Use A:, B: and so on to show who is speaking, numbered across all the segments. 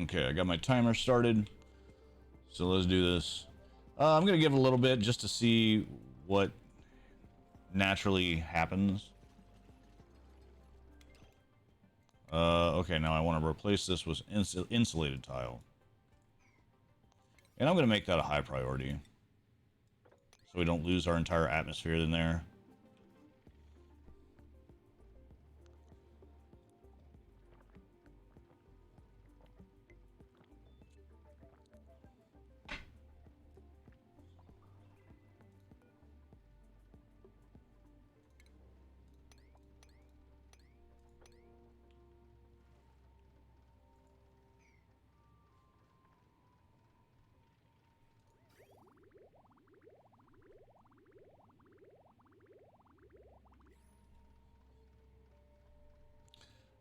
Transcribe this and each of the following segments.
A: Okay, I got my timer started. So let's do this. I'm going to give it a little bit just to see what naturally happens. Okay, now I want to replace this with insulated tile. And I'm going to make that a high priority. So we don't lose our entire atmosphere in there.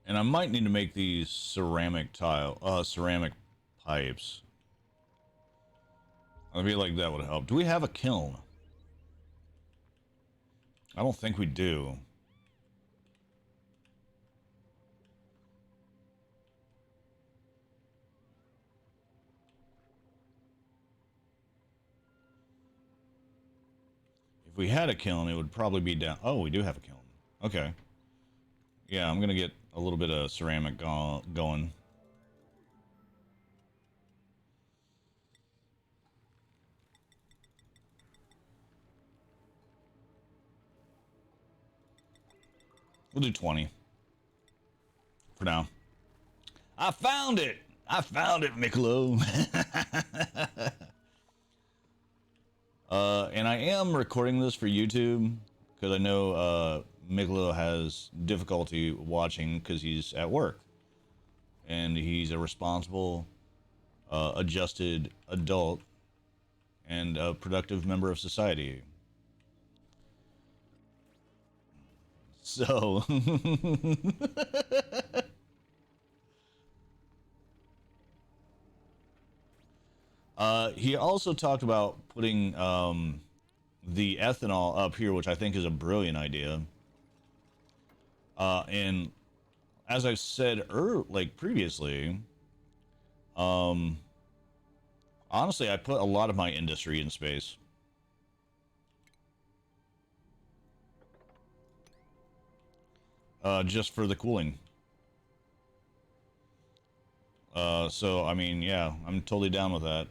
A: And I might need to make these ceramic pipes. I feel like that would help. Do we have a kiln? I don't think we do. If we had a kiln, it would probably be down. Oh, we do have a kiln. Okay. Yeah, I'm gonna get a little bit of ceramic going. We'll do 20 for now. I found it! I found it, Mikalo! And I am recording this for YouTube because I know Mikalo has difficulty watching because he's at work. And he's a responsible, adjusted adult and a productive member of society. So... he also talked about putting the ethanol up here, which I think is a brilliant idea. And as I said previously, honestly, I put a lot of my industry in space. Just for the cooling. So, I mean, yeah, I'm totally down with that.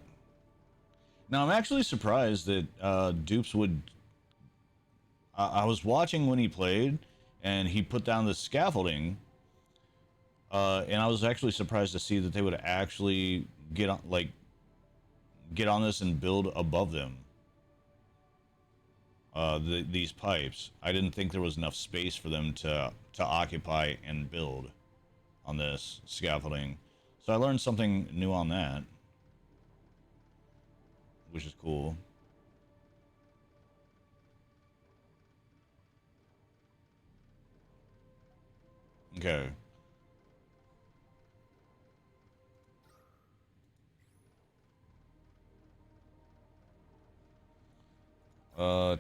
A: Now, I'm actually surprised that Dupes would... I was watching when he played, and he put down the scaffolding, and I was actually surprised to see that they would actually get on this and build above them. These pipes. I didn't think there was enough space for them to occupy and build on this scaffolding. So I learned something new on that, which is cool. Okay.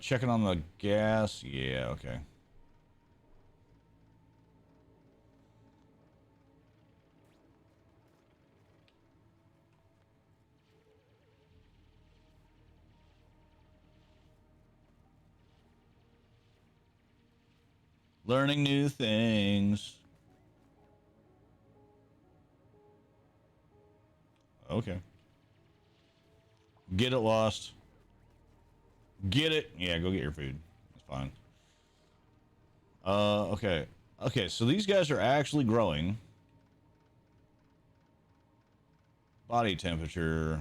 A: Checking on the gas. Yeah, okay. Learning new things. Okay. Get it, Lost. Get it. Yeah, go get your food. That's fine. Okay. Okay, so these guys are actually growing. Body temperature.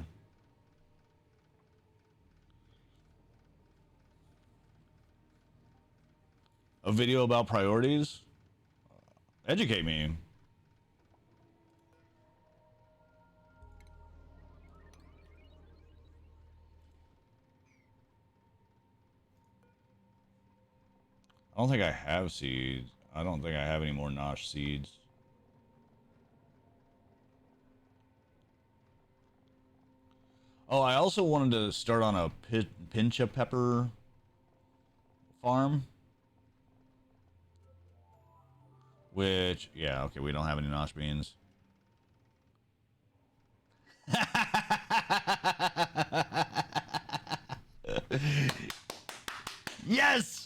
A: A video about priorities? Educate me. I don't think I have seeds. I don't think I have any more nosh seeds. Oh, I also wanted to start on a pincha pepper farm. Which, yeah, okay, we don't have any nosh beans. Yes!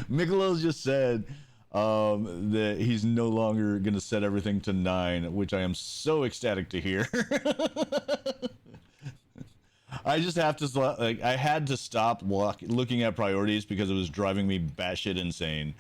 A: Mikalo's just said that he's no longer going to set everything to 9, which I am so ecstatic to hear. I just have to, like, I had to stop looking at priorities because it was driving me batshit insane.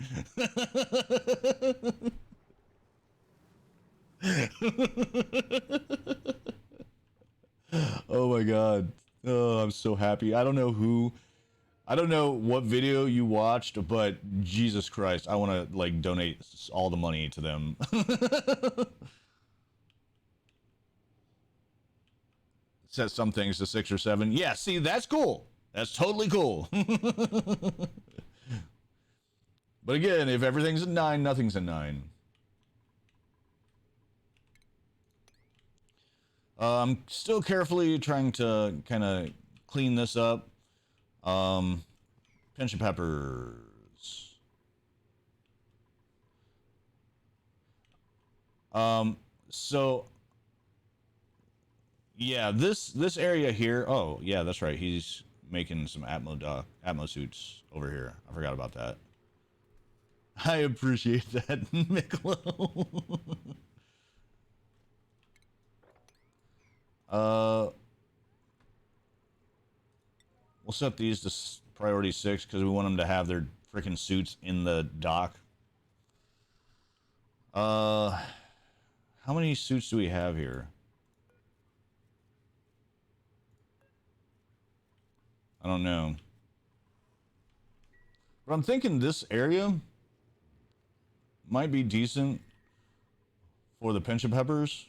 A: Oh my god. Oh, I'm so happy. I don't know what video you watched, but Jesus Christ, I want to like donate all the money to them. Set some things to 6 or 7. Yeah, see, that's cool. That's totally cool. But again, if everything's a 9, nothing's a 9. I'm still carefully trying to kind of clean this up. Pinch of peppers. So yeah, this area here. Oh yeah, that's right. He's making some Atmo suits over here. I forgot about that. I appreciate that, Miklo. We'll set these to priority 6 because we want them to have their freaking suits in the dock. How many suits do we have here? I don't know. But I'm thinking this area might be decent for the pinch of peppers.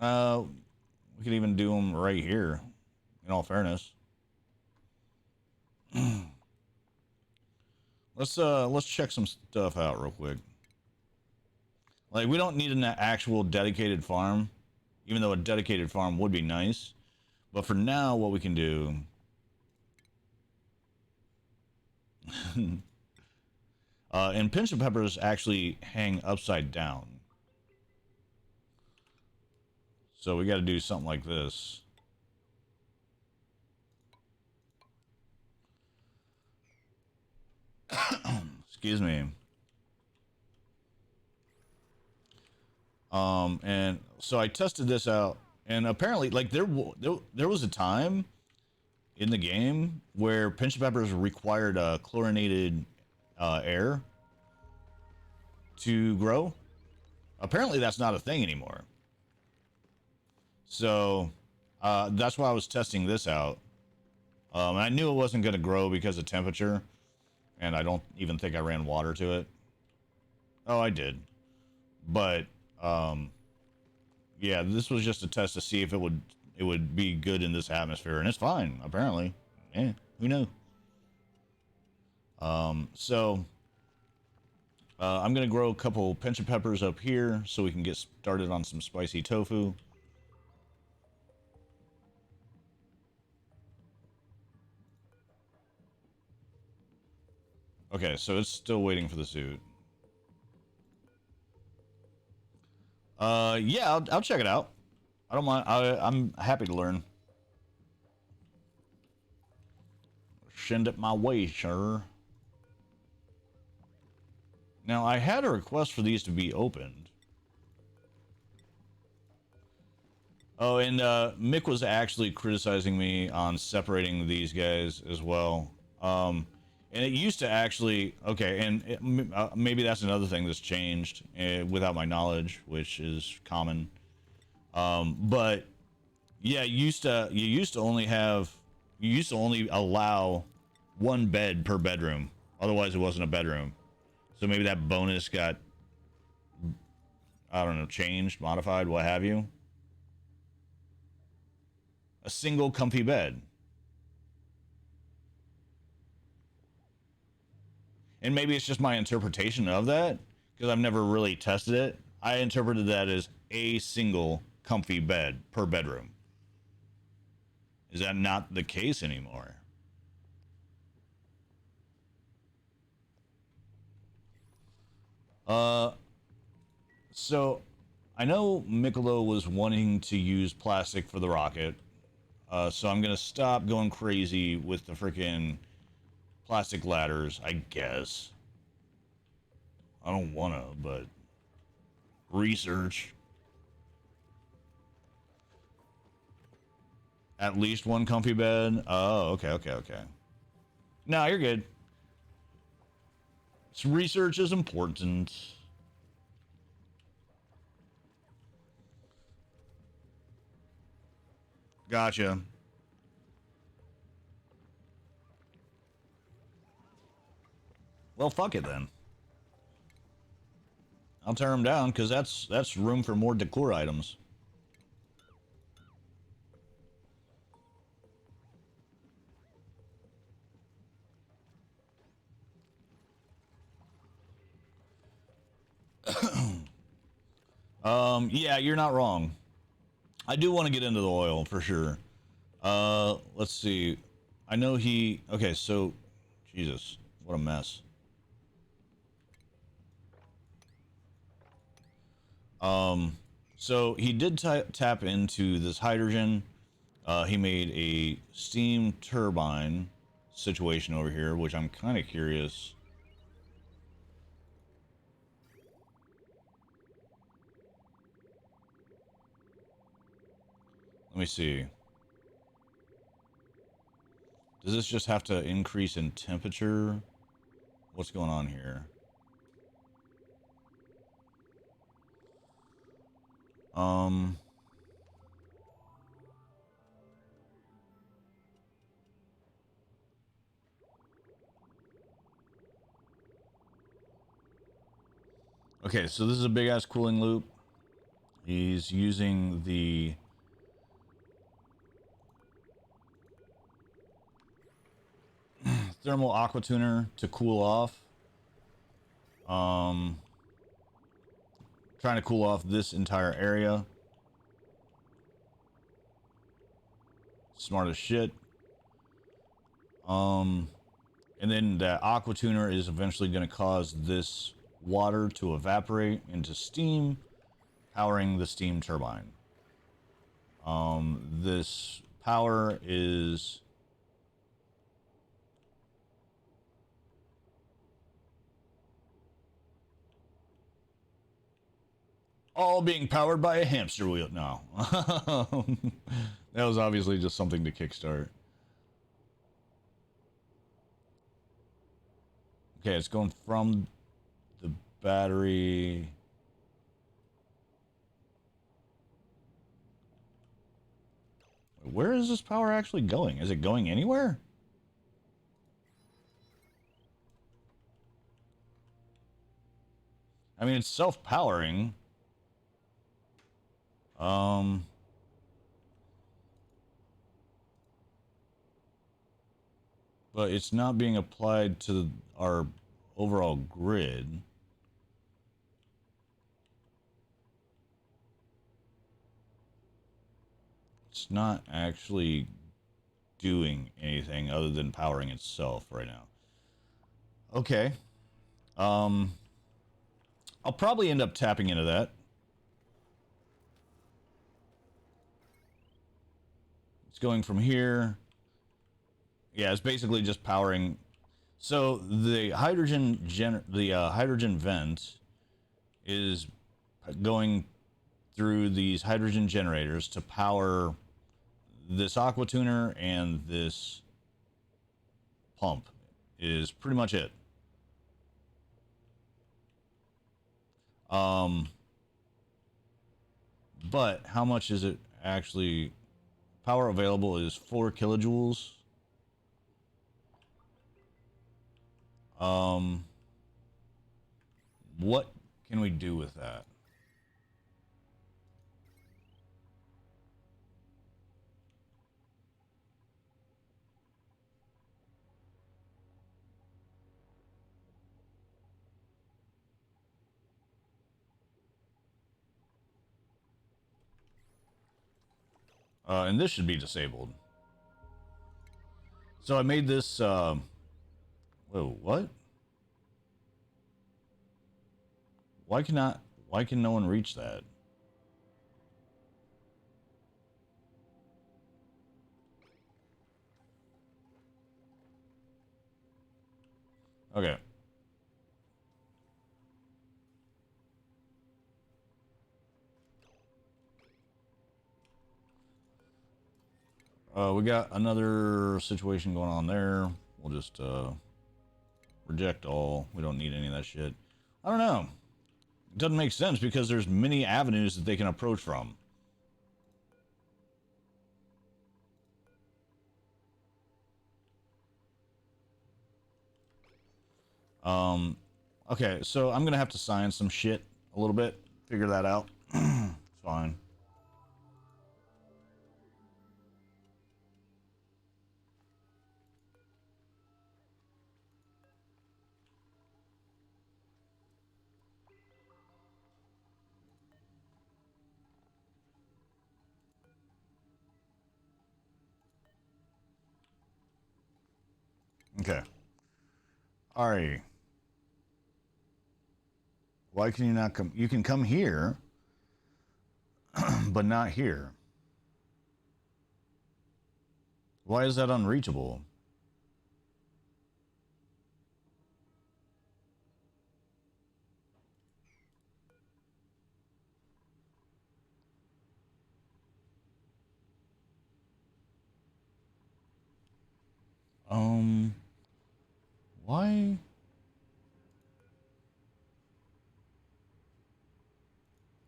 A: We could even do them right here, in all fairness. Let's check some stuff out real quick. Like, we don't need an actual dedicated farm, even though a dedicated farm would be nice. But for now, what we can do... and pinch of peppers actually hang upside down. So we got to do something like this. Excuse me. And so I tested this out, and apparently, like, there was a time in the game where pinch of peppers required chlorinated air to grow. Apparently, that's not a thing anymore. So that's why I was testing this out. I knew it wasn't going to grow because of temperature, and I don't even think I ran water to it. Oh, I did. But yeah, this was just a test to see if it would be good in this atmosphere, and it's fine, apparently. Yeah, who knew? So I'm gonna grow a couple pinch of peppers up here so we can get started on some spicy tofu. Okay, so it's still waiting for the suit. Yeah, I'll check it out. I don't mind. I'm happy to learn. Send it my way, sure. Now, I had a request for these to be opened. Oh, and Mick was actually criticizing me on separating these guys as well. And it used to actually... Okay, and maybe that's another thing that's changed without my knowledge, which is common. But yeah, you used to only allow 1 bed per bedroom. Otherwise, it wasn't a bedroom. So maybe that bonus got, I don't know, changed, modified, what have you. A single comfy bed. And maybe it's just my interpretation of that, because I've never really tested it. I interpreted that as a single comfy bed per bedroom. Is that not the case anymore? So I know Mikalo was wanting to use plastic for the rocket, so I'm gonna stop going crazy with the freaking plastic ladders, I guess. I don't wanna, but research. At least one comfy bed. Oh, okay, okay, okay. No, you're good. Research is important. Gotcha. Well, fuck it then. I'll tear them down because that's room for more decor items. Yeah, you're not wrong. I do want to get into the oil for sure. Let's see. I know he. Okay, so, Jesus, what a mess. So he did tap into this hydrogen. He made a steam turbine situation over here, which I'm kind of curious. Let me see. Does this just have to increase in temperature? What's going on here? Um... Okay, so this is a big ass cooling loop. He's using the thermal aqua tuner to cool off. Trying to cool off this entire area. Smart as shit. And then that aqua tuner is eventually going to cause this water to evaporate into steam, powering the steam turbine. This power is all being powered by a hamster wheel. No. That was obviously just something to kickstart. Okay, it's going from the battery. Where is this power actually going? Is it going anywhere? I mean, it's self-powering. But it's not being applied to our overall grid. It's not actually doing anything other than powering itself right now. Okay. I'll probably end up tapping into that. It's going from here. Yeah, it's basically just powering. So the hydrogen hydrogen vent is going through these hydrogen generators to power this aqua tuner, and this pump is pretty much it. But how much is it actually? Power available is 4 kilojoules. What can we do with that? And this should be disabled. So I made this, whoa, what? Why can no one reach that? Okay. We got another situation going on there. We'll just reject all. We don't need any of that shit. I don't know. It doesn't make sense because there's many avenues that they can approach from. Okay, so I'm gonna have to sign some shit a little bit. Figure that out. It's fine. Okay. Alright. Why can you not come? You can come here, but not here. Why is that unreachable? Why?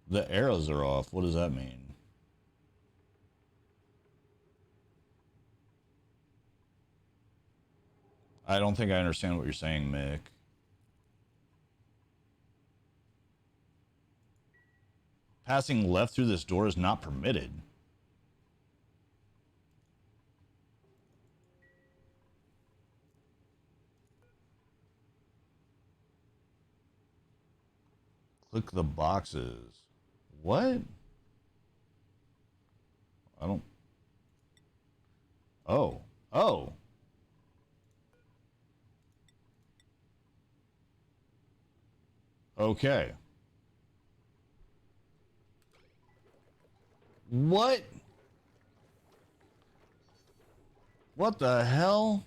A: The arrows are off. What does that mean? I don't think I understand what you're saying, Mick. Passing left through this door is not permitted. Click the boxes. What? I don't... Oh. Oh. Okay. What? What the hell?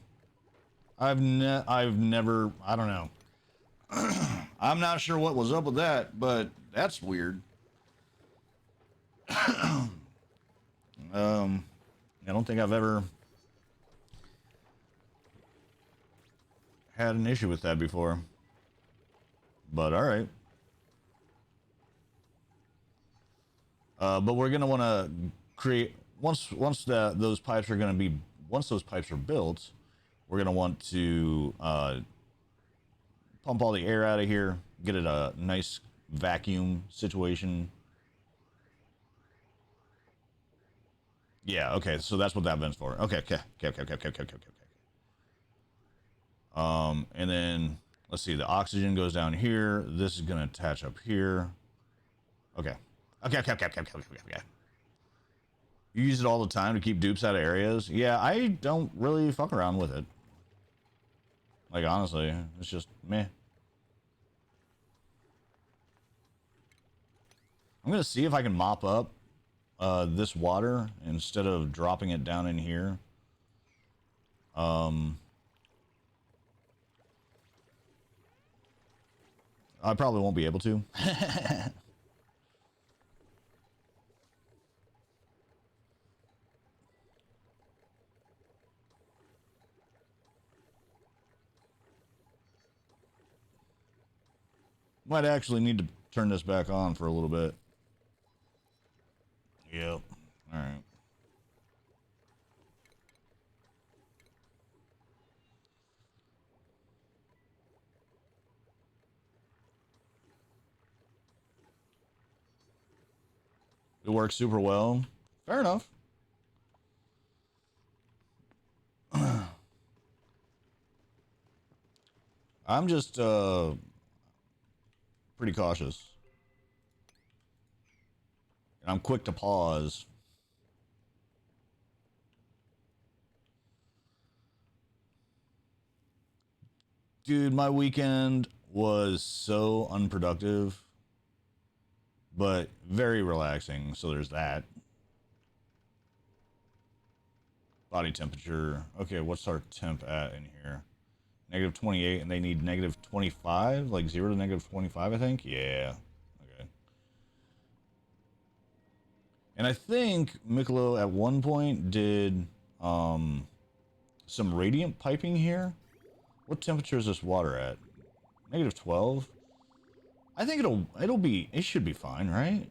A: I've never... I don't know. I'm not sure what was up with that, but that's weird. I don't think I've ever had an issue with that before. But all right. But we're gonna want to create once those pipes are gonna be once those pipes are built, we're gonna want to pump all the air out of here, get it a nice vacuum situation. Yeah, okay, so that's what that vent's for. Okay. And then let's see, the oxygen goes down here. This is gonna attach up here. Okay. Okay. You use it all the time to keep dupes out of areas? Yeah, I don't really fuck around with it. Like, honestly, it's just meh. I'm gonna see if I can mop up this water instead of dropping it down in here. I probably won't be able to. Might actually need to turn this back on for a little bit. Yep. All right. It works super well. Fair enough. I'm just pretty cautious. I'm quick to pause. Dude, my weekend was so unproductive, but very relaxing. So there's that. Body temperature. Okay, what's our temp at in here? Negative 28, and they need negative 25, like 0 to negative 25, I think. Yeah. Okay. And I think Mikalo at one point did some radiant piping here. What temperature is this water at? Negative 12. I think it should be fine, right?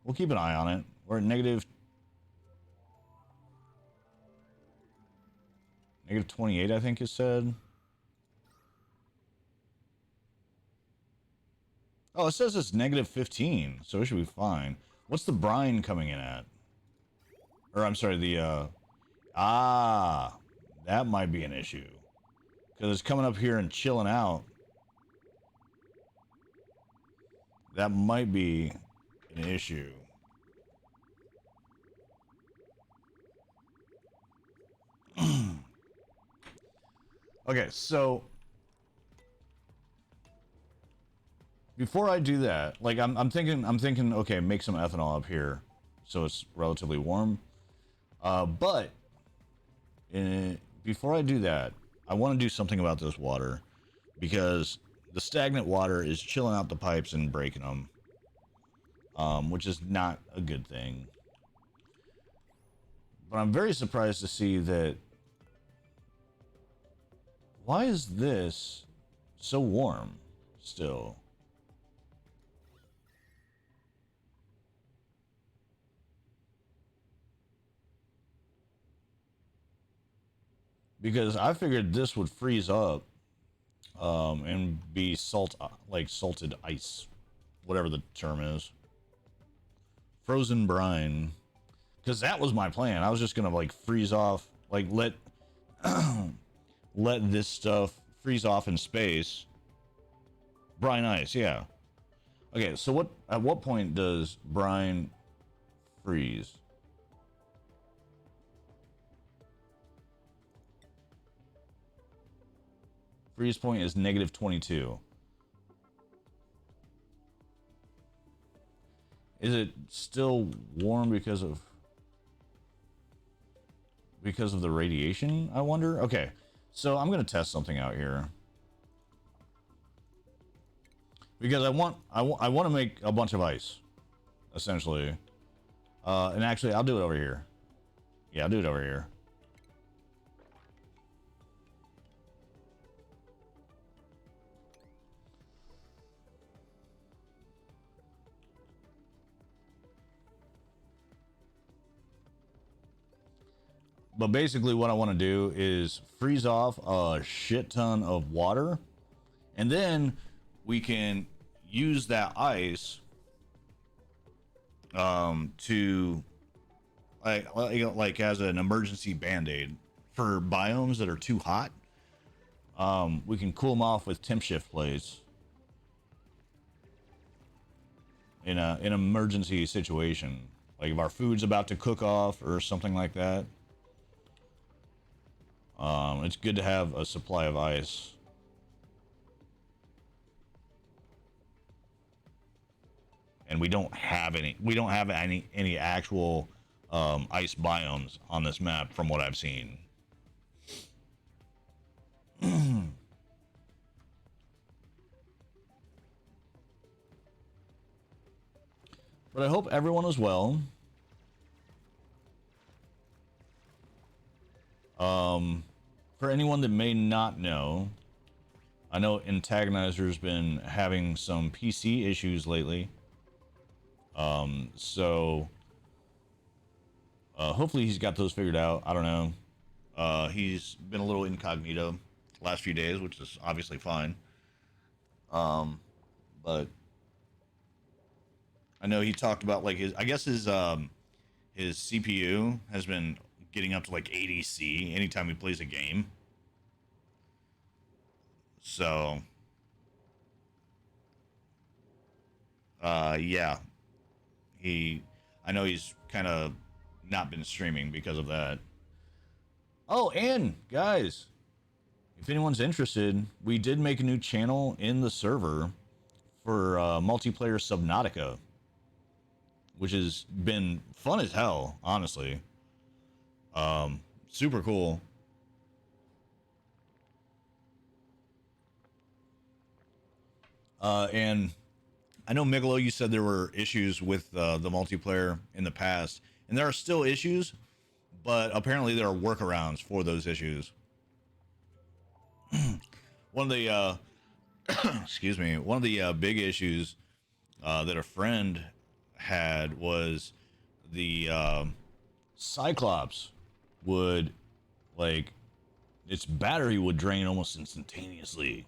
A: We'll keep an eye on it. We're at negative 28, I think it said. Oh, it says it's negative 15, so it should be fine. What's the brine coming in at? Or, I'm sorry, that might be an issue. Because it's coming up here and chilling out. That might be an issue. Okay, so before I do that, like I'm thinking, okay, make some ethanol up here, so it's relatively warm. But before I do that, I want to do something about this water, because the stagnant water is chilling out the pipes and breaking them, which is not a good thing. But I'm very surprised to see that. Why is this so warm still? Because I figured this would freeze up and be like salted ice, whatever the term is. Frozen brine. Because that was my plan. I was just going to like freeze off, like let this stuff freeze off in space. Brine ice, yeah. Okay, so at what point does brine freeze? Freeze point is negative 22. Is it still warm because of the radiation, I wonder? Okay, so I'm going to test something out here. Because I want to make a bunch of ice, essentially. And actually, I'll do it over here. Yeah, I'll do it over here. But basically what I want to do is freeze off a shit ton of water, and then we can use that ice to like as an emergency band-aid for biomes that are too hot. We can cool them off with temp shift plates in an emergency situation, like if our food's about to cook off or something like that. It's good to have a supply of ice. And we don't have any actual ice biomes on this map from what I've seen. But I hope everyone is well. For anyone that may not know, I know Antagonizer's been having some PC issues lately. So hopefully he's got those figured out. I don't know. He's been a little incognito last few days, which is obviously fine. But I know he talked about like his CPU has been getting up to like 80C anytime he plays a game. So yeah. I know he's kind of not been streaming because of that. Oh, and guys, if anyone's interested, we did make a new channel in the server for multiplayer Subnautica, which has been fun as hell, honestly. Super cool. And I know Mikalo, you said there were issues with the multiplayer in the past, and there are still issues, but apparently there are workarounds for those issues. One of the excuse me, one of the big issues that a friend had was the Cyclops would, like, its battery would drain almost instantaneously,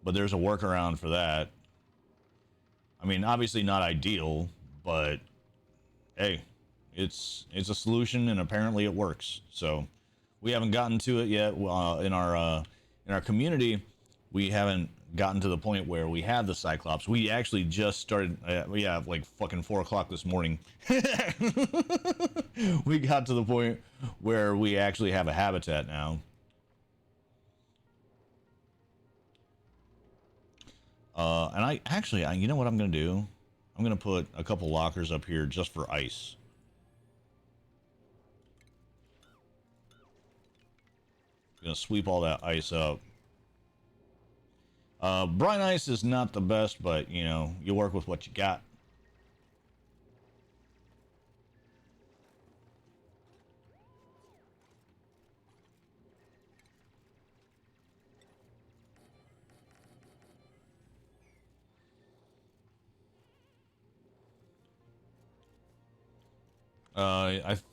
A: but there's a workaround for that. I mean, obviously not ideal, but hey, it's a solution, and apparently it works. So we haven't gotten to it yet in our community. We haven't gotten to the point where we have the Cyclops. We actually just started. We have like fucking 4 o'clock this morning. We got to the point where we actually have a habitat now. And you know what I'm gonna do? I'm gonna put a couple lockers up here just for ice. Gonna sweep all that ice up. Brine ice is not the best, but you know, you work with what you got.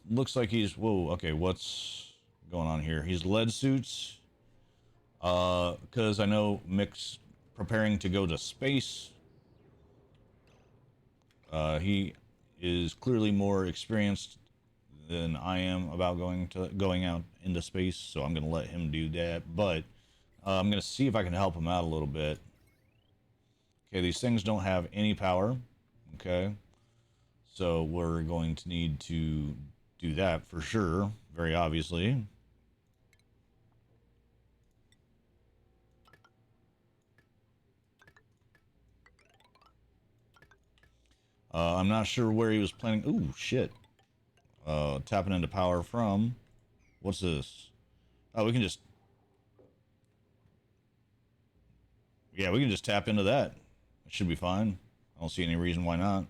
A: Looks like he's, whoa, okay, what's going on here? He's lead suits. Because I know Mick's preparing to go to space. He is clearly more experienced than I am about going out into space, so I'm gonna let him do that. But I'm gonna see if I can help him out a little bit. Okay, these things don't have any power. Okay, so we're going to need to do that for sure, very obviously. I'm not sure where he was planning. Ooh, shit. Tapping into power from. What's this? Oh, we can just. Yeah, we can just tap into that. It should be fine. I don't see any reason why not.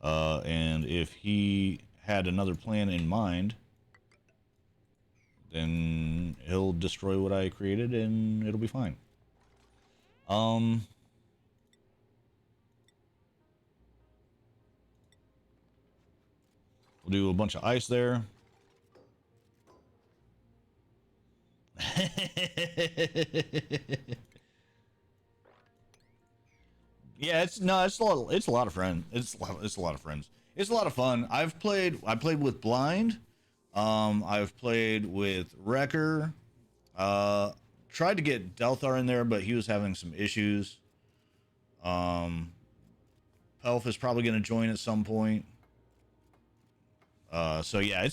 A: And if he had another plan in mind, then he'll destroy what I created and it'll be fine. We'll do a bunch of ice there. Yeah, it's a lot of friends. It's a lot of friends. It's a lot of fun. I played with Blind. I've played with Wrecker. Tried to get Delthar in there, but he was having some issues. Pelf is probably going to join at some point. So yeah,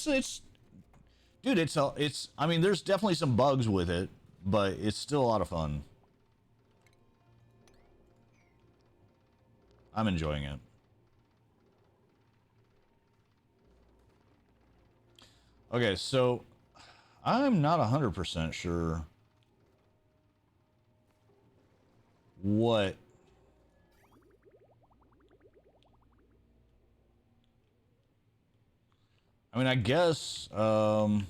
A: dude, I mean, there's definitely some bugs with it, but it's still a lot of fun. I'm enjoying it. Okay, so I'm not 100% sure what. I mean, I guess, okay,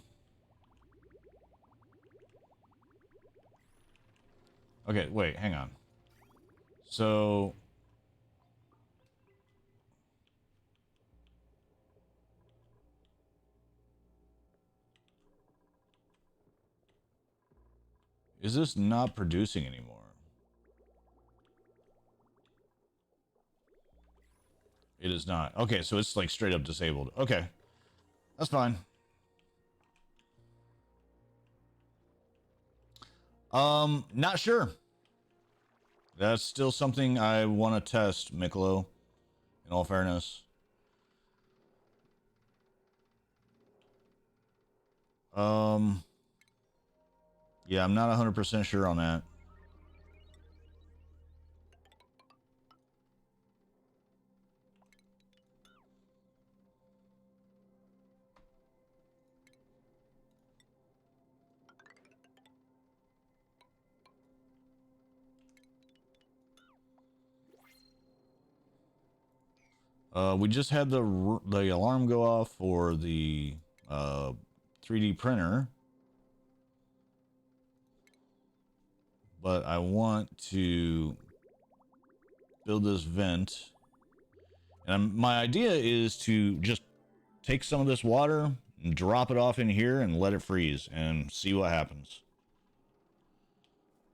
A: wait, hang on. So, is this not producing anymore? It is not. Okay, so it's like straight up disabled. Okay, that's fine. Not sure. That's still something I want to test, Mikalo, in all fairness. Yeah, I'm not 100% sure on that. We just had the alarm go off for the 3D printer, but I want to build this vent, and my idea is to just take some of this water and drop it off in here and let it freeze and see what happens.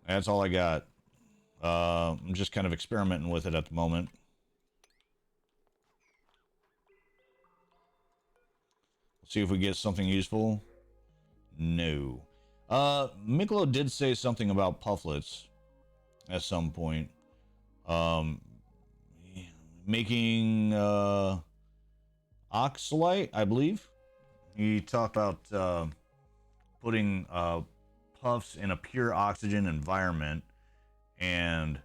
A: That's all I got. I'm just kind of experimenting with it at the moment. See if we get something useful. No. Mikalo did say something about pufflets at some point. Um, making oxalite, I believe. He talked about putting puffs in a pure oxygen environment and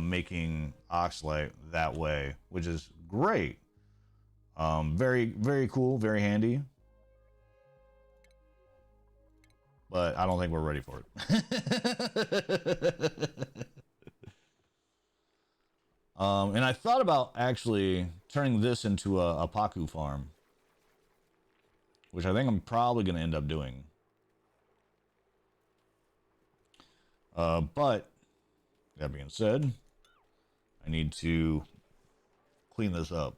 A: making oxalite that way, which is great. Very, very cool, very handy. But I don't think we're ready for it. And I thought about actually turning this into a Paku farm, which I think I'm probably going to end up doing. But that being said, I need to clean this up.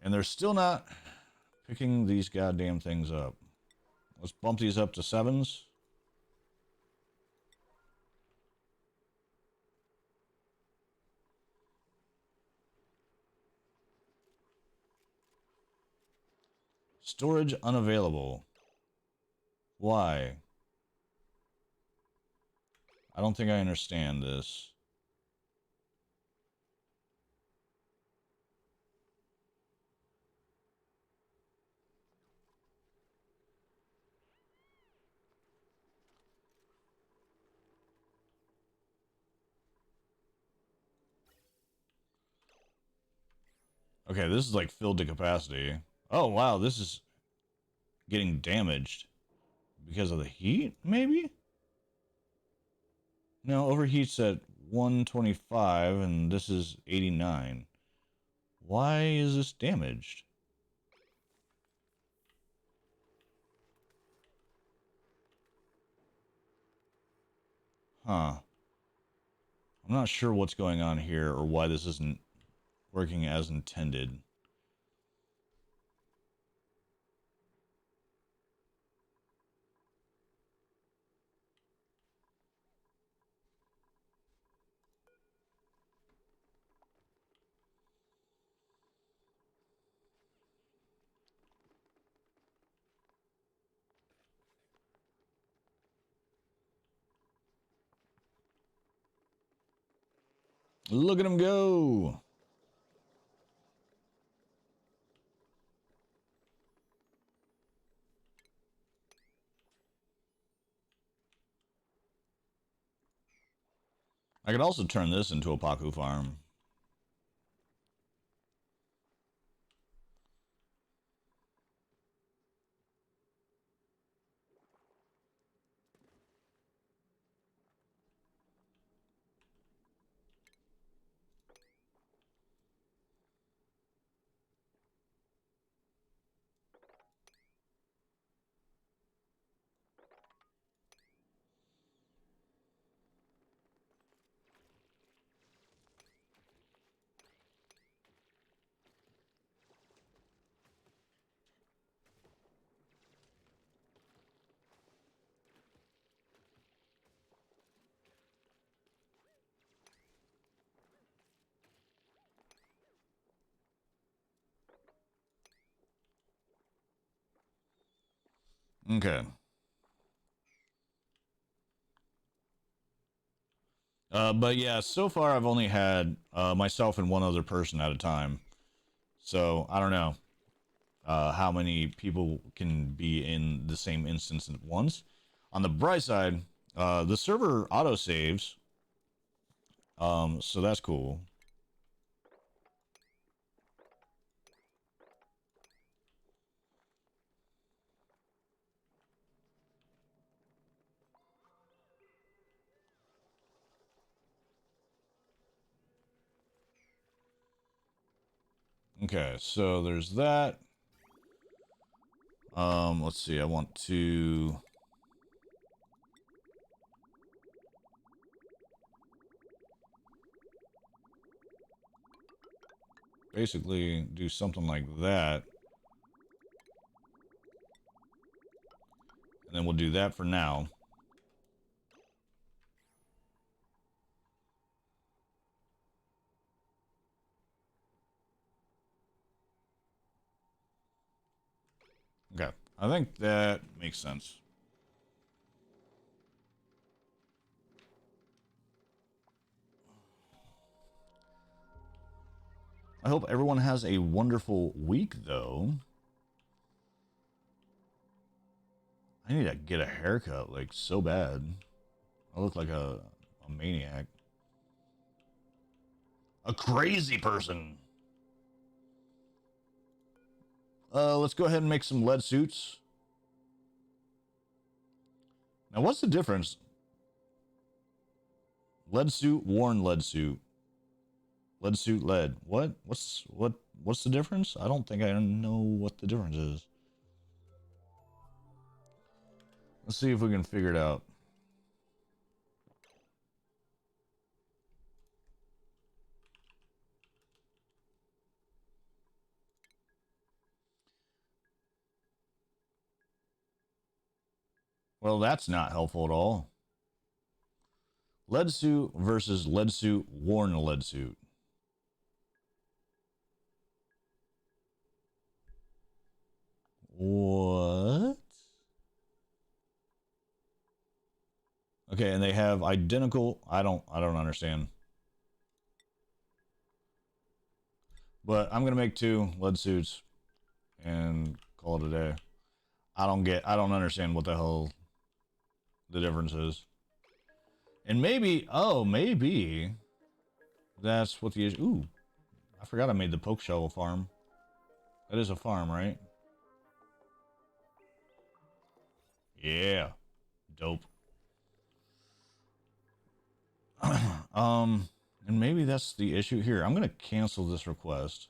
A: And they're still not picking these goddamn things up. Let's bump these up to 7s. Storage unavailable. Why? I don't think I understand this. Okay, this is like filled to capacity. Oh, wow, this is getting damaged because of the heat, maybe? No, overheats at 125 and this is 89. Why is this damaged? Huh. I'm not sure what's going on here or why this isn't working as intended. Look at him go! I could also turn this into a Paku farm. Okay. But yeah, so far I've only had myself and one other person at a time. So I don't know how many people can be in the same instance at once. On the bright side, the server autosaves, so that's cool. Okay, so there's that. Let's see, I want to... basically do something like that. And then we'll do that for now. Okay, I think that makes sense. I hope everyone has a wonderful week, though. I need to get a haircut, like, so bad. I look like a maniac. A crazy person. Let's go ahead and make some lead suits. Now, what's the difference? Lead suit, worn lead suit. Lead suit, lead. What's the difference? I don't think I know what the difference is. Let's see if we can figure it out. Well, that's not helpful at all. Lead suit versus lead suit, worn lead suit. What? Okay, and they have identical... I don't understand. But I'm gonna make 2 lead suits and call it a day. I don't understand what the hell the difference is. And maybe, oh, maybe that's what the issue... Ooh, I forgot I made the poke shovel farm. That is a farm, right? Yeah. Dope. And maybe that's the issue here. I'm gonna cancel this request.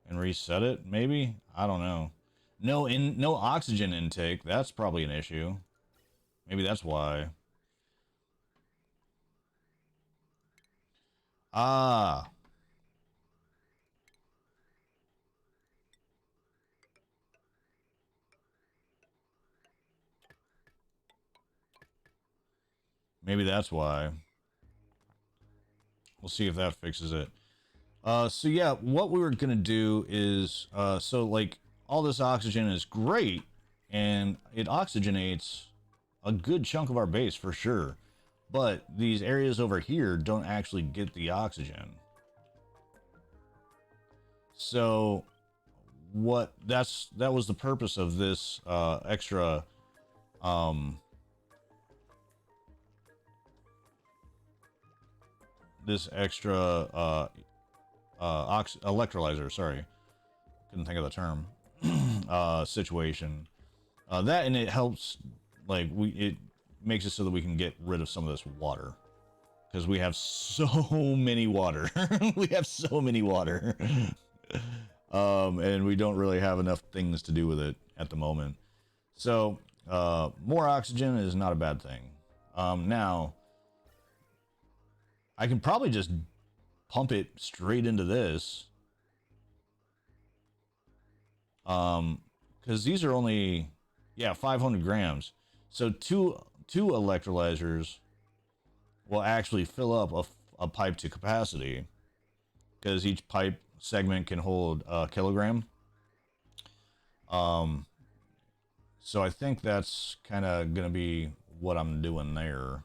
A: And reset it, maybe? I don't know. No oxygen intake. That's probably an issue. Maybe that's why. Ah. Maybe that's why. We'll see if that fixes it. So yeah, what we were gonna do is, so like, all this oxygen is great, and it oxygenates a good chunk of our base for sure. But these areas over here don't actually get the oxygen. So that was the purpose of this extra electrolyzer, sorry, couldn't think of the term, situation. That, and it helps, like, it makes it so that we can get rid of some of this water, because we have so many water. We have so many water. And we don't really have enough things to do with it at the moment. So more oxygen is not a bad thing. Now I can probably just pump it straight into this, because these are only, yeah, 500 grams. So two electrolyzers will actually fill up a pipe to capacity, because each pipe segment can hold a kilogram. So I think that's kind of gonna be what I'm doing there,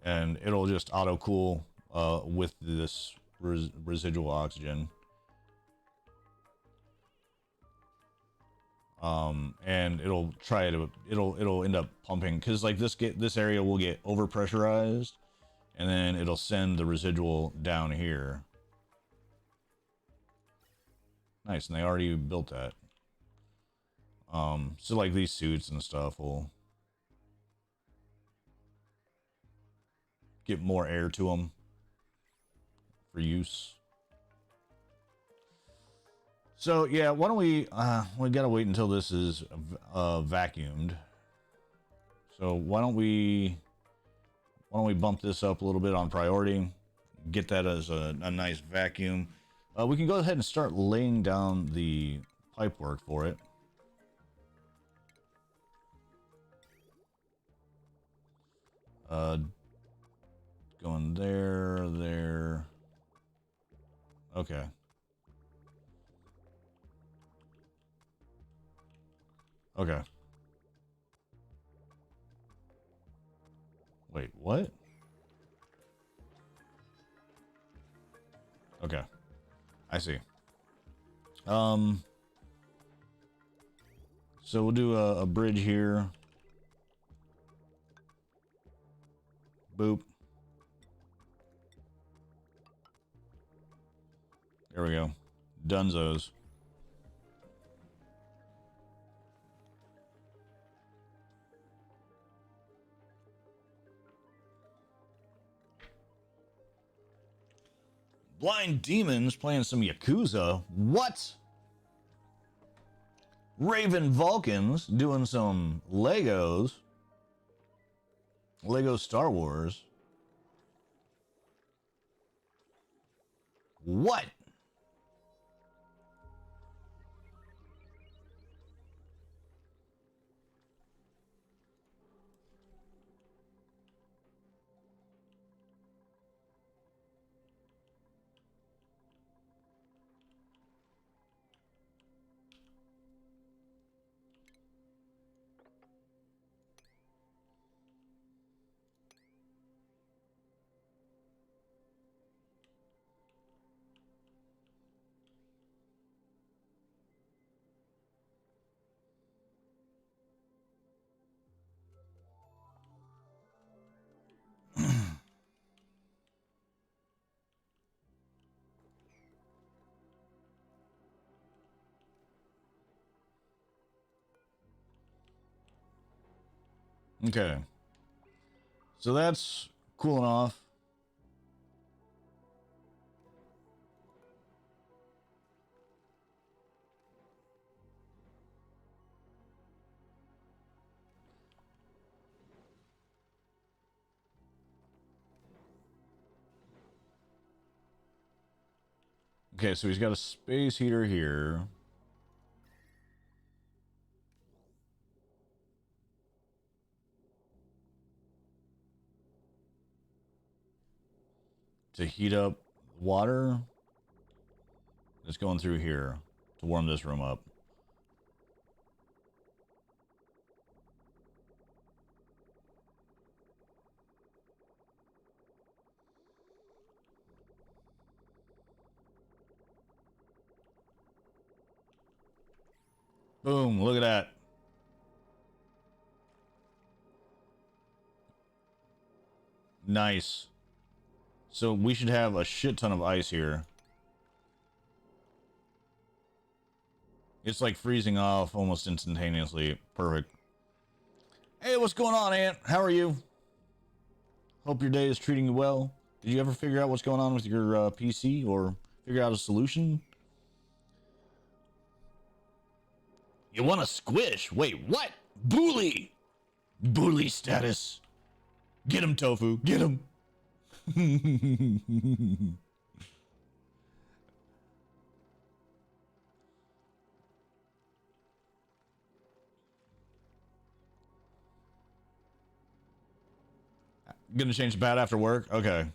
A: and it'll just auto cool with this residual oxygen. And it'll end up pumping, because like this area will get over pressurized, and then it'll send the residual down here. Nice, and they already built that. So like these suits and stuff will get more air to them for use. So yeah, why don't we gotta wait until this is vacuumed. So why don't we bump this up a little bit on priority, get that as a nice vacuum. We can go ahead and start laying down the pipe work for it. Going there. Okay. Okay. Wait, what? Okay. I see. So we'll do a bridge here. Boop. There we go. Dunzos. Blind Demons playing some Yakuza. What? Raven Vulcans doing some Legos. Lego Star Wars. What? Okay. So that's cooling off. Okay, so he's got a space heater here. To heat up water. It's going through here to warm this room up. Boom, look at that. Nice. So we should have a shit ton of ice here. It's like freezing off almost instantaneously. Perfect. Hey, what's going on, Ant? How are you? Hope your day is treating you well. Did you ever figure out what's going on with your PC or figure out a solution? You want to squish? Wait, what? Bully! Bully status. Get him, Tofu. Get him. Gonna change the pad after work? Okay.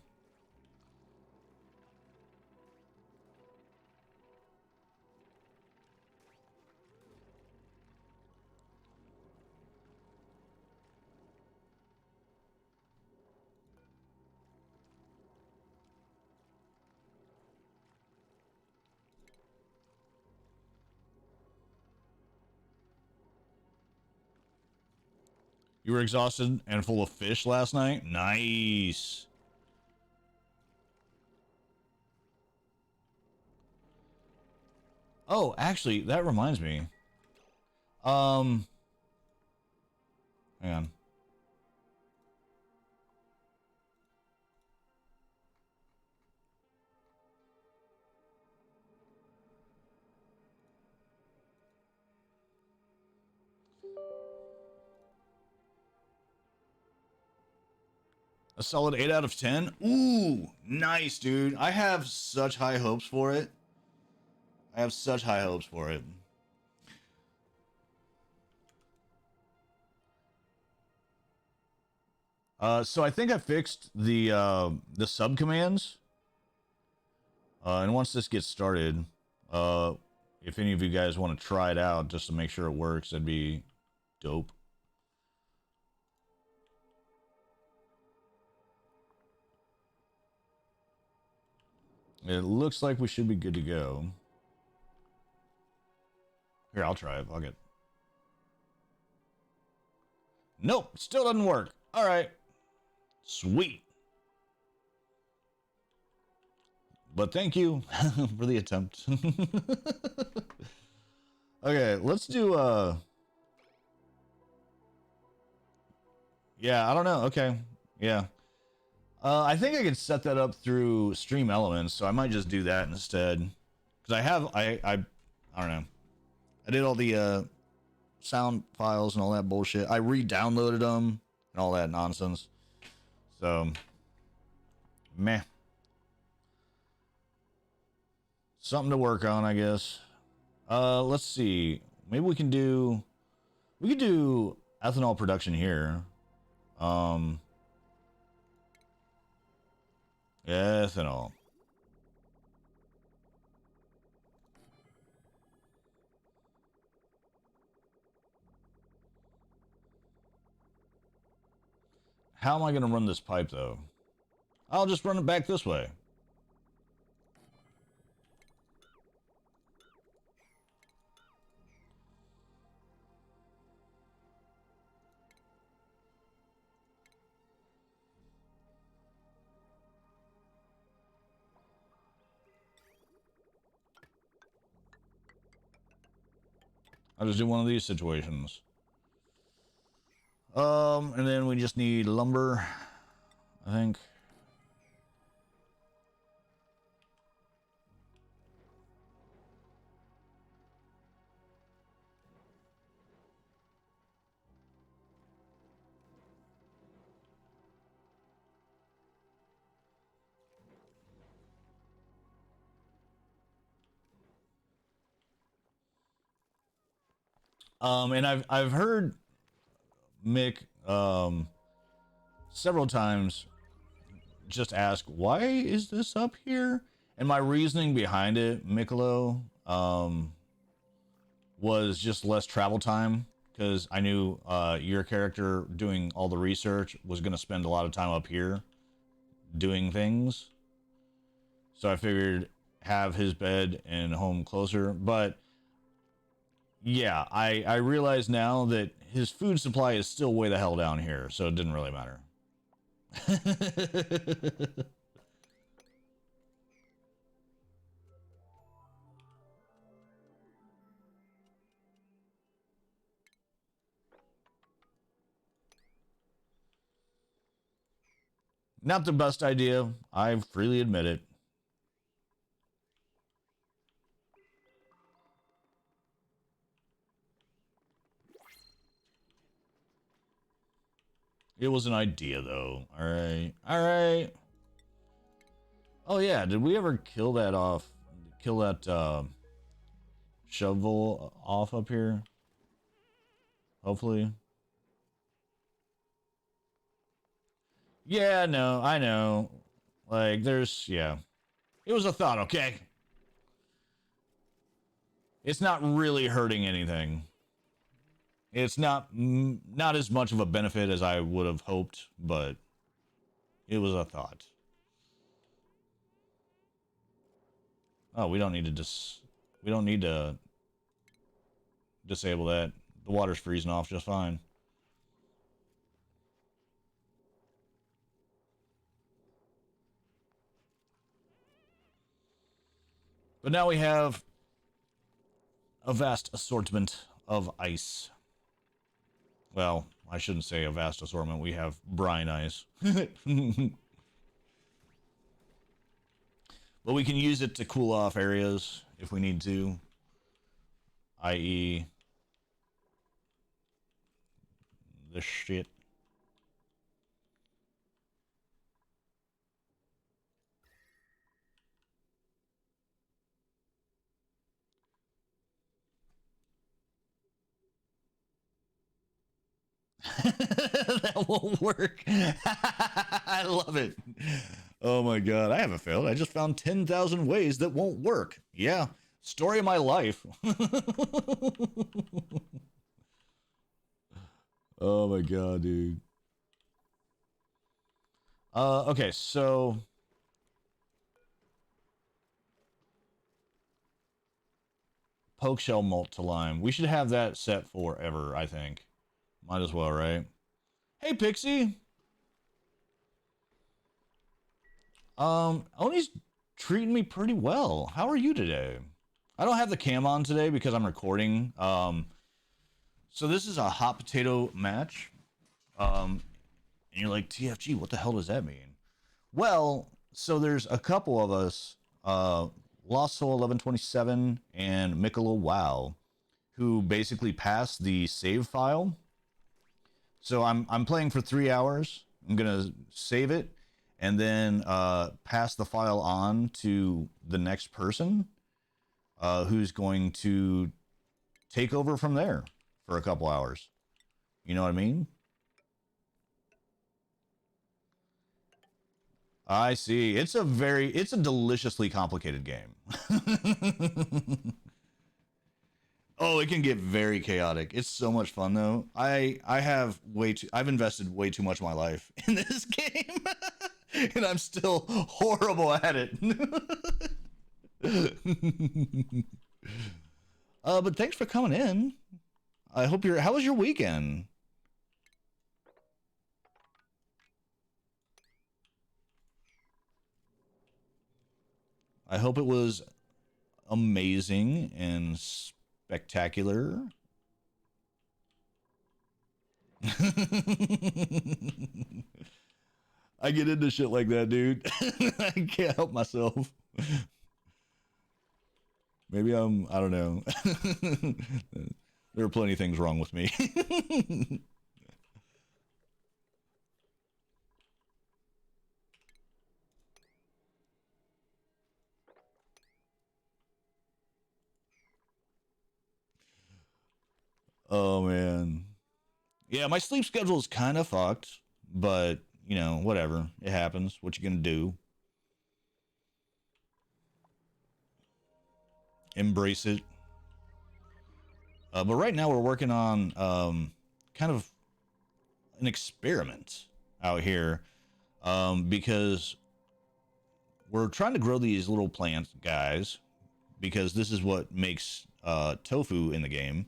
A: You were exhausted and full of fish last night? Nice. Oh, actually, that reminds me. Hang on. A solid 8 out of 10. Ooh, nice, dude. I have such high hopes for it. I have such high hopes for it. So I think I fixed the sub commands. And once this gets started, if any of you guys want to try it out just to make sure it works, that'd be dope. It looks like we should be good to go. Here, I'll try it. Fuck it. Nope, still doesn't work. All right. Sweet. But thank you for the attempt. Okay, let's do yeah, I don't know. Okay. Yeah. I think I could set that up through Stream Elements, so I might just do that instead. Cuz I don't know. I did all the sound files and all that bullshit. I re-downloaded them and all that nonsense. So meh. Something to work on, I guess. Let's see. Maybe we could do ethanol production here. Ethanol. How am I going to run this pipe, though? I'll just run it back this way. I'll just do one of these situations. And then we just need lumber, I think. And I've heard Mick several times just ask, why is this up here? And my reasoning behind it, Mikalo, was just less travel time, because I knew your character doing all the research was going to spend a lot of time up here doing things. So I figured have his bed and home closer. But yeah, I realize now that his food supply is still way the hell down here, so it didn't really matter. Not the best idea, I freely admit it. It was an idea, though. All right. All right. Oh, yeah. Did we ever kill that off? Kill that shovel off up here? Hopefully. Yeah, no, I know. Like, yeah. It was a thought, okay? It's not really hurting anything. It's not as much of a benefit as I would have hoped, but it was a thought. Oh, we don't need to disable that. The water's freezing off just fine. But now we have a vast assortment of ice. Well, I shouldn't say a vast assortment. We have brine ice. But we can use it to cool off areas if we need to. I.e. this shit. That won't work. I love it. Oh my god, I haven't failed. I just found 10,000 ways that won't work. Yeah, story of my life. Oh my god, dude. Okay, so poke shell malt to lime. We should have that set forever, I think. Might as well, right? Hey, Pixie. Oni's treating me pretty well. How are you today? I don't have the cam on today because I'm recording. So this is a hot potato match. And you're like, TFG, what the hell does that mean? Well, so there's a couple of us, LostSoul 1127 and MikaloWow, who basically passed the save file. So I'm playing for 3 hours. I'm gonna save it and then pass the file on to the next person, who's going to take over from there for a couple hours. You know what I mean? I see. It's a deliciously complicated game. Oh, it can get very chaotic. It's so much fun though. I've invested way too much of my life in this game. And I'm still horrible at it. But thanks for coming in. I hope how was your weekend? I hope it was amazing and spectacular. I get into shit like that, dude. I can't help myself. Maybe I don't know. There are plenty of things wrong with me. Oh man. Yeah, my sleep schedule is kind of fucked, but you know, whatever. It happens. What you gonna do? Embrace it. But right now we're working on kind of an experiment out here, because we're trying to grow these little plant guys because this is what makes tofu in the game.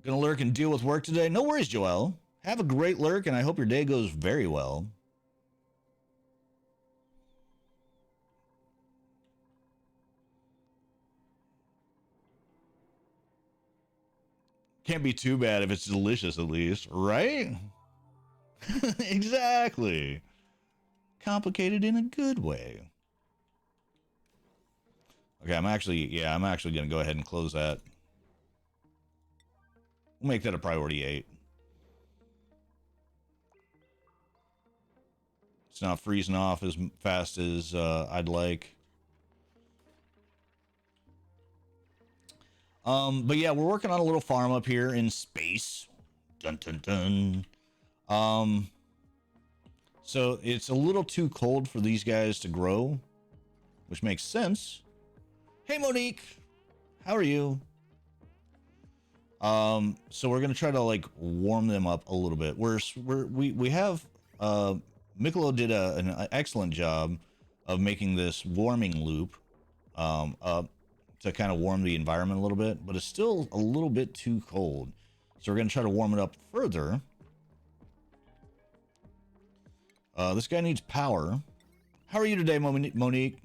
A: Gonna lurk and deal with work today? No worries, Joel. Have a great lurk, and I hope your day goes very well. Can't be too bad if it's delicious, at least, right? Exactly. Complicated in a good way. Okay, I'm actually gonna go ahead and close that. We'll make that a priority 8. It's not freezing off as fast as I'd like. But yeah, we're working on a little farm up here in space. Dun dun dun. So it's a little too cold for these guys to grow, which makes sense. Hey Monique, how are you? So we're gonna try to like warm them up a little bit. We have Mikalo did an excellent job of making this warming loop up to kind of warm the environment a little bit, but it's still a little bit too cold. So we're gonna try to warm it up further. This guy needs power. How are you today, Monique?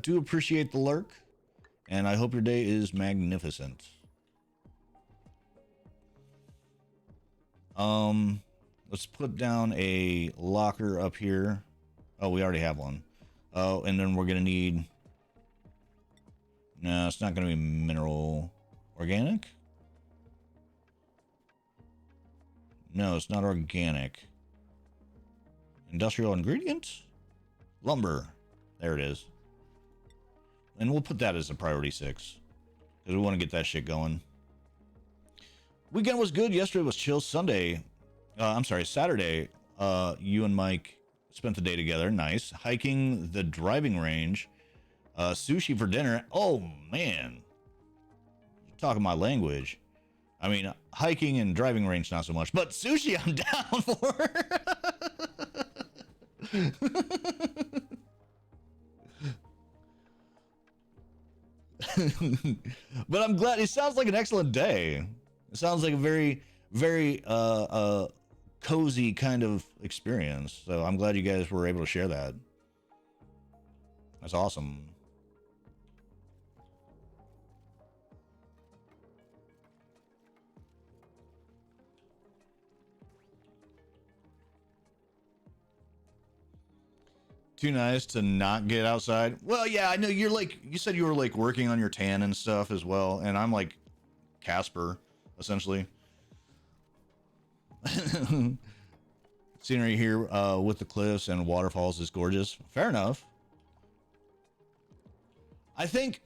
A: Do appreciate the lurk, and I hope your day is magnificent. Let's put down a locker up here. Oh, we already have one. Oh, and then we're gonna need... No, it's not gonna be mineral. Organic? No, it's not organic. Industrial ingredients? Lumber. There it is. And we'll put that as a priority 6. Because we want to get that shit going. Weekend was good. Yesterday was chill. Sunday, I'm sorry, Saturday, you and Mike spent the day together. Nice. Hiking the driving range. Sushi for dinner. Oh, man. You're talking my language. I mean, hiking and driving range, not so much. But sushi, I'm down for. But I'm glad. It sounds like an excellent day. It sounds like a very, very cozy kind of experience. So I'm glad you guys were able to share that. That's awesome. Too nice to not get outside. Well, yeah, I know you're like, you said you were like working on your tan and stuff as well. And I'm like Casper, essentially. Scenery here with the cliffs and waterfalls is gorgeous. Fair enough. I think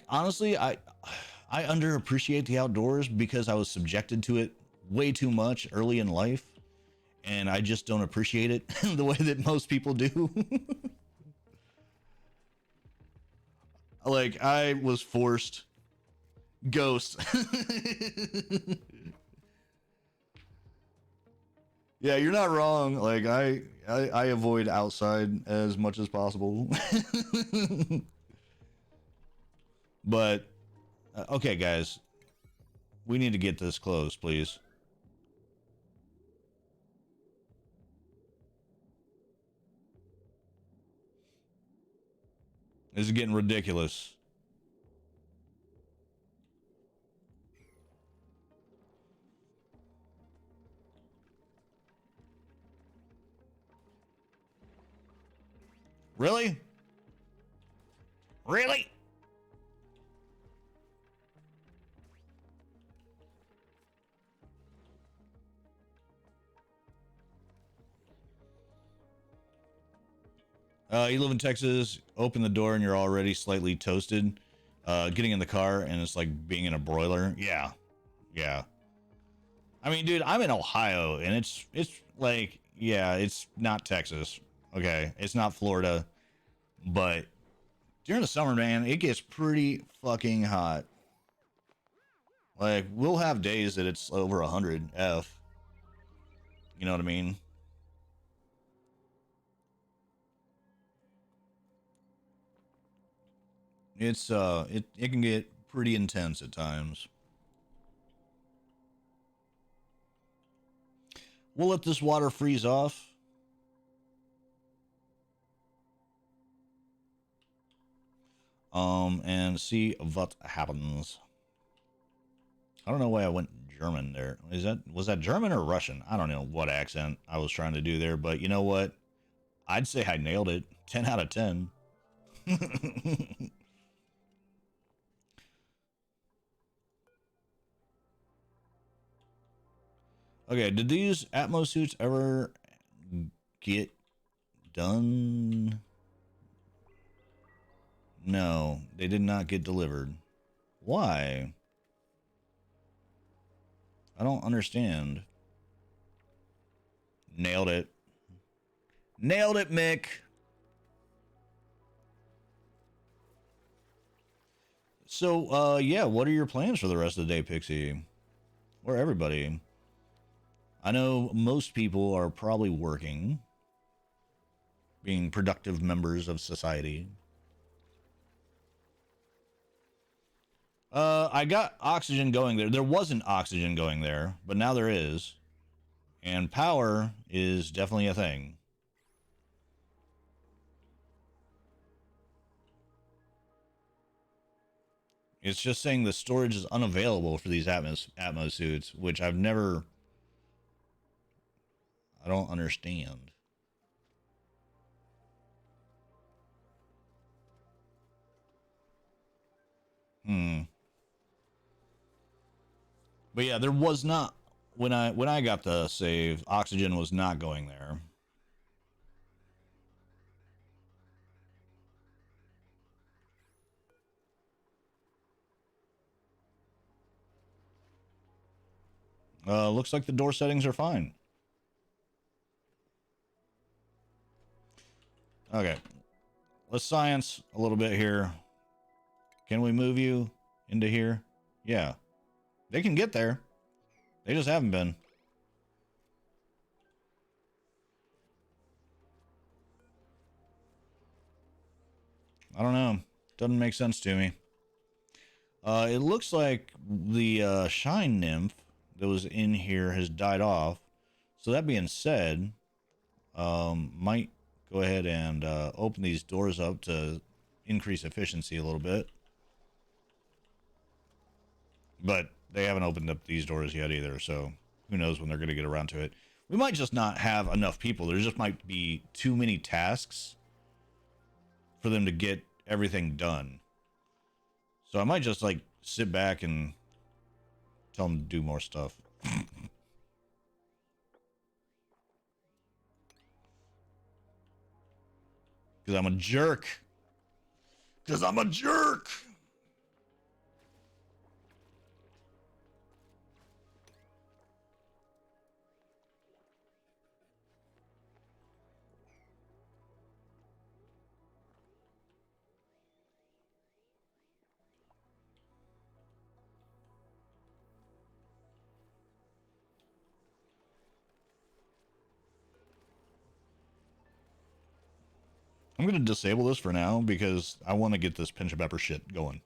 A: honestly, I underappreciate the outdoors because I was subjected to it way too much early in life, and I just don't appreciate it the way that most people do. Like I was forced ghost. Yeah, you're not wrong. Like I avoid outside as much as possible. But okay, guys, we need to get this closed, please. This is getting ridiculous. Really? Really? You live in Texas, open the door and you're already slightly toasted. Getting in the car and it's like being in a broiler. Yeah. Yeah. I mean, dude, I'm in Ohio and it's like, yeah, it's not Texas. Okay. It's not Florida. But during the summer, man, it gets pretty fucking hot. Like, we'll have days that it's over 100 F. You know what I mean? It's it can get pretty intense at times. We'll let this water freeze off. And see what happens. I don't know why I went German there. Was that German or Russian? I don't know what accent I was trying to do there, but you know what? I'd say I nailed it. 10 out of 10. Okay, did these Atmos suits ever get done? No, they did not get delivered. Why? I don't understand. Nailed it. Nailed it, Mick. So, yeah, what are your plans for the rest of the day, Pixie? Or everybody? I know most people are probably working, being productive members of society. I got oxygen going there. There wasn't oxygen going there, but now there is. And power is definitely a thing. It's just saying the storage is unavailable for these Atmos suits, which I don't understand. But yeah, there was not when I got the save, oxygen was not going there. Looks like the door settings are fine. Okay. Let's science a little bit here. Can we move you into here? Yeah. They can get there. They just haven't been. I don't know. Doesn't make sense to me. It looks like the shine nymph that was in here has died off. So that being said, might go ahead and open these doors up to increase efficiency a little bit. But they haven't opened up these doors yet either, so who knows when they're going to get around to it. We might just not have enough people. There just might be too many tasks for them to get everything done. So I might just, like, sit back and tell them to do more stuff. Because I'm a jerk. Because I'm a jerk! I'm going to disable this for now because I want to get this pinch of pepper shit going.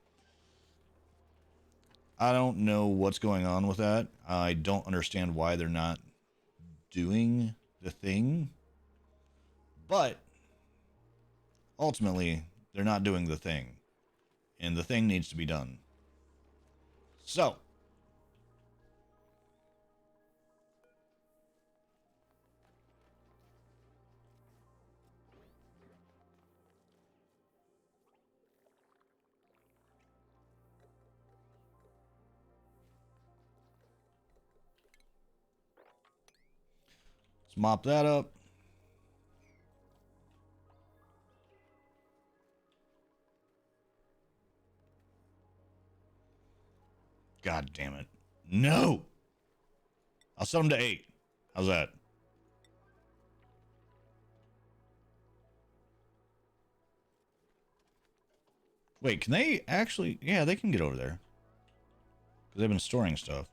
A: I don't know what's going on with that. I don't understand why they're not doing the thing. But ultimately, they're not doing the thing. And the thing needs to be done. So. Let's mop that up. God damn it. No! I'll set them to 8. How's that? Wait, can they actually... Yeah, they can get over there. Because they've been storing stuff.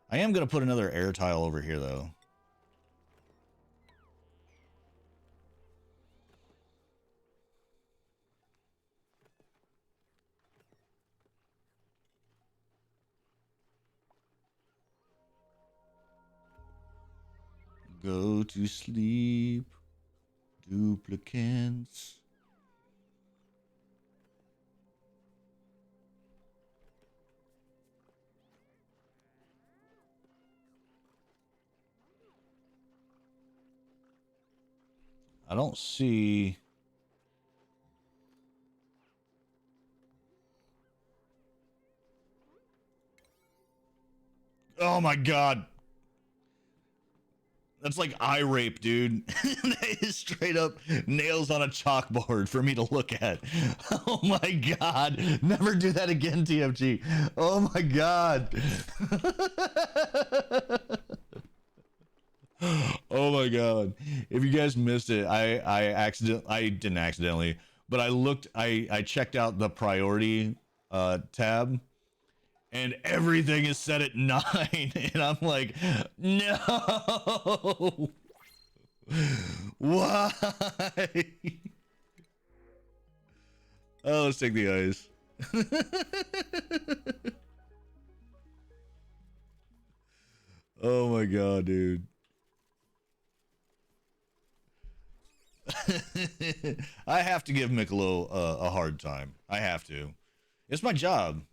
A: I am going to put another air tile over here, though. Go to sleep, duplicants. I don't see... Oh my god. That's like eye rape, dude. That is straight up nails on a chalkboard for me to look at. Oh my god. Never do that again, TFG. Oh my god. Oh my god. If you guys missed it, I didn't accidentally, but I checked out the priority tab. And everything is set at 9, and I'm like, no, why? Oh, let's take the ice. Oh my god, dude. I have to give Mikalo a hard time. I have to. It's my job.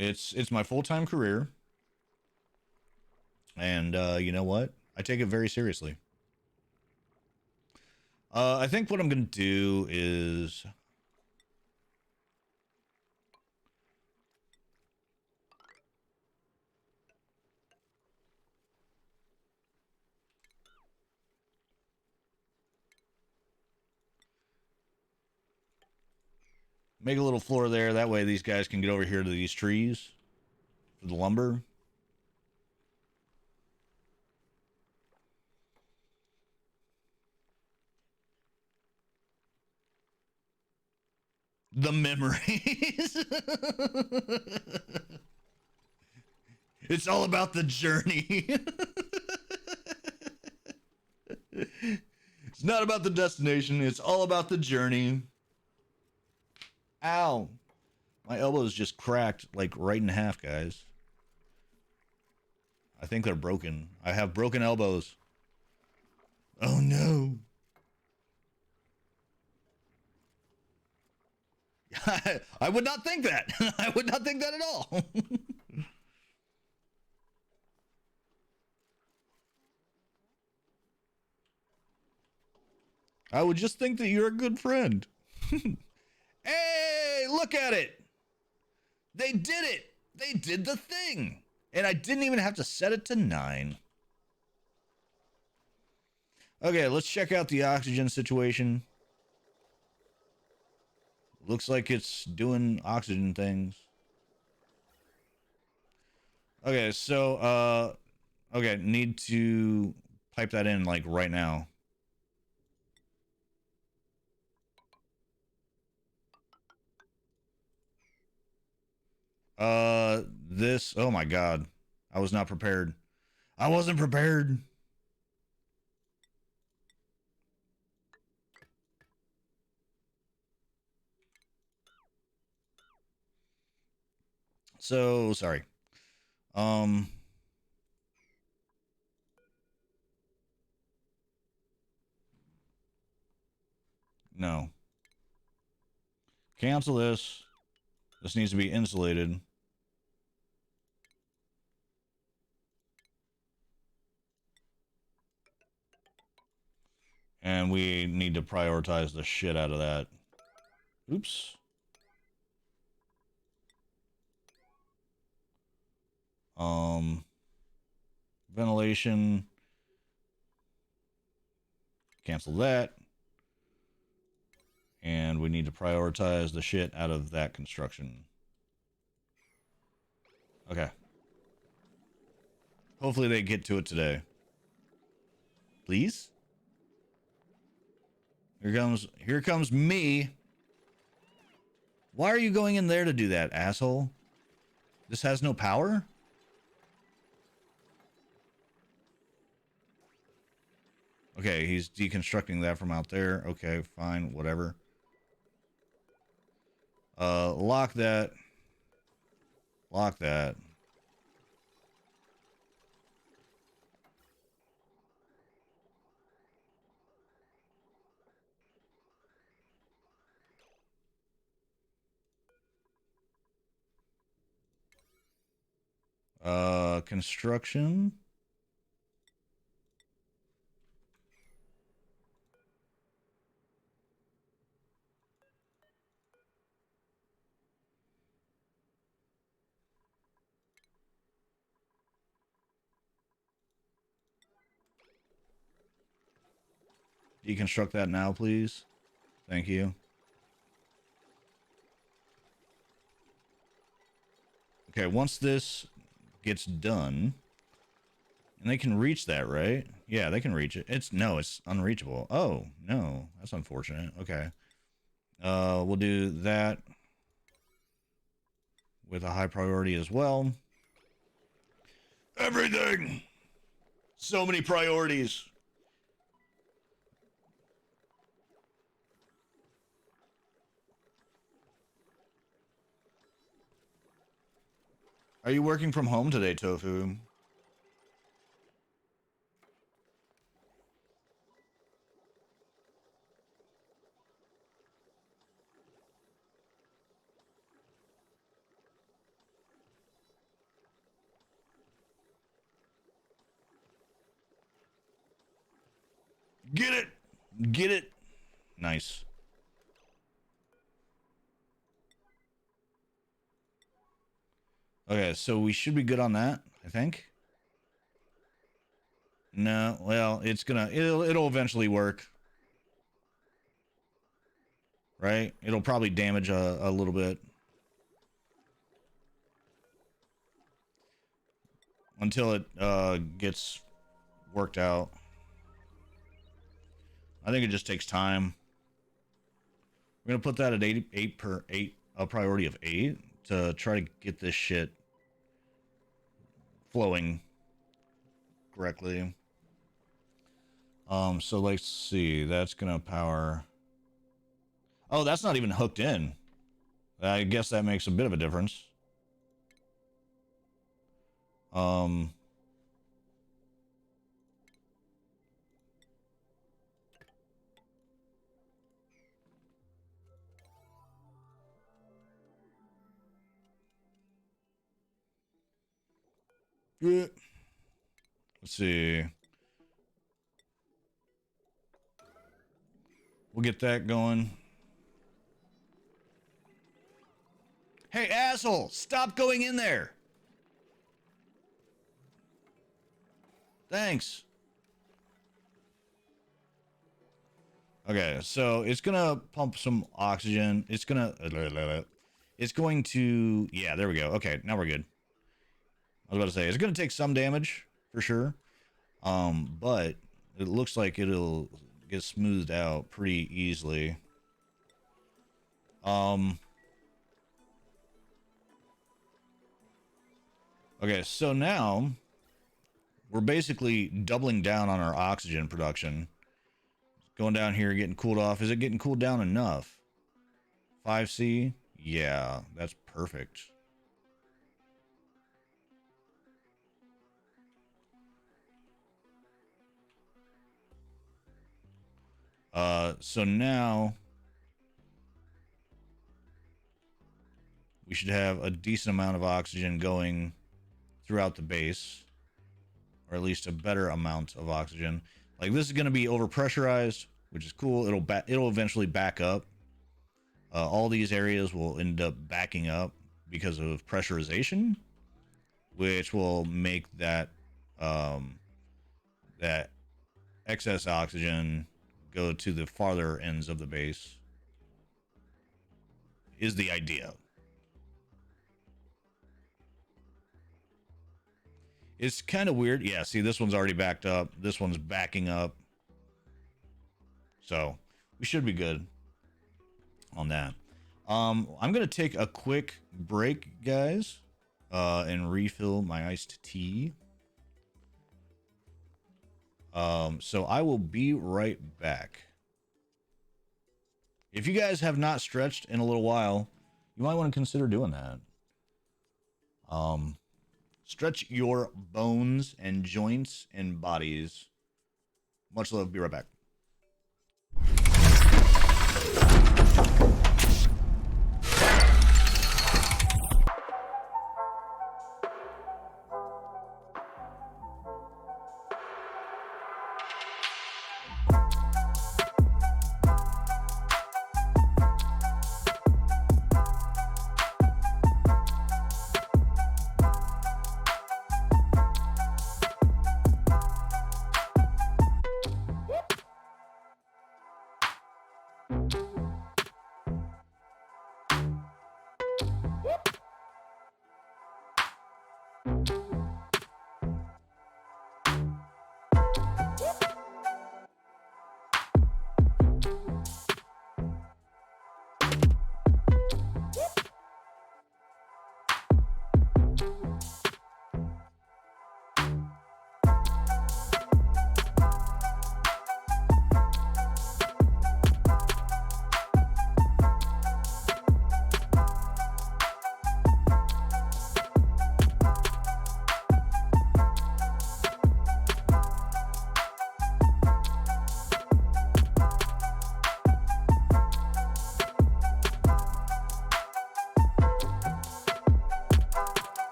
A: It's my full-time career. And you know what? I take it very seriously. I think what I'm going to do is... make a little floor there. That way these guys can get over here to these trees. for the lumber. The memories. It's all about the journey. It's not about the destination. It's all about the journey. Ow. My elbow is just cracked, like, right in half, guys. I think they're broken. I have broken elbows. Oh, no. I would not think that. I would not think that at all. I would just think that you're a good friend. Hey, look at it. They did it. They did the thing. And I didn't even have to set it to 9. Okay, let's check out the oxygen situation. Looks like it's doing oxygen things. Okay, so, okay, need to pipe that in, like, right now. This, oh my God. I was not prepared. I wasn't prepared. So, sorry. No. Cancel this. This needs to be insulated. And we need to prioritize the shit out of that. Oops. Ventilation. Cancel that. And we need to prioritize the shit out of that construction. Okay. Hopefully they get to it today. Please? Here comes me. Why are you going in there to do that, asshole? This has no power? Okay, he's deconstructing that from out there. Okay, fine, whatever. Lock that. Lock that. Construction. Deconstruct that now, please. Thank you. Okay, once this gets done, and they can reach that, right? Yeah, they can reach it. It's unreachable. Oh, no, that's unfortunate. Okay. We'll do that with a high priority as well. Everything! So many priorities. Are you working from home today, Tofu? Get it! Get it! Nice. Okay, so we should be good on that, I think. No, well, it'll eventually work. Right? It'll probably damage a little bit. until it gets worked out. I think it just takes time. We're gonna put that at 8 a priority of 8 to try to get this shit flowing correctly. So let's see. That's gonna power. Oh, that's not even hooked in. I guess that makes a bit of a difference. Let's see. We'll get that going. Hey, asshole! Stop going in there! Thanks. Okay, so it's gonna pump some oxygen. It's going to, yeah, there we go. Okay, now we're good. I was about to say, it's gonna take some damage, for sure. But it looks like it'll get smoothed out pretty easily. Okay, so now we're basically doubling down on our oxygen production. Going down here, getting cooled off. Is it getting cooled down enough? 5C? Yeah, that's perfect. So now we should have a decent amount of oxygen going throughout the base, or at least a better amount of oxygen. Like, this is going to be overpressurized, which is cool. It'll eventually back up. All these areas will end up backing up because of pressurization, which will make that that excess oxygen go to the farther ends of the base. Is the idea. It's kind of weird. Yeah, see, this one's already backed up. This one's backing up. So we should be good on that. I'm going to take a quick break, guys, and refill my iced tea. So I will be right back. If you guys have not stretched in a little while, you might want to consider doing that. Stretch your bones and joints and bodies. Much love. Be right back.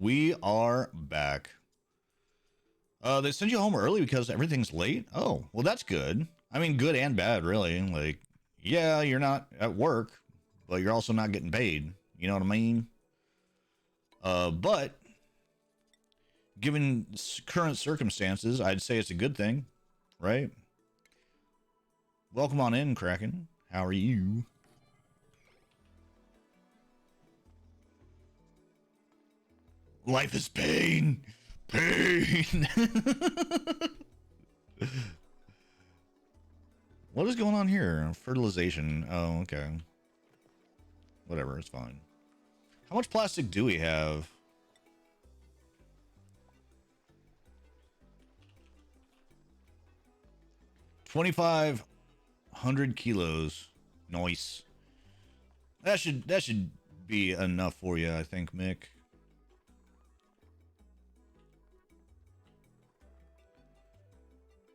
A: We are back. They send you home early because everything's late? Oh, well, that's good. I mean, good and bad, really. Like, yeah, you're not at work, but you're also not getting paid. You know what I mean? But given current circumstances, I'd say it's a good thing, right? Welcome on in, Kraken. How are you? Life is pain. Pain. What is going on here? Fertilization. Oh, okay. Whatever, it's fine. How much plastic do we have? 2,500 kilos. Nice. That should be enough for you, I think, Mick.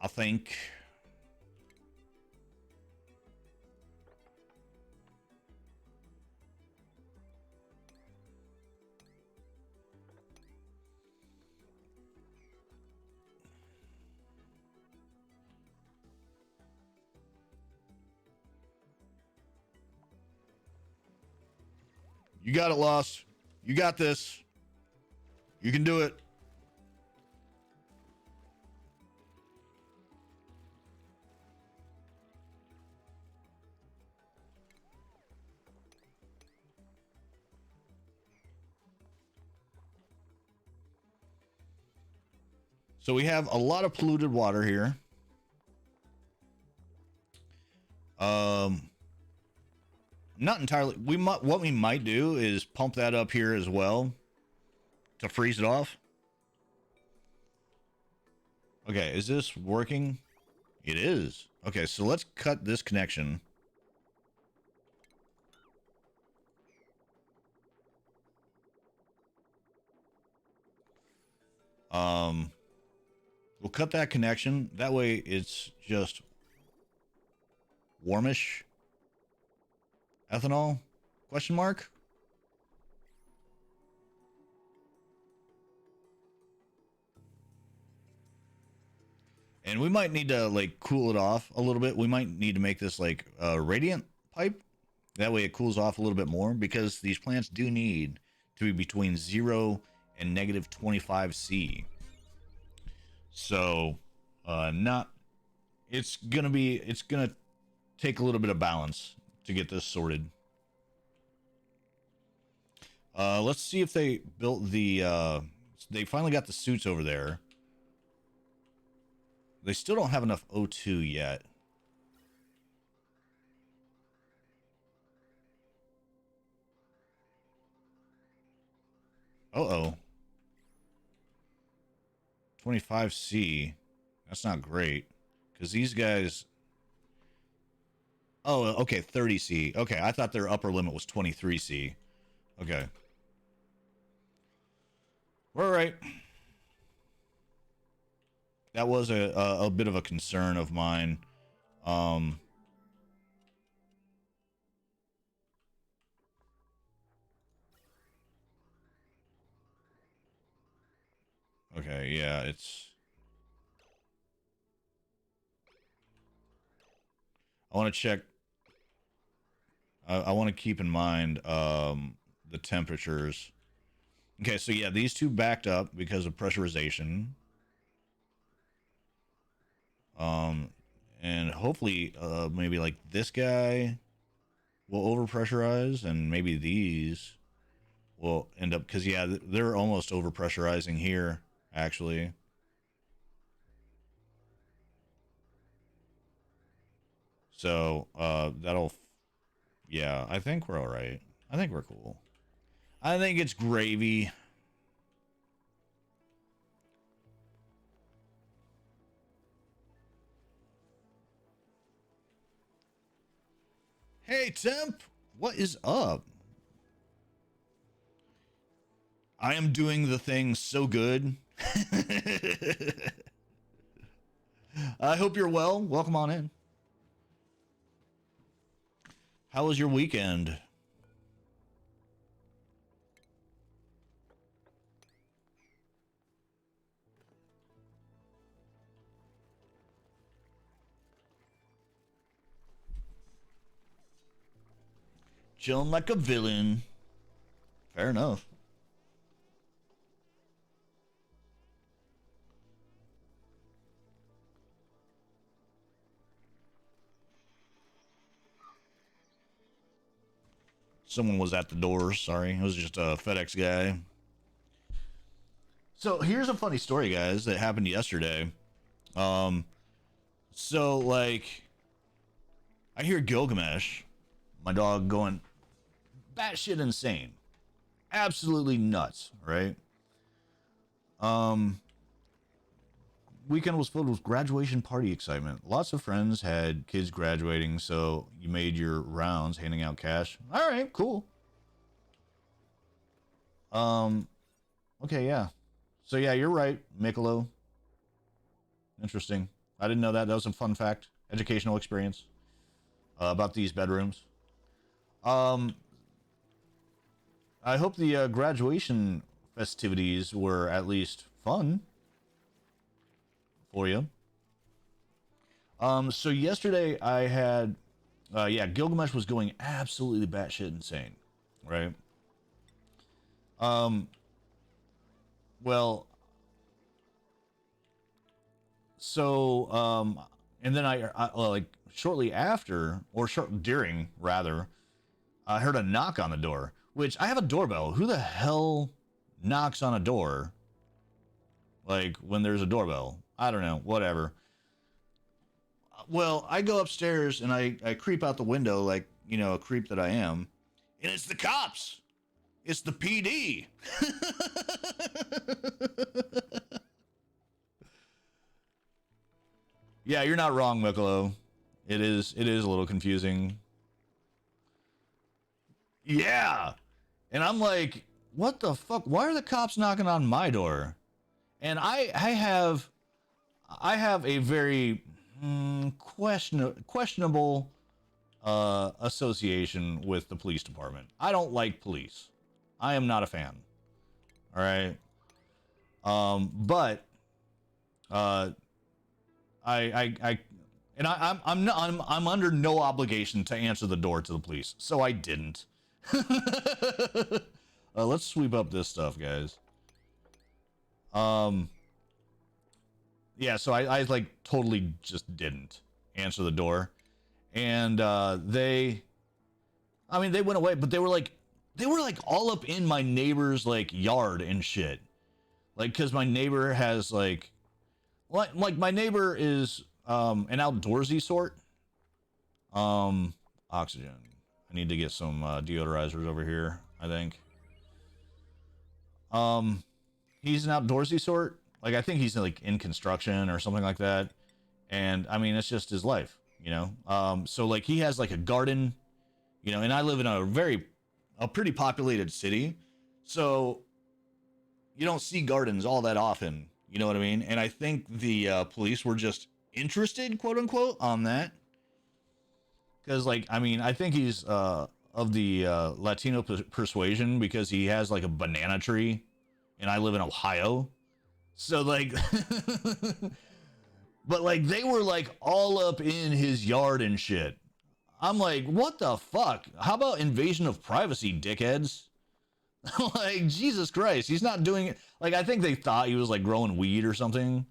A: I think. You got it, Lost. You got this. You can do it. So we have a lot of polluted water here. Not entirely. What we might do is pump that up here as well to freeze it off. Okay, is this working? It is. Okay, so let's cut this connection. We'll cut that connection. That way it's just warmish ethanol? Question mark? And we might need to like cool it off a little bit. We might need to make this like a radiant pipe. That way it cools off a little bit more because these plants do need to be between 0 and negative 25C. So, it's gonna take a little bit of balance to get this sorted. Let's see if they built the, they finally got the suits over there. They still don't have enough O2 yet. Uh-oh. 25C. That's not great. Because these guys... Oh, okay, 30C. Okay, I thought their upper limit was 23C. Okay. We're all right. That was a bit of a concern of mine. Okay, yeah, it's... I want to check... I want to keep in mind the temperatures. Okay, so yeah, these two backed up because of pressurization. And hopefully, maybe like this guy will overpressurize, and maybe these will end up, because yeah, they're almost overpressurizing here, actually. So, yeah, I think we're all right. I think we're cool. I think it's gravy. Hey, Temp, what is up? I am doing the thing so good. I hope you're well. Welcome on in. How was your weekend? Chilling like a villain. Fair enough. Someone was at the door. Sorry, it was just a FedEx guy. So here's a funny story, guys, that happened yesterday. So like, I hear Gilgamesh, my dog, going batshit insane, absolutely nuts, right? Weekend was filled with graduation party excitement. Lots of friends had kids graduating, so you made your rounds handing out cash. All right, cool. Okay, yeah. So yeah, you're right, Mikalo. Interesting. I didn't know that. That was a fun fact, educational experience about these bedrooms. Um, I hope the graduation festivities were at least fun for you. So yesterday I had, yeah, Gilgamesh was going absolutely batshit insane, right? Um, well, so, and then well, like shortly after, or during rather, I heard a knock on the door, which I have a doorbell. Who the hell knocks on a door? Like when there's a doorbell? I don't know, whatever. Well, I go upstairs and I creep out the window like, you know, a creep that I am. And it's the cops. It's the PD. Yeah, you're not wrong, Mikalo. It is a little confusing. Yeah. And I'm like, what the fuck? Why are the cops knocking on my door? And I have a very questionable association with the police department. I don't like police. I am not a fan. All right. But uh, I and I'm under no obligation to answer the door to the police, so I didn't. Let's sweep up this stuff, guys. Yeah, so I like totally just didn't answer the door, and I mean, they went away, but they were like all up in my neighbor's like yard and shit, like because my neighbor has like my neighbor is an outdoorsy sort. Oxygen. I need to get some deodorizers over here, I think. Um, he's an outdoorsy sort. Like I think he's like in construction or something like that. And I mean, it's just his life, you know. So like he has like a garden, you know, and I live in a pretty populated city, so you don't see gardens all that often. You know what I mean? And I think the police were just interested, quote unquote, on that. Because, like, I mean, I think he's of the Latino persuasion because he has like a banana tree, and I live in Ohio. So like, but like they were like all up in his yard and shit. I'm like, what the fuck? How about invasion of privacy, dickheads? Like, Jesus Christ, he's not doing it. Like, I think they thought he was like growing weed or something.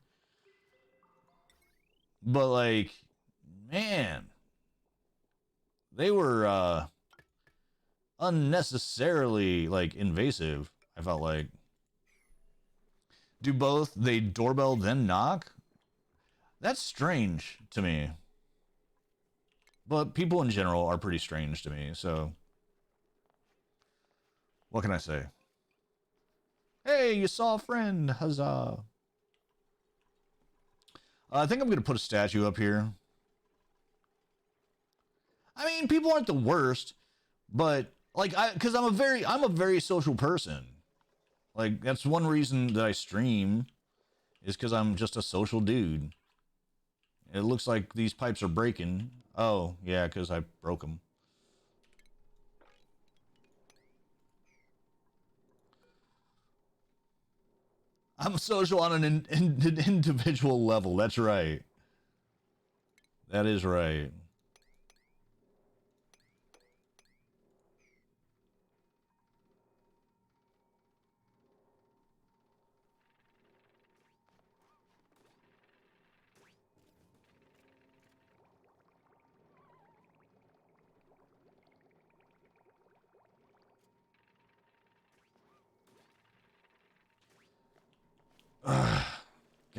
A: But like, man, they were unnecessarily like invasive. I felt like. Do both they doorbell then knock? That's strange to me. But people in general are pretty strange to me, so what can I say? Hey, you saw a friend, huzzah. I think I'm gonna put a statue up here. I mean, people aren't the worst, but like because I'm a very social person. Like that's one reason that I stream is because I'm just a social dude. It looks like these pipes are breaking. Oh yeah, because I broke them. I'm social on an individual level. That's right. That is right.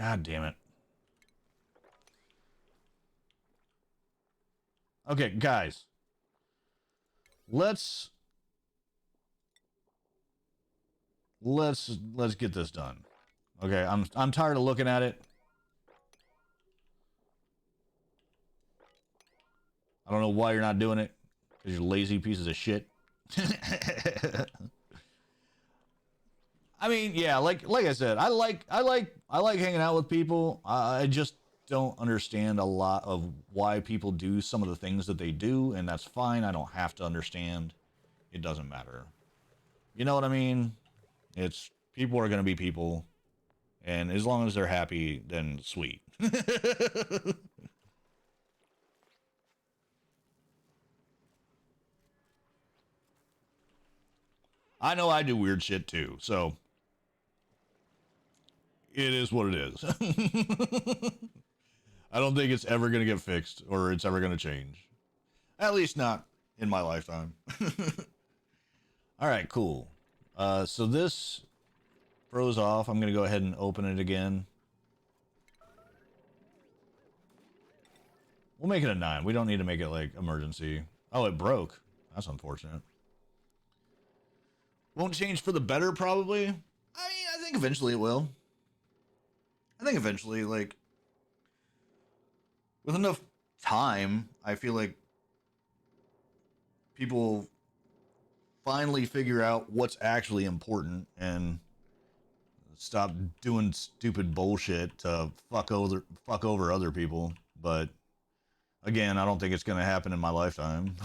A: God damn it. Okay, guys. Let's get this done. Okay, I'm tired of looking at it. I don't know why you're not doing it, because you're lazy pieces of shit. I mean, yeah, like I said, I like hanging out with people. I just don't understand a lot of why people do some of the things that they do, and that's fine. I don't have to understand. It doesn't matter. You know what I mean? It's people are going to be people, and as long as they're happy, then sweet. I know I do weird shit too, so it is what it is. I don't think it's ever going to get fixed or it's ever going to change. At least not in my lifetime. All right, cool. So this froze off. I'm going to go ahead and open it again. We'll make it a 9. We don't need to make it like emergency. Oh, it broke. That's unfortunate. Won't change for the better, probably. I mean, I think eventually it will. I think eventually, like, with enough time, I feel like people finally figure out what's actually important and stop doing stupid bullshit to fuck over other people. But again, I don't think it's going to happen in my lifetime.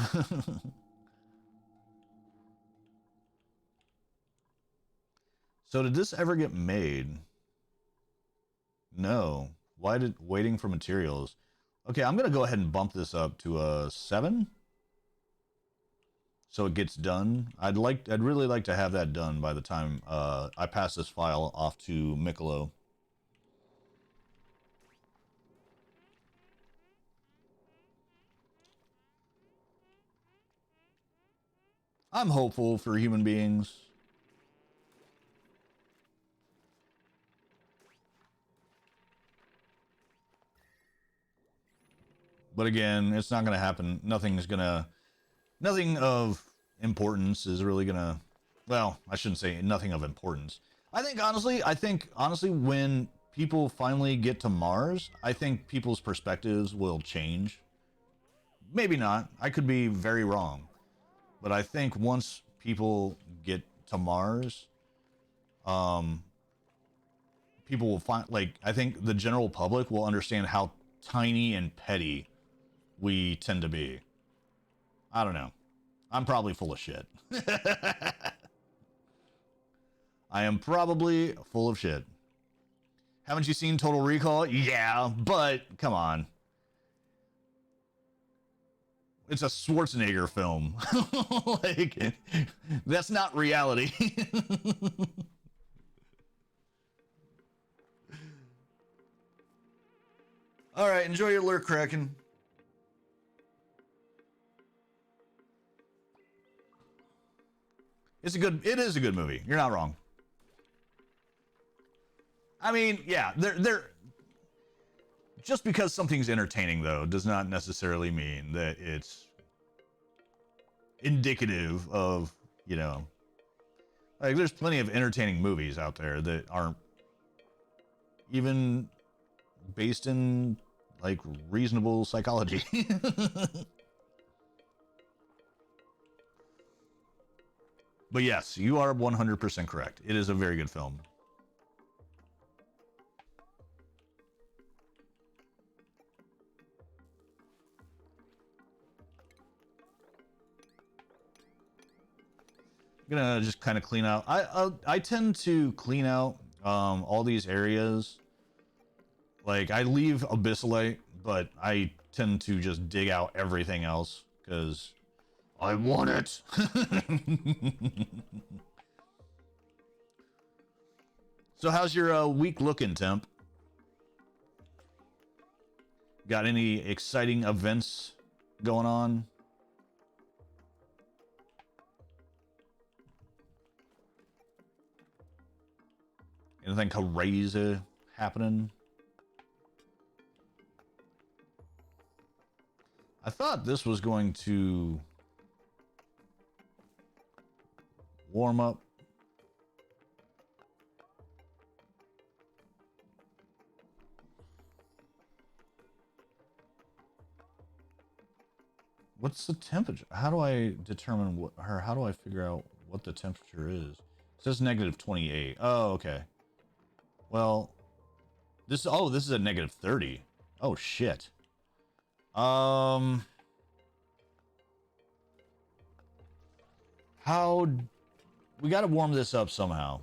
A: So did this ever get made? No. Why did waiting for materials? Okay, I'm going to go ahead and bump this up to a 7. So it gets done. I'd really like to have that done by the time I pass this file off to MikaloWow. I'm hopeful for human beings. But again, it's not going to happen. Nothing of importance is really going to, well, I shouldn't say nothing of importance. I think honestly, when people finally get to Mars, I think people's perspectives will change. Maybe not. I could be very wrong. But I think once people get to Mars, um, people will find, like, I think the general public will understand how tiny and petty we tend to be. I don't know. I'm probably full of shit. I am probably full of shit. Haven't you seen Total Recall? Yeah, but come on. It's a Schwarzenegger film. Like, that's not reality. All right, enjoy your lurk, Kraken. It is a good movie. You're not wrong. I mean, yeah, they're just because something's entertaining though does not necessarily mean that it's indicative of, you know, like there's plenty of entertaining movies out there that aren't even based in like reasonable psychology. But yes, you are 100% correct. It is a very good film. I'm gonna just kind of clean out. I tend to clean out all these areas. Like I leave Abyssalite, but I tend to just dig out everything else because I want it. So how's your week looking, Temp? Got any exciting events going on? Anything crazy happening? I thought this was going to warm up. What's the temperature? How do I determine what, or how do I figure out what the temperature is? It says negative 28. Oh, okay. Well, this, oh, this is a negative 30. Oh, shit. How, we got to warm this up somehow.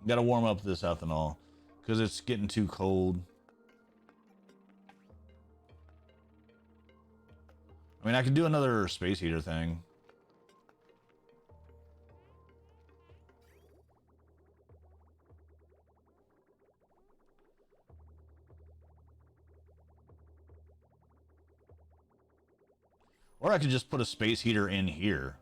A: We got to warm up this ethanol because it's getting too cold. I mean, I could do another space heater thing. Or I could just put a space heater in here.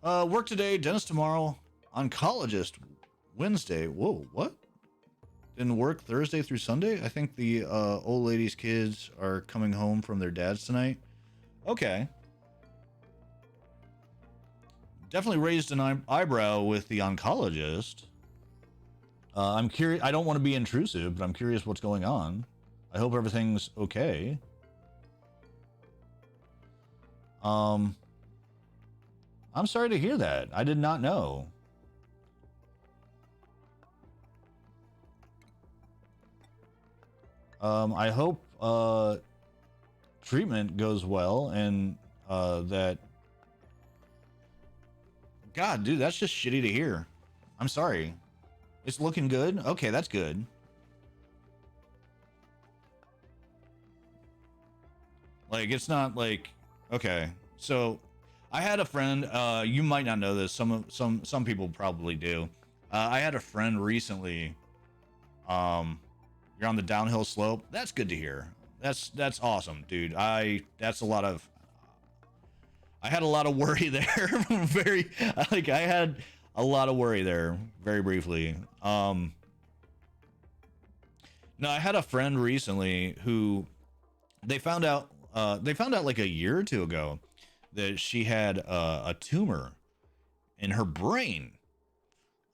A: Work today, dentist tomorrow, oncologist Wednesday. Whoa, what? Didn't work Thursday through Sunday? I think the old lady's kids are coming home from their dads tonight. Okay. Definitely raised an eyebrow with the oncologist. I'm curious. I don't want to be intrusive, but I'm curious what's going on. I hope everything's okay. I'm sorry to hear that. I did not know. I hope treatment goes well and that. God, dude, that's just shitty to hear. I'm sorry. It's looking good? Okay, that's good. Like, it's not like, okay. So, I had a friend, you might not know this, some people probably do. I had a friend recently, you're on the downhill slope. That's good to hear. That's awesome, dude. That's a lot of, I had a lot of worry there. Very, like, I had a lot of worry there, very briefly. No, I had a friend recently who they found out like a year or two ago that she had a tumor in her brain.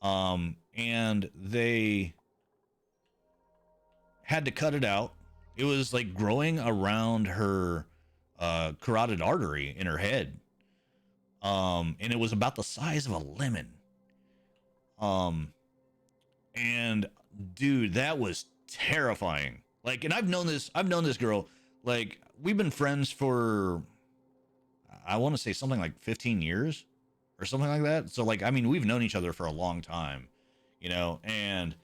A: And they had to cut it out. It was like growing around her carotid artery in her head. And it was about the size of a lemon. And dude, that was terrifying. Like, and I've known this girl, like, we've been friends for, I want to say something like 15 years or something like that. So, like, I mean, we've known each other for a long time, you know, and,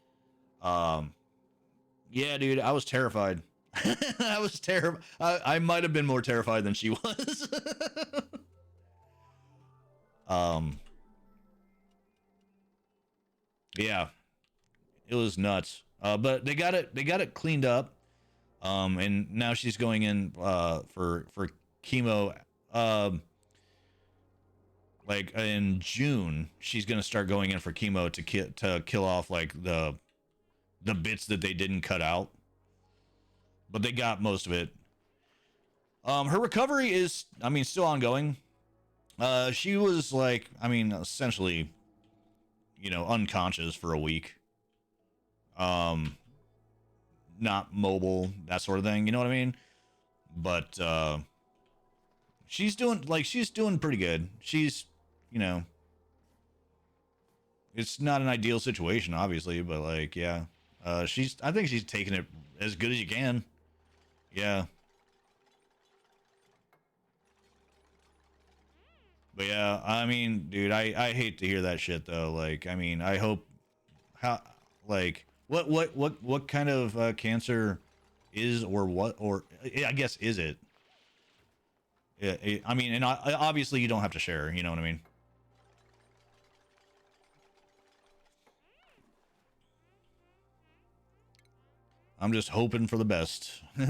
A: yeah, dude, I was terrified. I was terrified. I might have been more terrified than she was. Yeah, it was nuts. But they got it cleaned up. And now she's going in for chemo. Like in June, she's gonna start going in for chemo to kill off like the bits that they didn't cut out. But they got most of it. Her recovery is, I mean, still ongoing. She was like, I mean, essentially, you know, unconscious for a week. Not mobile, that sort of thing. You know what I mean? But she's doing pretty good. She's, you know, it's not an ideal situation, obviously, but like, yeah, I think she's taking it as good as you can. Yeah. But yeah, I mean, dude, I hate to hear that shit though. Like, I mean, I hope how like what kind of cancer is or I guess is it? I mean, and obviously you don't have to share. You know what I mean? I'm just hoping for the best. I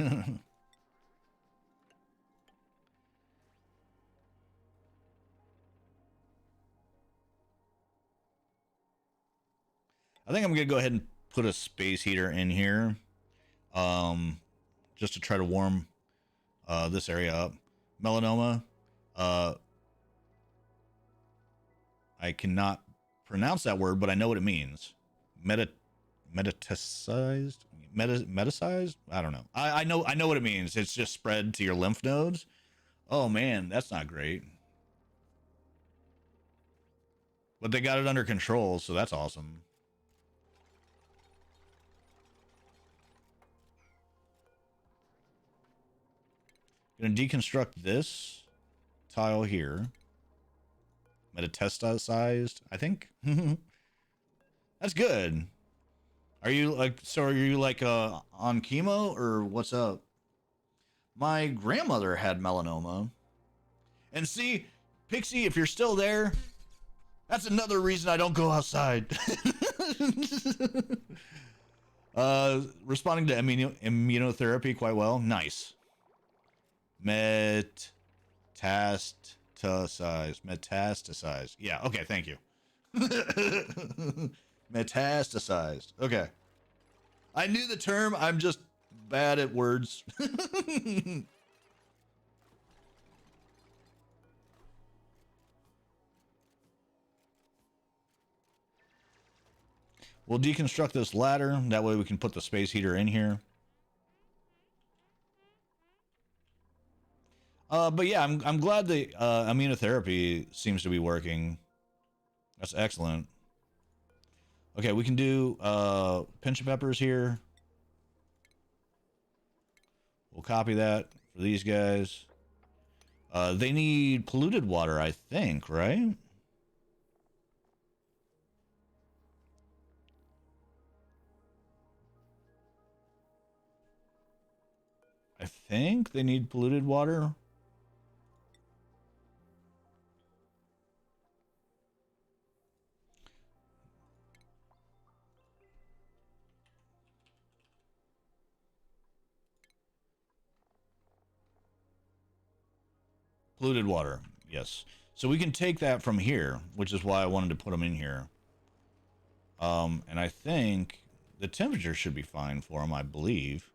A: think I'm gonna go ahead and put a space heater in here, just to try to warm this area up. Melanoma. I cannot pronounce that word, but I know what it means. Metasized? Metasized? I don't know. I know what it means. It's just spread to your lymph nodes. Oh man, that's not great. But they got it under control, so that's awesome. Gonna deconstruct this tile here. Metastasized, I think. That's good. Are you like, so are you like on chemo or what's up? My grandmother had melanoma. And see, Pixie, if you're still there, that's another reason I don't go outside. Responding to immunotherapy quite well. Nice. Metastasized. Yeah, okay, thank you. Metastasized. Okay. I knew the term, I'm just bad at words. We'll deconstruct this ladder. That way we can put the space heater in here. But yeah, I'm glad the immunotherapy seems to be working. That's excellent. Okay, we can do pinch of peppers here. We'll copy that for these guys. They need polluted water, I think, right? I think they need polluted water. Polluted water, yes. So we can take that from here, which is why I wanted to put them in here. And I think the temperature should be fine for them, I believe.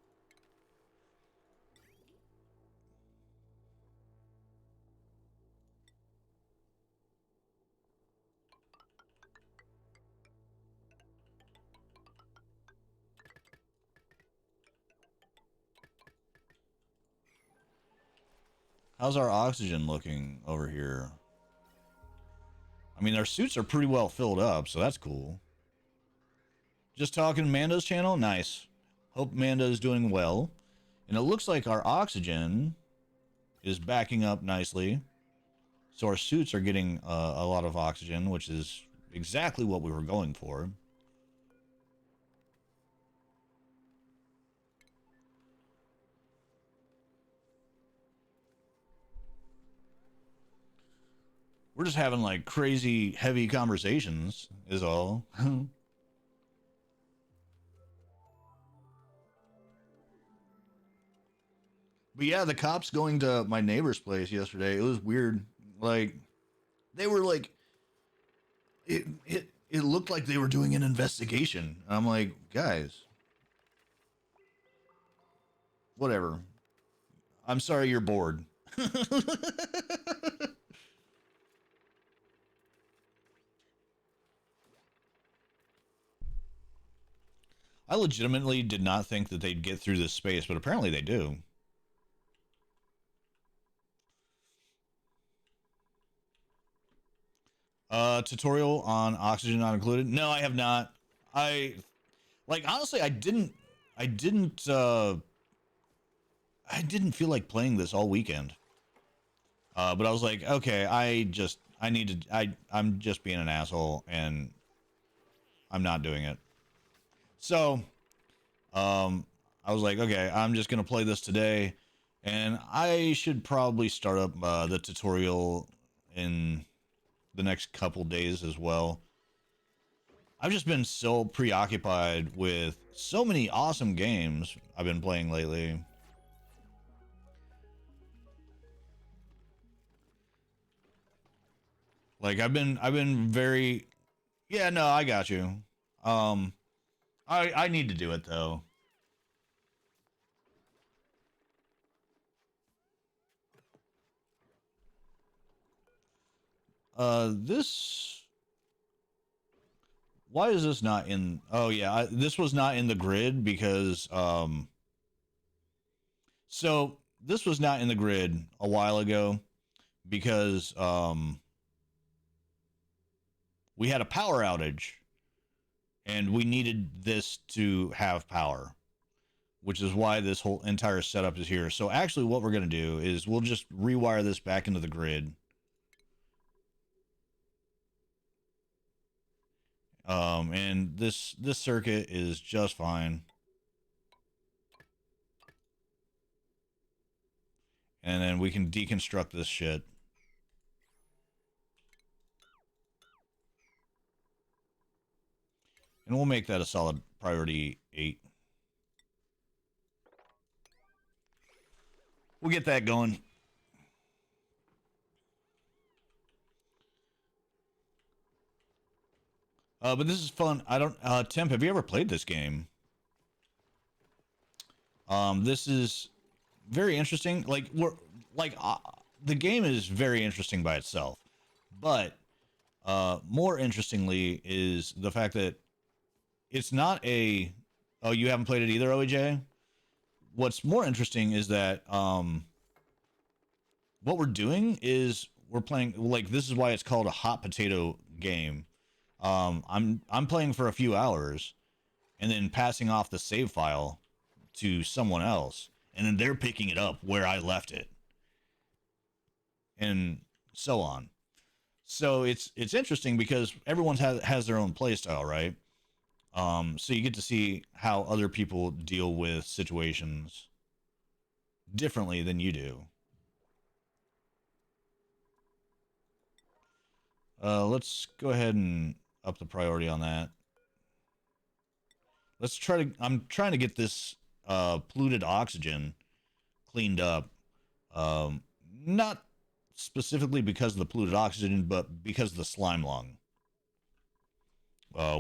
A: How's our oxygen looking over here? I mean, our suits are pretty well filled up, so that's cool. Just talking Mando's channel? Nice. Hope Mando's doing well. And it looks like our oxygen is backing up nicely. So our suits are getting a lot of oxygen, which is exactly what we were going for. We're just having like crazy heavy conversations is all. But yeah, the cops going to my neighbor's place yesterday, it was weird. Like, they were like, it looked like they were doing an investigation. I'm like, guys, whatever. I'm sorry you're bored. I legitimately did not think that they'd get through this space, but apparently they do. Tutorial on oxygen not included. No, I have not. Honestly, I didn't feel like playing this all weekend. But I was like, okay, I'm just being an asshole and I'm not doing it. So, I was like, okay, I'm just going to play this today and I should probably start up, the tutorial in the next couple days as well. I've just been so preoccupied with so many awesome games I've been playing lately. Like I've been very, yeah, no, I got you. I need to do it though. This. Why is this not in? Oh yeah, this was not in the grid because So this was not in the grid a while ago because we had a power outage and we needed this to have power, which is why this whole entire setup is here. So actually what we're going to do is we'll just rewire this back into the grid. And this circuit is just fine. And then we can deconstruct this shit. And we'll make that a solid priority 8. We'll get that going. But this is fun. I don't, Temp, have you ever played this game? This is very interesting. The game is very interesting by itself, but more interestingly is the fact that it's not a. Oh, you haven't played it either, OEJ. What's more interesting is that what we're doing is we're playing like this is why it's called a hot potato game. I'm playing for a few hours, and then passing off the save file to someone else, and then they're picking it up where I left it, and so on. So it's interesting because everyone has their own play style, right? So you get to see how other people deal with situations differently than you do. Let's go ahead and up the priority on that. Let's try to. I'm trying to get this polluted oxygen cleaned up. Not specifically because of the polluted oxygen, but because of the slime lung,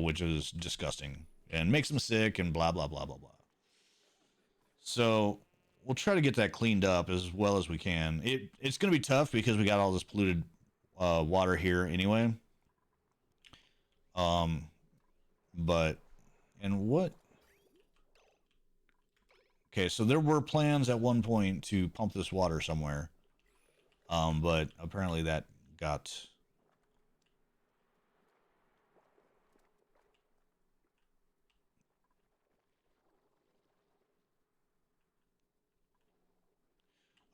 A: which is disgusting and makes them sick and blah blah blah blah blah. So we'll try to get that cleaned up as well as we can. It's going to be tough because we got all this polluted water here anyway. But and what? Okay, so there were plans at one point to pump this water somewhere. But apparently that got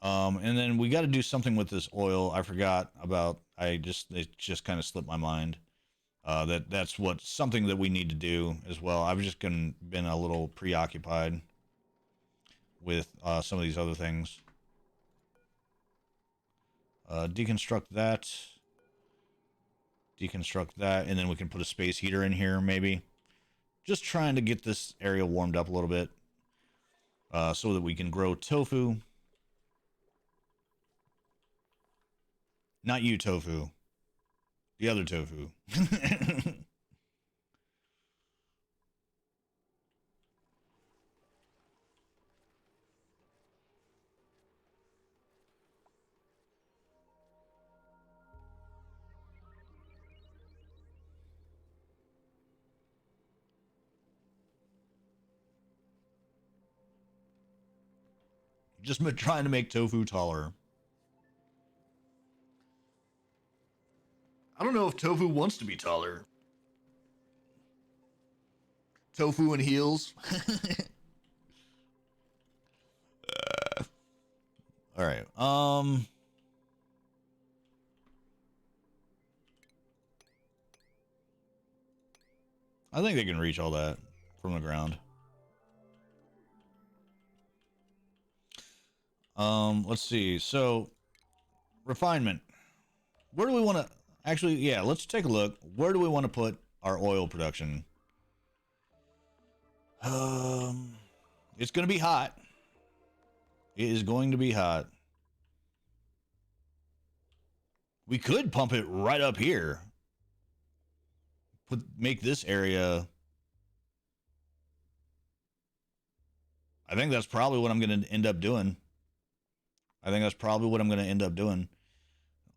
A: and then we got to do something with this oil. I forgot about. It just kind of slipped my mind. That's what something that we need to do as well. I've just been a little preoccupied with some of these other things. Deconstruct that, and then we can put a space heater in here maybe. Just trying to get this area warmed up a little bit so that we can grow tofu. Not you, tofu. The other tofu. Just trying to make tofu taller. I don't know if tofu wants to be taller. Tofu and heels. All right. I think they can reach all that from the ground. Let's see. So, refinement. Where do we want to actually? Yeah, let's take a look. Where do we want to put our oil production? It's going to be hot. It is going to be hot. We could pump it right up here. Make this area I think that's probably what I'm going to end up doing.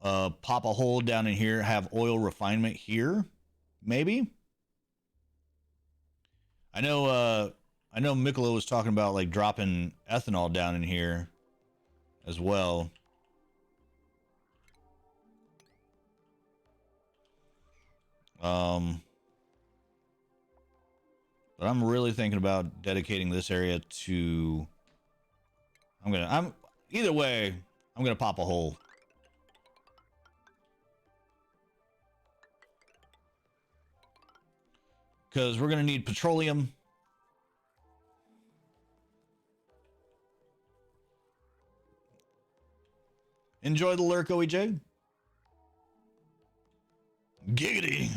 A: Pop a hole down in here, have oil refinement here, maybe. I know Mikalo was talking about like dropping ethanol down in here as well. But I'm really thinking about dedicating this area to either way, I'm gonna pop a hole. Because we're gonna need petroleum. Enjoy the lurk, OEJ. Giggity.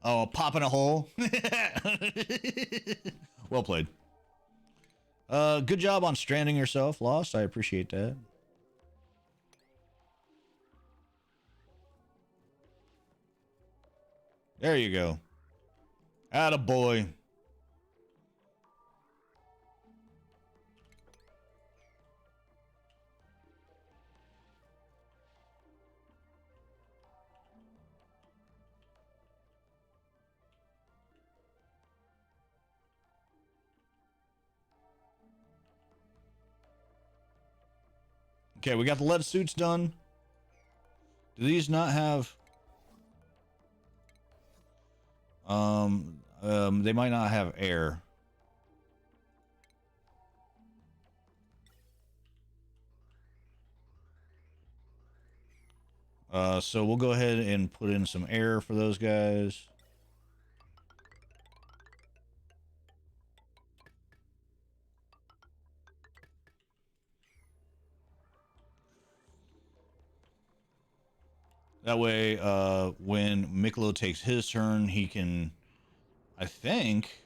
A: Oh, popping a hole. Well played. Good job on stranding yourself, Lost. I appreciate that. There you go. Attaboy. Okay, we got the lead suits done. Do these not have... they might not have air. So we'll go ahead and put in some air for those guys. That way, when Mikalo takes his turn, he can, I think,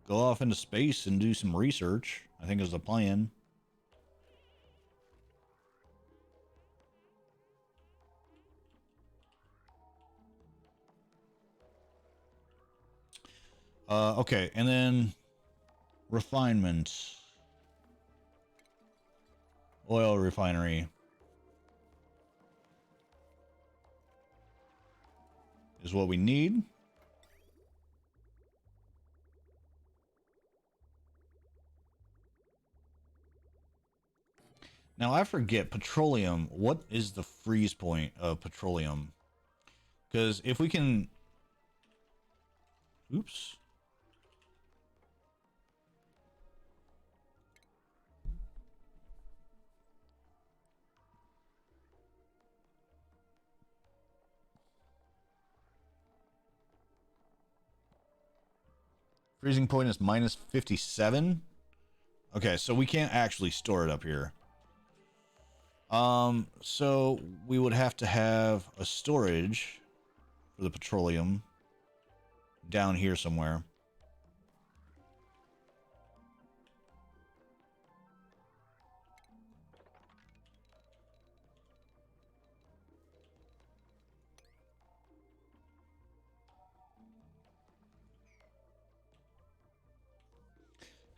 A: go off into space and do some research. I think is the plan. Okay, and then refinement. Oil refinery is what we need. Now, I forget, petroleum, what is the freeze point of petroleum? Because if we can... Oops. Freezing point is minus 57. Okay, so we can't actually store it up here. So we would have to have a storage for the petroleum down here somewhere.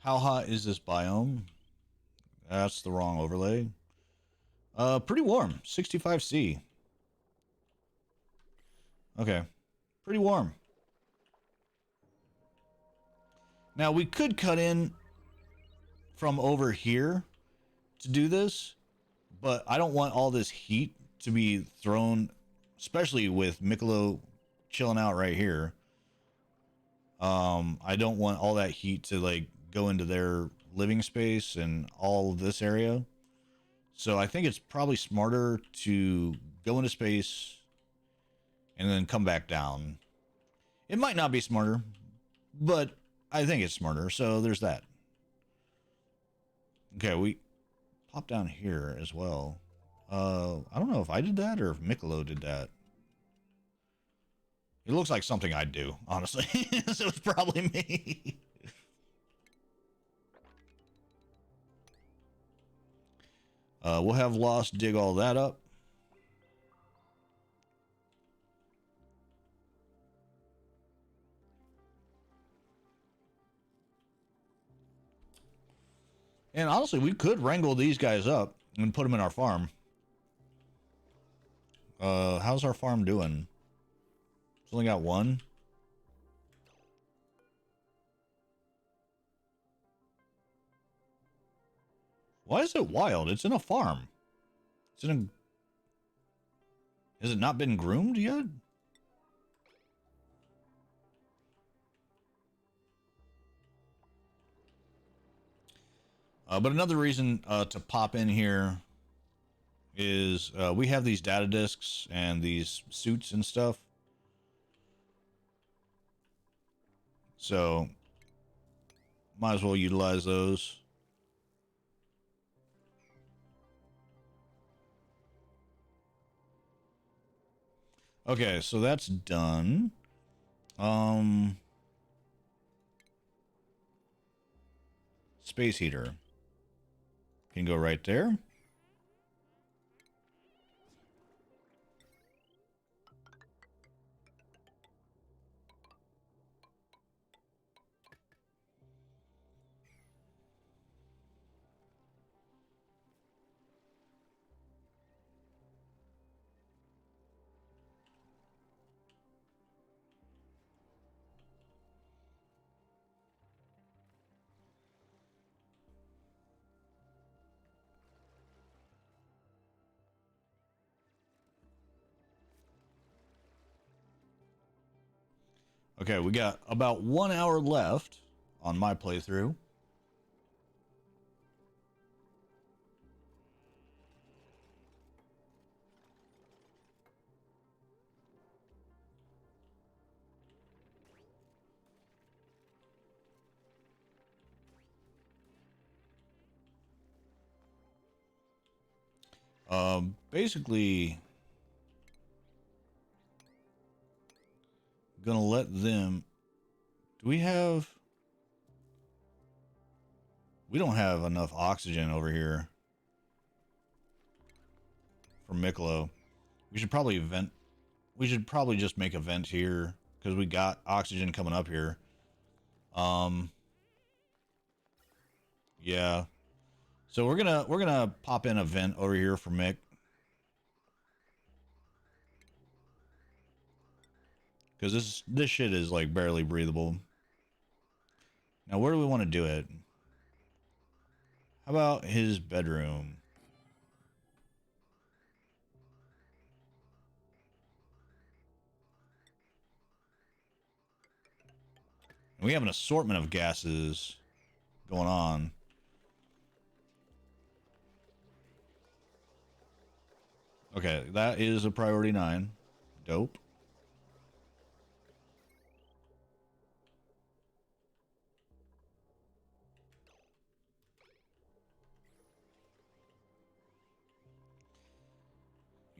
A: How hot is this biome? That's the wrong overlay. Pretty warm, 65C. Okay, pretty warm. Now we could cut in from over here to do this, but I don't want all this heat to be thrown, especially with Mikalo chilling out right here. I don't want all that heat to like go into their living space and all of this area. So I think it's probably smarter to go into space and then come back down. It might not be smarter, but I think it's smarter. So there's that. Okay, we pop down here as well. I don't know if I did that or if Mikalo did that. It looks like something I'd do, honestly. So it's probably me. We'll have Lost dig all that up. And honestly, we could wrangle these guys up and put them in our farm. How's our farm doing? It's only got one. Why is it wild? It's in a farm. It's in a... Has it not been groomed yet? But another reason to pop in here is we have these data disks and these suits and stuff. So might as well utilize those. Okay, so that's done. Space heater can go right there. Okay, we got about 1 hour left on my playthrough. Basically, gonna let them... Do we have... We don't have enough oxygen over here for Mikalo. We should probably vent. We should probably just make a vent here because we got oxygen coming up here. Yeah. So we're gonna pop in a vent over here for Mick. Because this shit is like barely breathable. Now where do we want to do it? How about his bedroom? And we have an assortment of gases going on. Okay, that is a priority 9. Dope.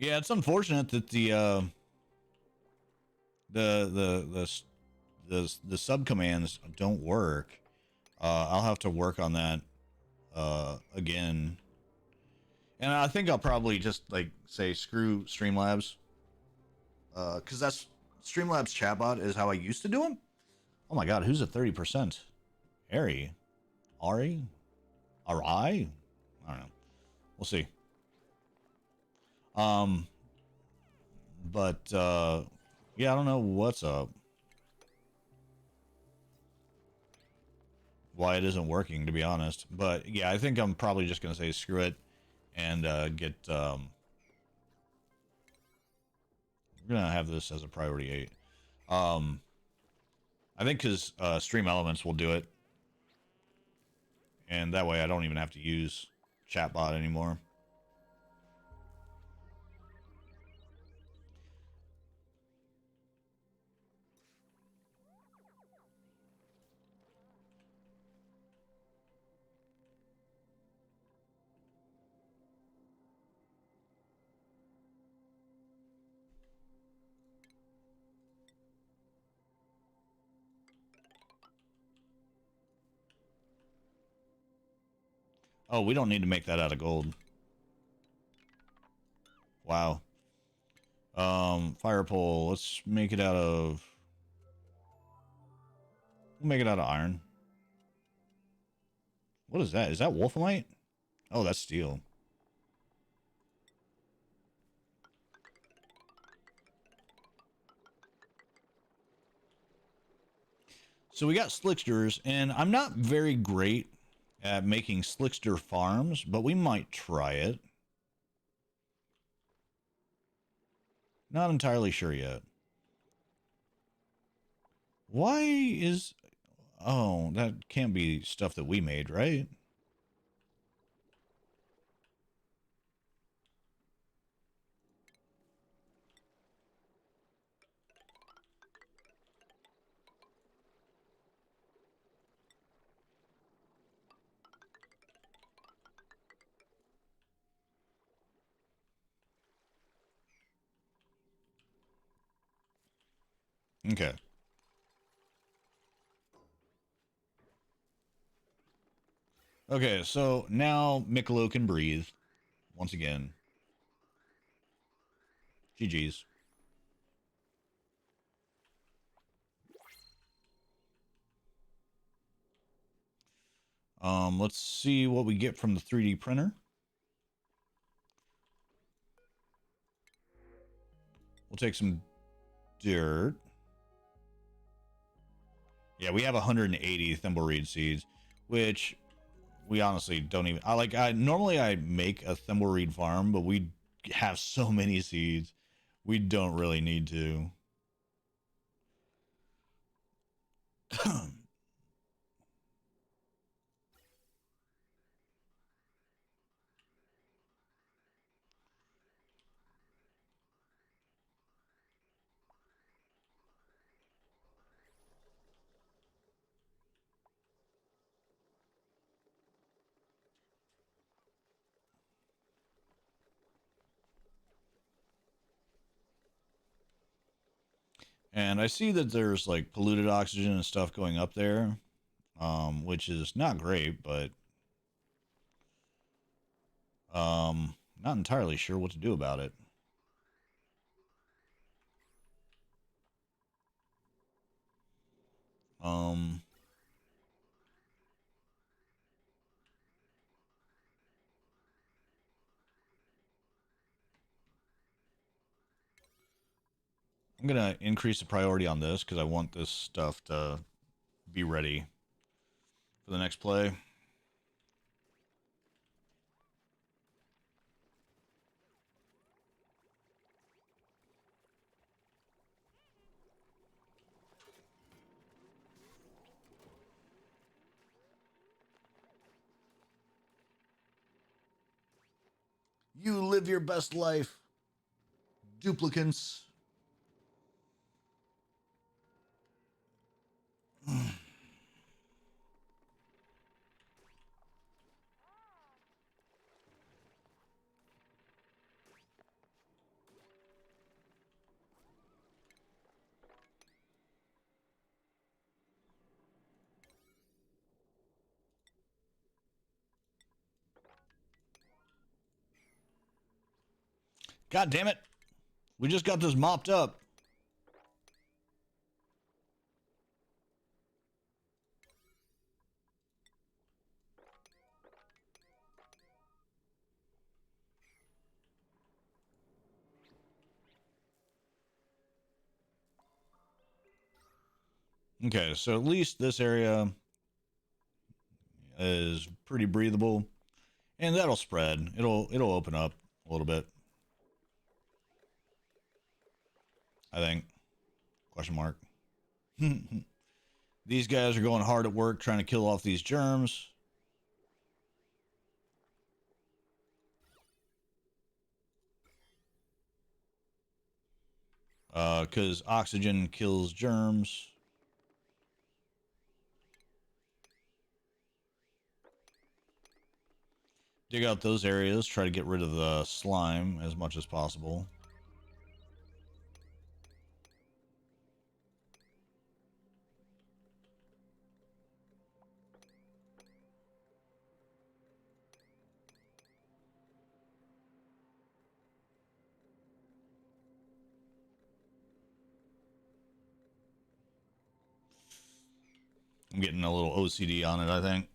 A: Yeah, it's unfortunate that the sub commands don't work. I'll have to work on that again. And I think I'll probably just like say screw Streamlabs. Cause that's Streamlabs chatbot is how I used to do them. Oh my god, who's at 30%? Ari? Ari? I don't know. We'll see. But yeah, I don't know what's up. Why it isn't working, to be honest. But yeah, I think I'm probably just gonna say screw it and get we're gonna have this as a priority 8. I think because Stream Elements will do it, and that way I don't even have to use chatbot anymore. Oh, we don't need to make that out of gold. Wow. Fire pole. Let's make it out of... We'll make it out of iron. What is that? Is that wolfenite? Oh, that's steel. So we got slicksters, and I'm not very great at making slickster farms, but we might try it. Not entirely sure yet. Why is... Oh, that can't be stuff that we made, right? Okay. Okay, so now Mikalo can breathe. Once again. GG's. Let's see what we get from the 3D printer. We'll take some dirt. Yeah, we have 180 thimbleweed seeds, which we honestly don't even... I normally I make a thimbleweed farm, but we have so many seeds. We don't really need to. And I see that there's like polluted oxygen and stuff going up there, which is not great, but not entirely sure what to do about it. Um, I'm gonna increase the priority on this because I want this stuff to be ready for the next play. You live your best life, duplicants. God damn it. We just got this mopped up. Okay, so at least this area is pretty breathable, and that'll spread. It'll open up a little bit, I think. Question mark. These guys are going hard at work trying to kill off these germs. Because oxygen kills germs. Dig out those areas, try to get rid of the slime as much as possible. I'm getting a little OCD on it, I think.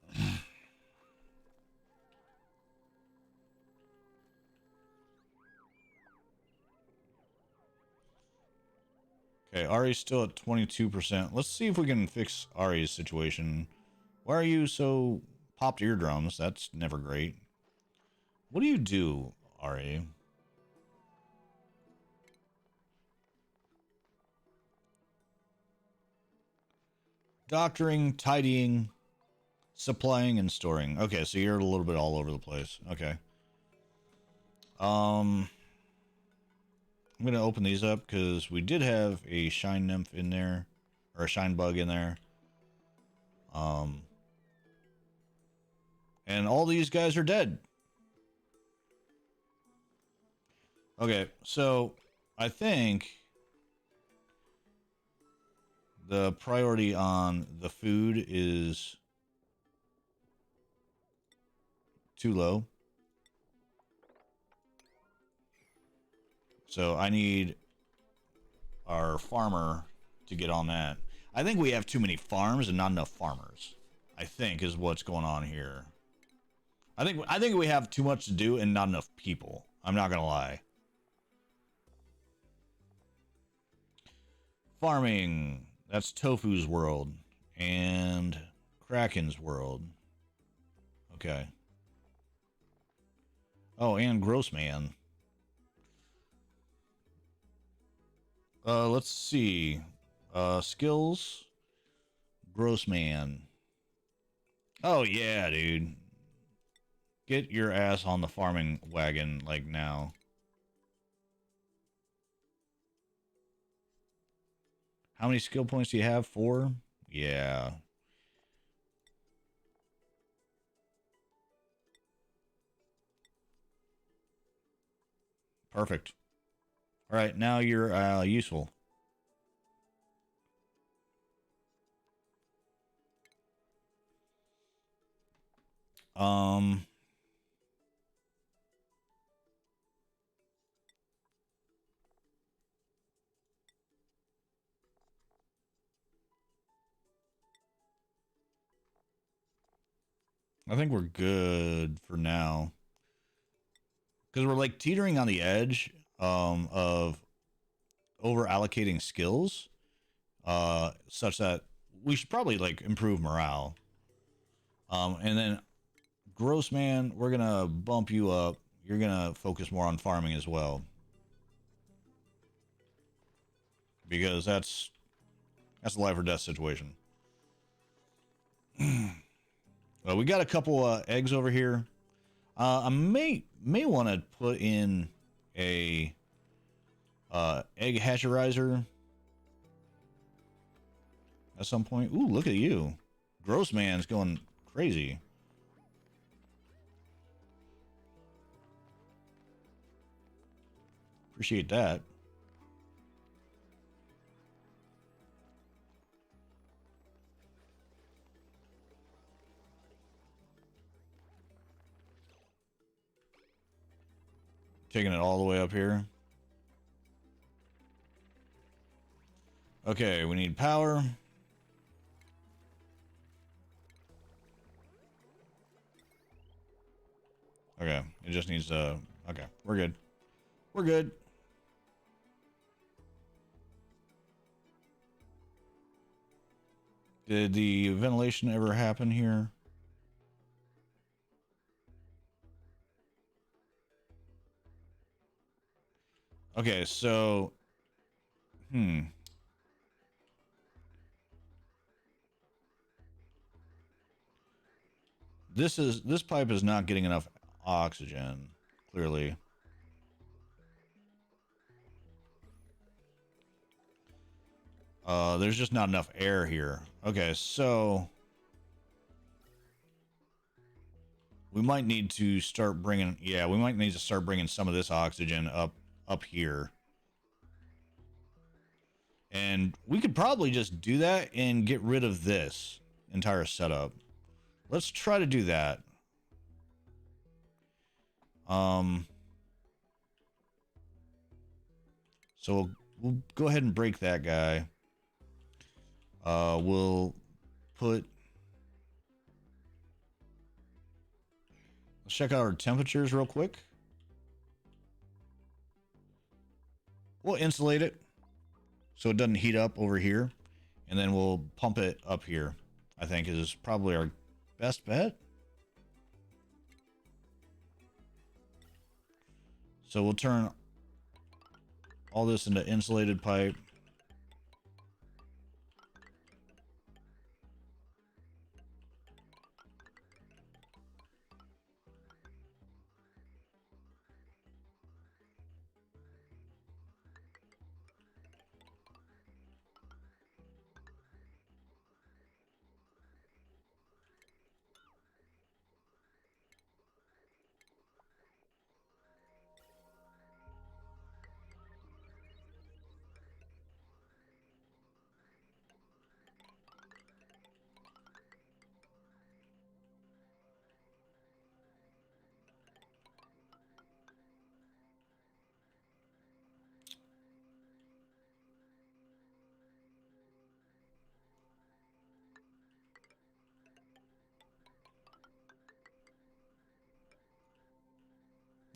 A: Okay, Ari's still at 22%. Let's see if we can fix Ari's situation. Why are you so popped eardrums? That's never great. What do you do, Ari? Doctoring, tidying, supplying, and storing. Okay, so you're a little bit all over the place. Okay. I'm gonna open these up because we did have a shine nymph in there, or a shine bug in there. And all these guys are dead. Okay, so I think the priority on the food is too low. So I need our farmer to get on that. I think we have too many farms and not enough farmers, I think, is what's going on here. I think we have too much to do and not enough people. I'm not gonna lie. Farming. That's Tofu's world. And Kraken's world. Okay. Oh, and Grossman. Let's see. Skills. Grossman. Oh, yeah, dude. Get your ass on the farming wagon, like, now. How many skill points do you have? 4? Yeah. Perfect. All right, now you're useful. Um, I think we're good for now. Because we're like teetering on the edge of over allocating skills such that we should probably like improve morale. And then Grossman, we're gonna bump you up. You're gonna focus more on farming as well. Because that's a life or death situation. Well, we got a couple eggs over here. I may want to put in a egg hatcherizer at some point. Ooh, look at you. Grossman's going crazy. Appreciate that. Taking it all the way up here. Okay, we need power. Okay, it just needs to... Okay, we're good. We're good. Did the ventilation ever happen here? Okay, so... This pipe is not getting enough oxygen, clearly. There's just not enough air here. Okay, so we might need to start bringing, yeah, we might need to start bringing some of this oxygen up here. And we could probably just do that and get rid of this entire setup. Let's try to do that. So we'll go ahead and break that guy. We'll put... Let's check out our temperatures real quick. We'll insulate it. so it doesn't heat up over here, and then we'll pump it up here. I think is probably our best bet. So we'll turn all this into insulated pipe.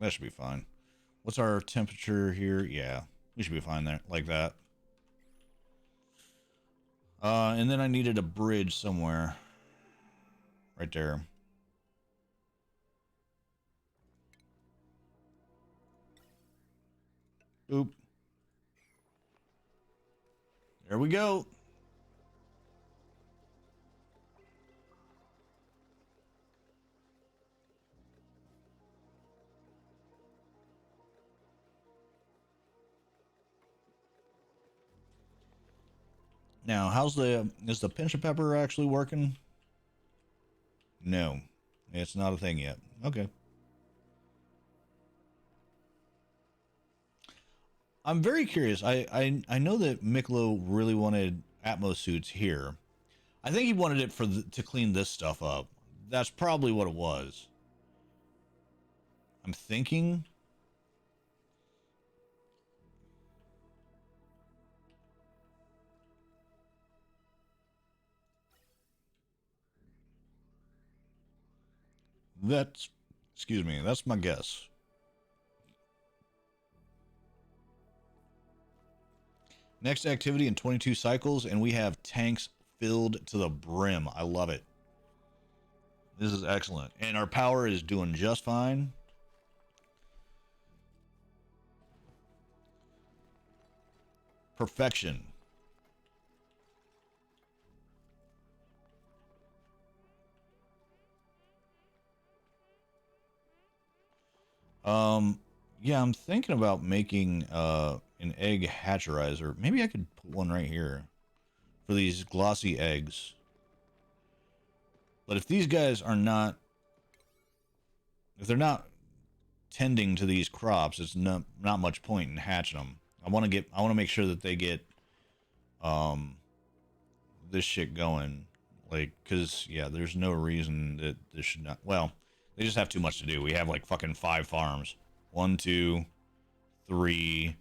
A: That should be fine. What's our temperature here? Yeah, we should be fine there, like that. And then I needed a bridge somewhere. Right there. Oop. There we go. Now, is the pinch of pepper actually working? No, it's not a thing yet. Okay. I'm very curious. I know that Miklo really wanted Atmos suits here. I think he wanted it to clean this stuff up. That's probably what it was. I'm thinking. That's, excuse me, that's my guess. Next activity in 22 cycles, and we have tanks filled to the brim. I love it. This is excellent. And our power is doing just fine. Perfection. Yeah, I'm thinking about making an egg hatcherizer. Maybe I could put one right here for these glossy eggs. But if these guys are not, if they're not tending to these crops, it's not much point in hatching them. I want to make sure that they get this shit going, like, because yeah, there's no reason that this should not. Well, they just have too much to do. We have like fucking 5 farms. 1, 2, 3,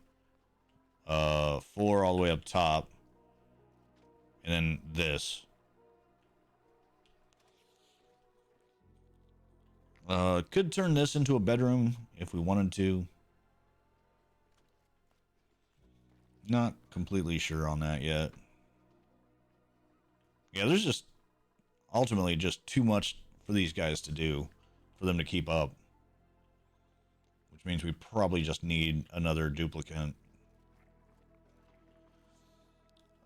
A: 4 all the way up top, and then this. Could turn this into a bedroom if we wanted to. Not completely sure on that yet. Yeah, there's just ultimately just too much for these guys to do for them to keep up. Which means we probably just need another duplicate.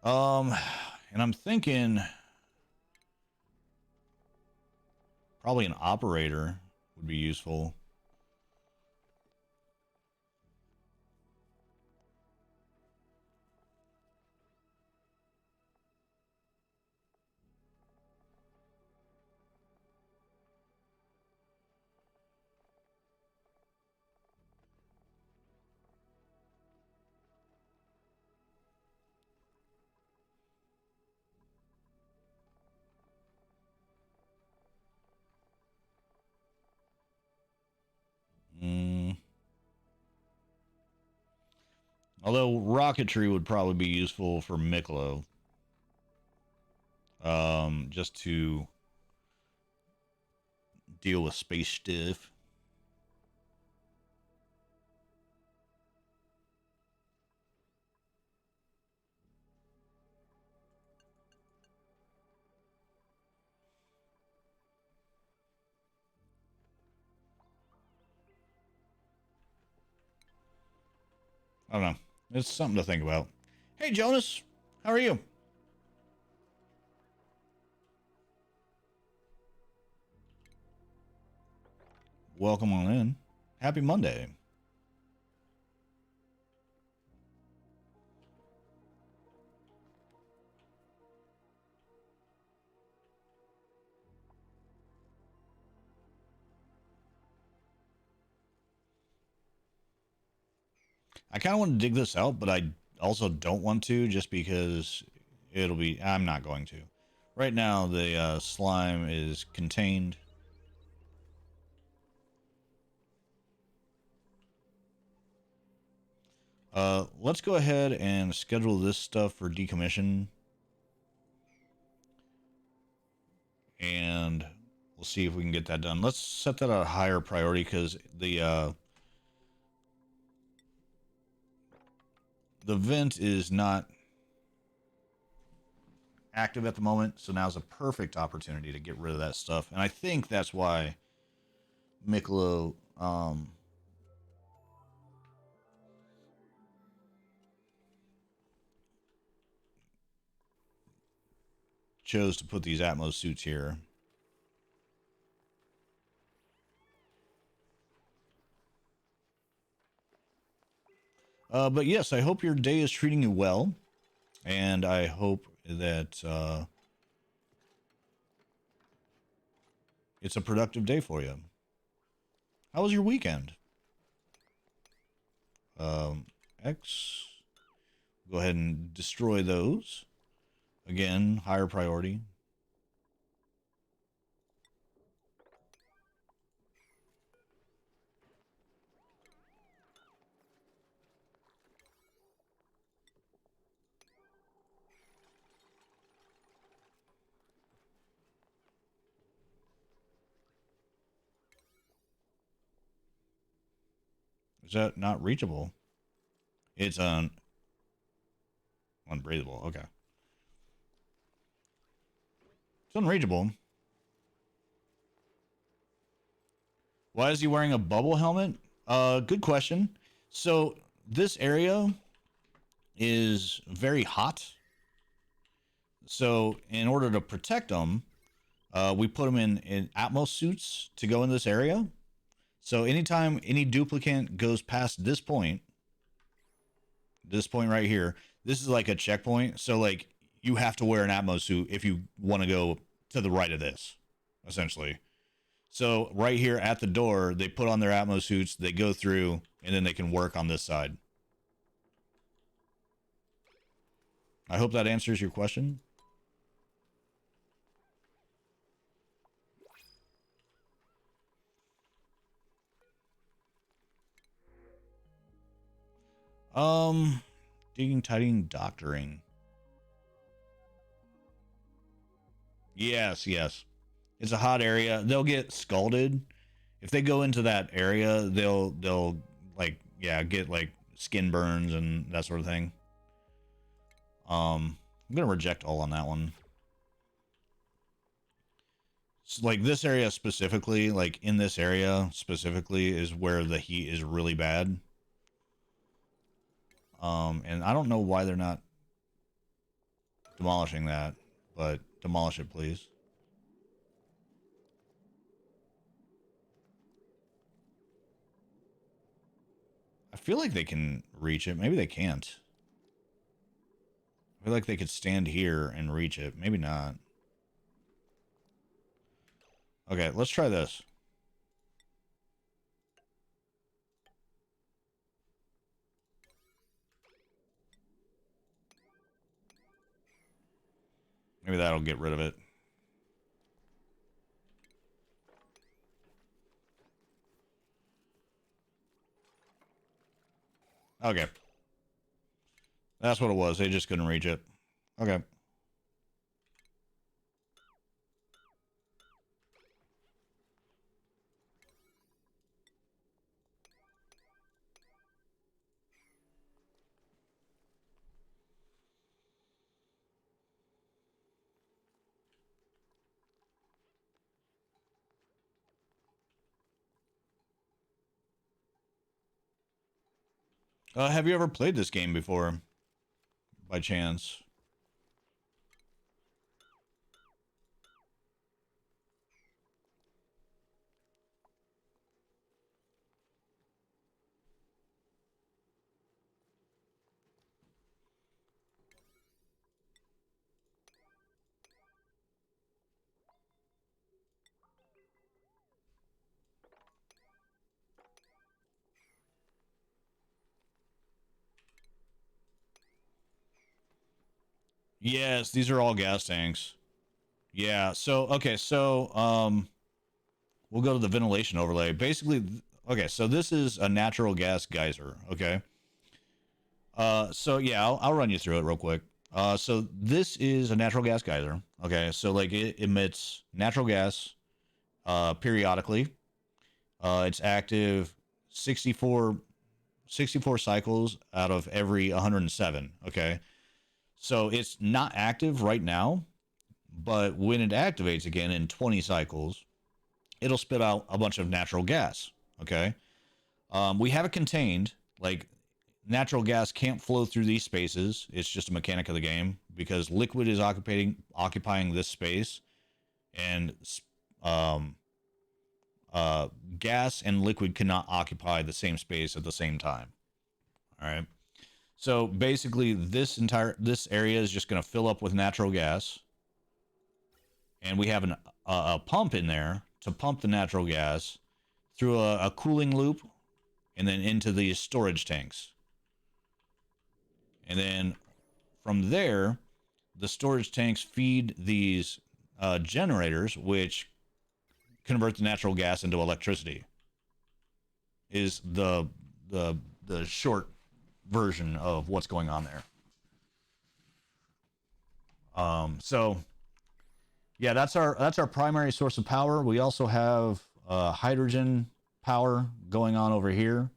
A: And I'm thinking probably an operator would be useful. Although rocketry would probably be useful for Miklo. Just to deal with space stuff. I don't know. It's something to think about. Hey, Jonas. How are you? Welcome on in. Happy Monday. I kind of want to dig this out, but I also don't want to just because it'll be... I'm not going to. Right now, the slime is contained. Let's go ahead and schedule this stuff for decommission. And we'll see if we can get that done. Let's set that at a higher priority because the vent is not active at the moment, so now's a perfect opportunity to get rid of that stuff. And I think that's why Mikalo chose to put these Atmos suits here. But yes, I hope your day is treating you well, and I hope that it's a productive day for you. How was your weekend? X. Go ahead and destroy those. Again, higher priority. Is that not reachable? It's unbreathable. Okay. It's unreachable. Why is he wearing a bubble helmet? Good question. So this area is very hot. So in order to protect them, we put them in Atmos suits to go in this area. So anytime any duplicant goes past this point right here, this is like a checkpoint. So like you have to wear an Atmos suit if you want to go to the right of this, essentially. So right here at the door, they put on their Atmos suits, they go through, and then they can work on this side. I hope that answers your question. Digging, tidying, doctoring. Yes, yes. It's a hot area. They'll get scalded. If they go into that area, they'll like, yeah, get like skin burns and that sort of thing. I'm gonna reject all on that one. So, like this area specifically, like in this area specifically, is where the heat is really bad. And I don't know why they're not demolishing that, but demolish it, please. I feel like they can reach it. Maybe they can't. I feel like they could stand here and reach it. Maybe not. Okay, let's try this. Maybe that'll get rid of it. Okay. That's what it was. They just couldn't reach it. Okay. Have you ever played this game before, by chance? Yes, these are all gas tanks. Yeah, so okay, so we'll go to the ventilation overlay. Basically, okay, so this is a natural gas geyser, okay? So yeah, I'll run you through it real quick. So this is a natural gas geyser, okay? So like it emits natural gas periodically. It's active 64 64 cycles out of every 107, okay? So it's not active right now, but when it activates again in 20 cycles, it'll spit out a bunch of natural gas. Okay. We have it contained. Like natural gas can't flow through these spaces. It's just a mechanic of the game because liquid is occupying this space, and um, uh, gas and liquid cannot occupy the same space at the same time. All right. So basically, this area is just going to fill up with natural gas, and we have a pump in there to pump the natural gas through a cooling loop and then into these storage tanks. And then from there, the storage tanks feed these generators, which convert the natural gas into electricity. Is the the short version of what's going on there. So yeah, that's our primary source of power. We also have hydrogen power going on over here.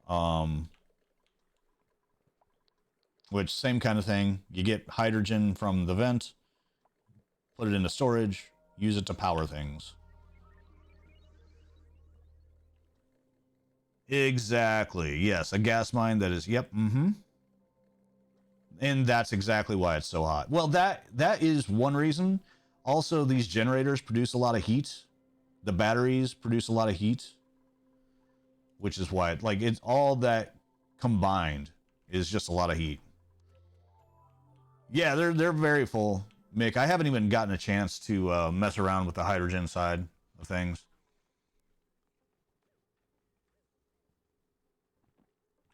A: Um, which same kind of thing. You get hydrogen from the vent, put it into storage, use it to power things. Exactly. Yes, a gas mine that is. Yep. Mm-hmm. And that's exactly why it's so hot. Well, that is one reason. Also, these generators produce a lot of heat. The batteries produce a lot of heat, which is why like it's all that combined is just a lot of heat. Yeah, they're very full, Mick. I haven't even gotten a chance to mess around with the hydrogen side of things.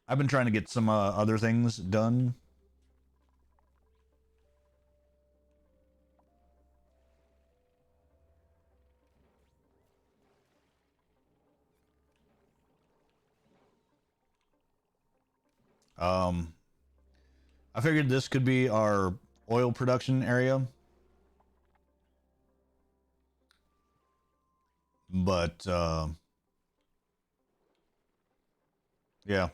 A: I've been trying to get some other things done. Um, I figured this could be our oil production area, but yeah,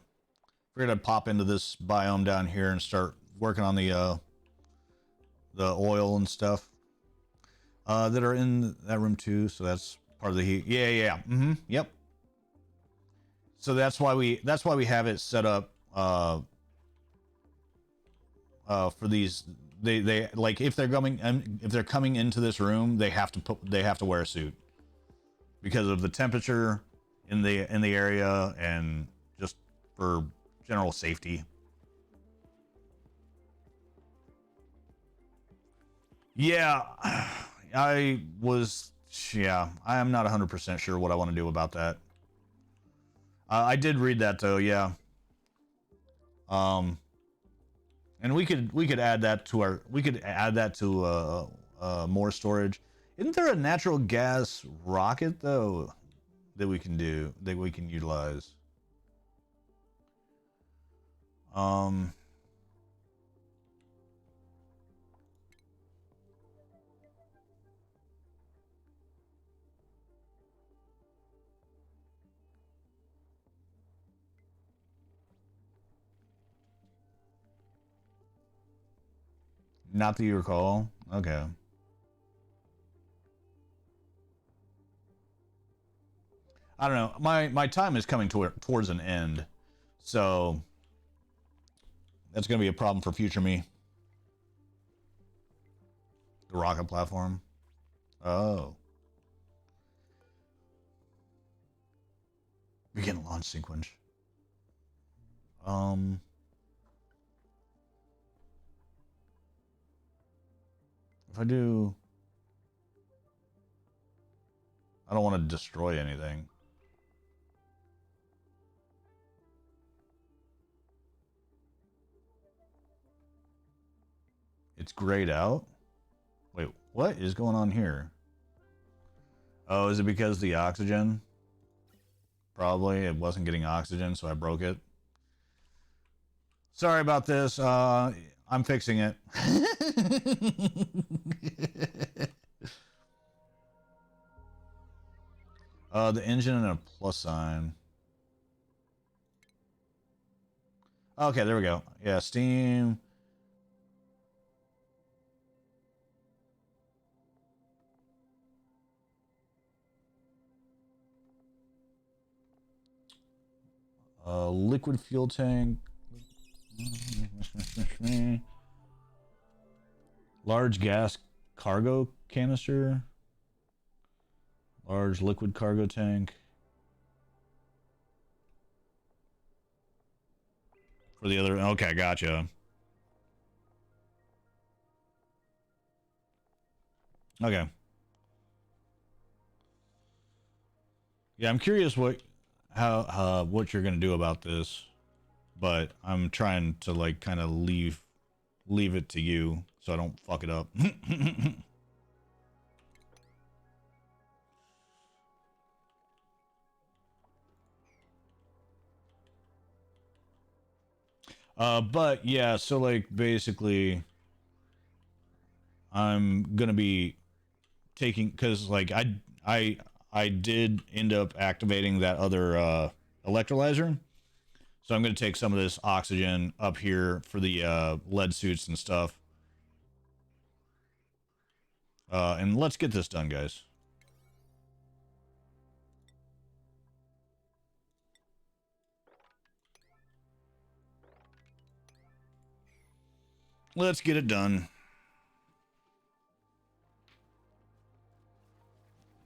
A: figured I'd pop into this biome down here and start working on the oil and stuff that are in that room too. So that's part of the heat. Yeah, yeah, yeah. Mm-hmm. Yep. So that's why we have it set up for these. They like if they're coming into this room, they have to wear a suit because of the temperature in the area and just for general safety. Yeah, I was. Yeah, I am not 100% sure what I want to do about that. I did read that though. Yeah. Um, and we could add that to our we could add that to more storage. Isn't there a natural gas rocket though that we can utilize? Um, not that you recall. Okay. I don't know. My time is coming towards an end, so that's gonna be a problem for future me. The rocket platform. Oh. Begin launch sequence. If I do, I don't want to destroy anything. It's grayed out? Wait, what is going on here? Oh, is it because the oxygen? Probably. It wasn't getting oxygen, so I broke it. Sorry about this. I'm fixing it. The engine and a plus sign. Okay, there we go. Yeah, Steam. Liquid fuel tank. Large gas cargo canister. Large liquid cargo tank. For the other. Okay, gotcha. Okay. Yeah, I'm curious what you're gonna do about this, but I'm trying to like kind of leave it to you so I don't fuck it up. But yeah, so like basically I'm gonna be taking, because like I did end up activating that other electrolyzer, so I'm gonna take some of this oxygen up here for the lead suits and stuff. And let's get this done, guys. Let's get it done.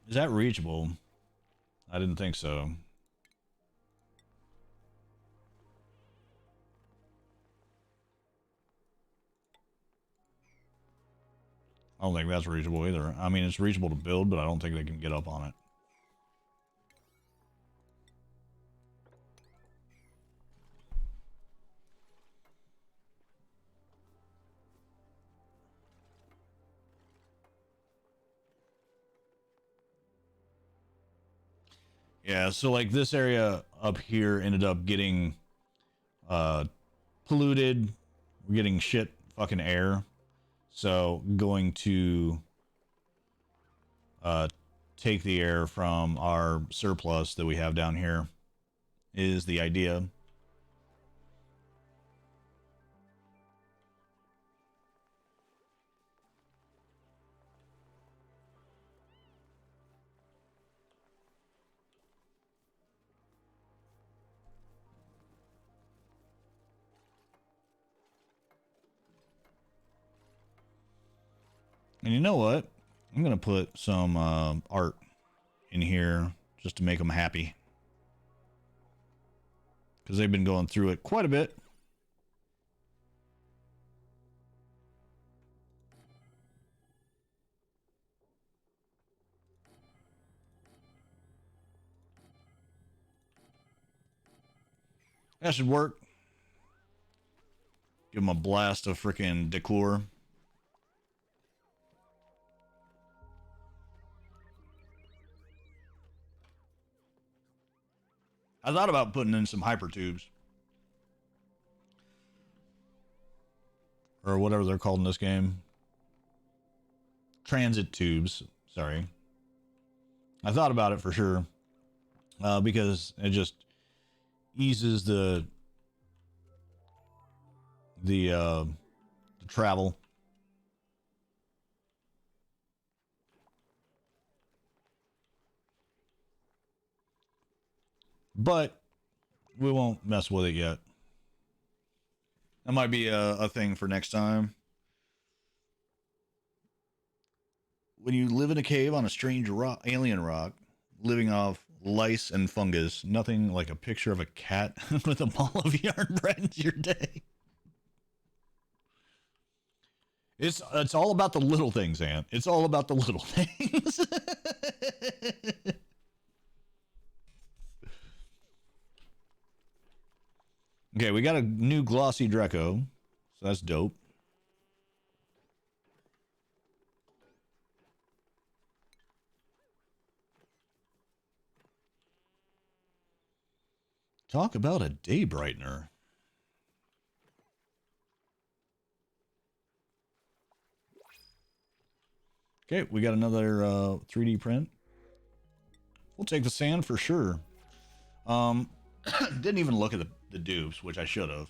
A: Is that reachable? I didn't think so. I don't think that's reachable either. I mean, it's reachable to build, but I don't think they can get up on it. Yeah, so like this area up here ended up getting polluted. We're getting shit fucking air. So going to take the air from our surplus that we have down here is the idea. And you know what? I'm going to put some art in here just to make them happy, because they've been going through it quite a bit. That should work. Give them a blast of freaking decor. I thought about putting in some hyper tubes, or whatever they're called in this game. Transit tubes. Sorry. I thought about it for sure, because it just eases the travel. but we won't mess with it yet. That might be a thing for next time. When you live in a cave on a strange rock, alien rock, living off lice and fungus, nothing like a picture of a cat with a ball of yarn brightens your day. It's all about the little things, Ant. It's all about the little things. Okay, we got a new glossy Dreco, so that's dope. Talk about a day brightener. Okay, we got another 3D print. We'll take the sand for sure. Didn't even look at the dupes, which I should have.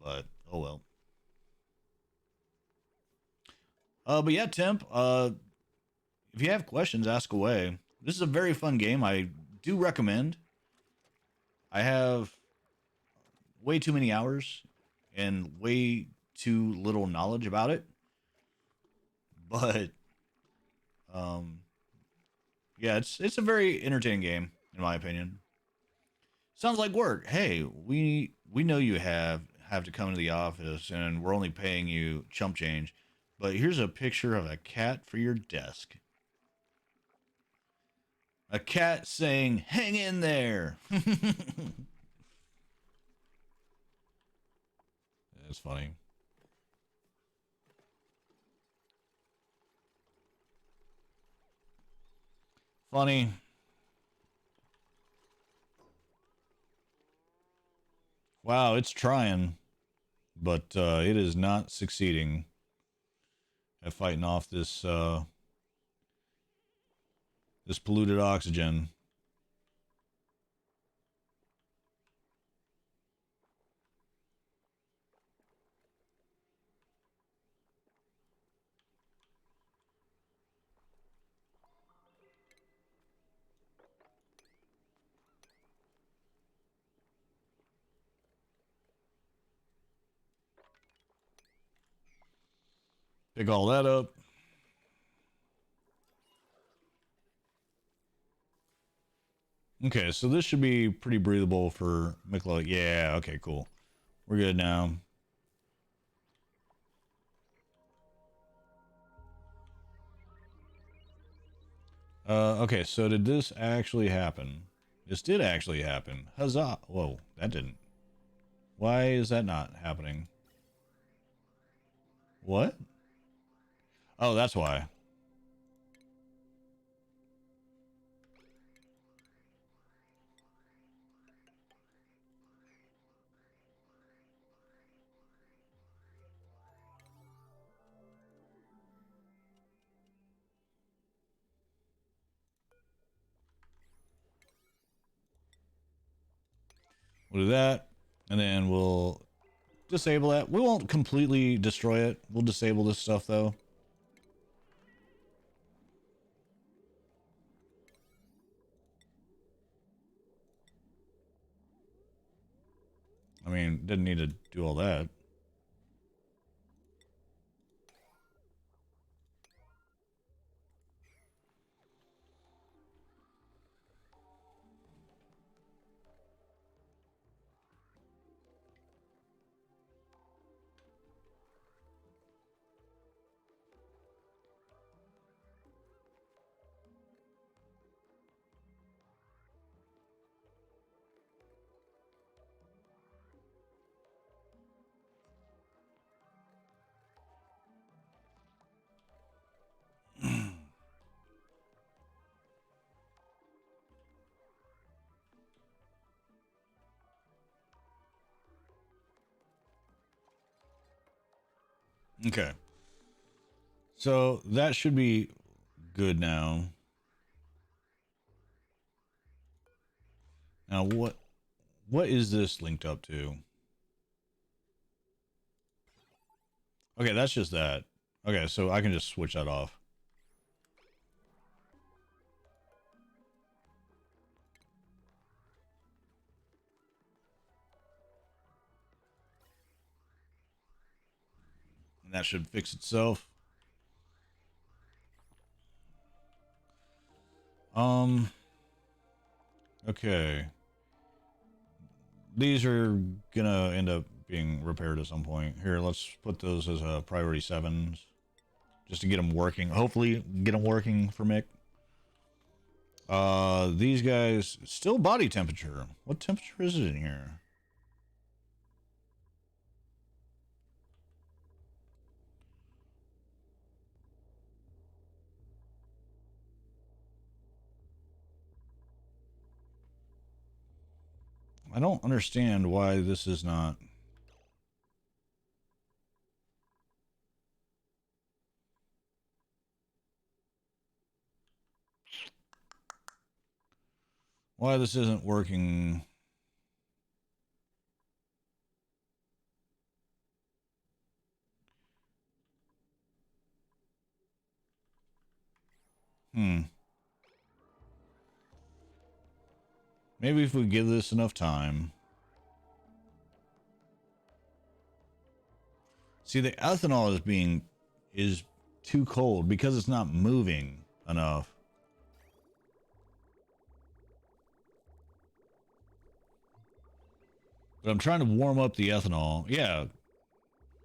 A: But, oh well. But yeah, Temp, if you have questions, ask away. This is a very fun game. I do recommend. I have way too many hours and way too little knowledge about it. But, yeah, it's a very entertaining game, in my opinion. Sounds like work. Hey, we know you have to come to the office and we're only paying you chump change. But here's a picture of a cat for your desk. A cat saying, "Hang in there." That's funny. Funny. Wow, it's trying, but it is not succeeding at fighting off this this polluted oxygen. Pick all that up. Okay, so this should be pretty breathable for MikaloWow. Yeah, okay, cool. We're good now. Okay, so did this actually happen? This did actually happen. Huzzah. Whoa, that didn't. Why is that not happening? What? Oh, that's why. We'll do that, and then we'll disable that. We won't completely destroy it. We'll disable this stuff, though. I mean, didn't need to do all that. Okay. So that should be good now. Now what is this linked up to? Okay, that's just that. Okay, so I can just switch that off. And that should fix itself. Okay. These are gonna end up being repaired at some point. Here, let's put those as a priority 7s. Just to get them working. Hopefully, get them working for Mick. These guys, still body temperature. What temperature is it in here? I don't understand why this is not. Why this isn't working. Maybe if we give this enough time. See, the ethanol is too cold because it's not moving enough. But I'm trying to warm up the ethanol. Yeah.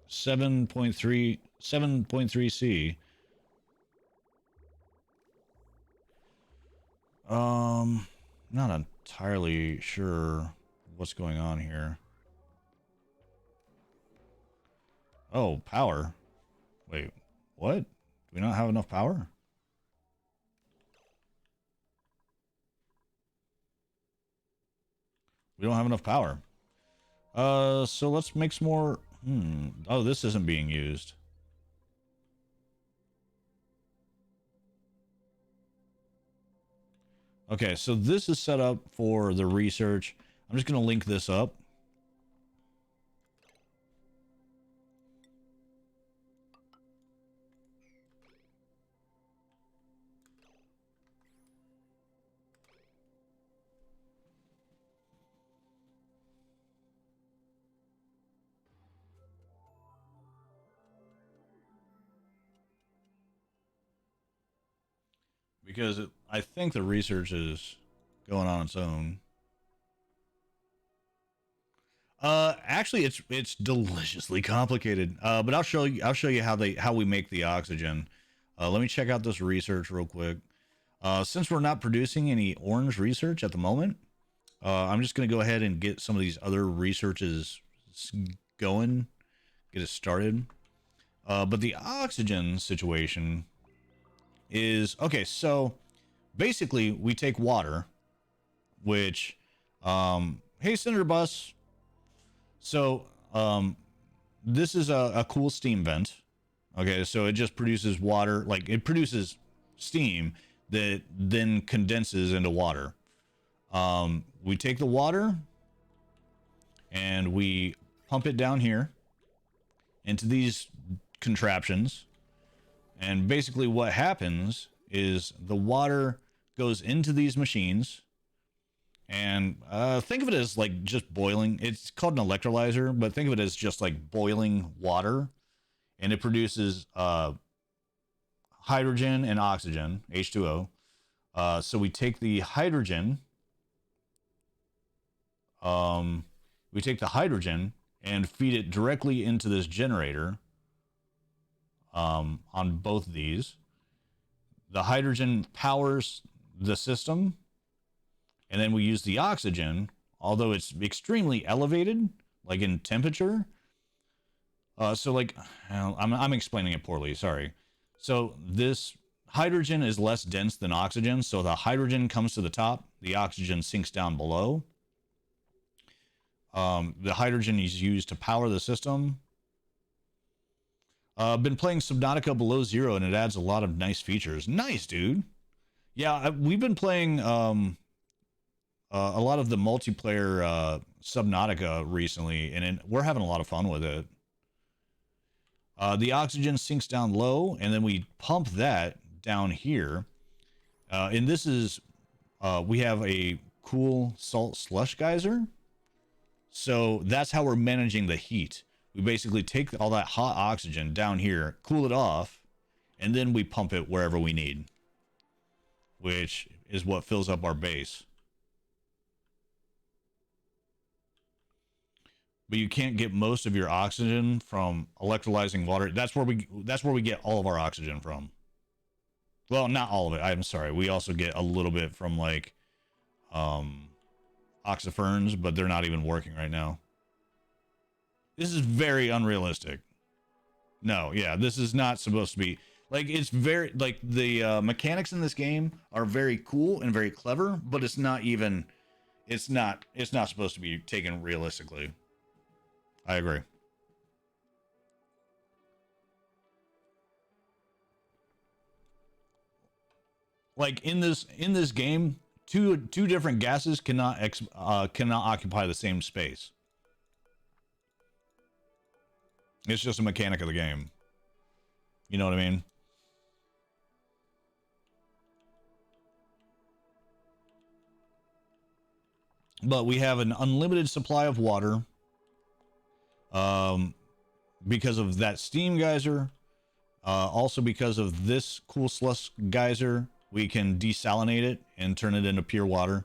A: 7.3 C. Not entirely sure what's going on here. Oh, power. Wait, what? Do we not have enough power? We don't have enough power. So let's make some more. Oh, this isn't being used. Okay, so this is set up for the research. I'm just going to link this up. Because I think the research is going on its own. Actually, it's deliciously complicated. But I'll show you how we make the oxygen. Let me check out this research real quick. Since we're not producing any orange research at the moment, I'm just gonna go ahead and get some of these other researches going, get it started. But the oxygen situation is okay. So basically, we take water, which, hey, Senator Bus. So, this is a cool steam vent. Okay, so it just produces water, like it produces steam that then condenses into water. We take the water and we pump it down here into these contraptions. And basically what happens is the water goes into these machines. And think of it as like just boiling. It's called an electrolyzer, but think of it as just like boiling water. And it produces hydrogen and oxygen, H2O. So we take the hydrogen. We take the hydrogen and feed it directly into this generator on both of these. The hydrogen powers the system. And then we use the oxygen, although it's extremely elevated, like in temperature. So like, I'm explaining it poorly, sorry. So this hydrogen is less dense than oxygen. So the hydrogen comes to the top, the oxygen sinks down below. The hydrogen is used to power the system. I've been playing Subnautica Below Zero, and it adds a lot of nice features. Nice, dude. Yeah, we've been playing a lot of the multiplayer Subnautica recently, and we're having a lot of fun with it. The oxygen sinks down low, and then we pump that down here. And this is, we have a cool salt slush geyser. So that's how we're managing the heat. We basically take all that hot oxygen down here, cool it off, and then we pump it wherever we need, which is what fills up our base. But you can't get most of your oxygen from electrolyzing water. That's where we get all of our oxygen from. Well, not all of it. I'm sorry. We also get a little bit from like oxiferns, but they're not even working right now. This is very unrealistic. No, yeah, this is not supposed to be like, it's very like the mechanics in this game are very cool and very clever, but it's not supposed to be taken realistically. I agree. Like in this game, two different gases cannot occupy the same space. It's just a mechanic of the game. You know what I mean? But we have an unlimited supply of water. Because of that steam geyser. Also because of this cool slush geyser, we can desalinate it and turn it into pure water.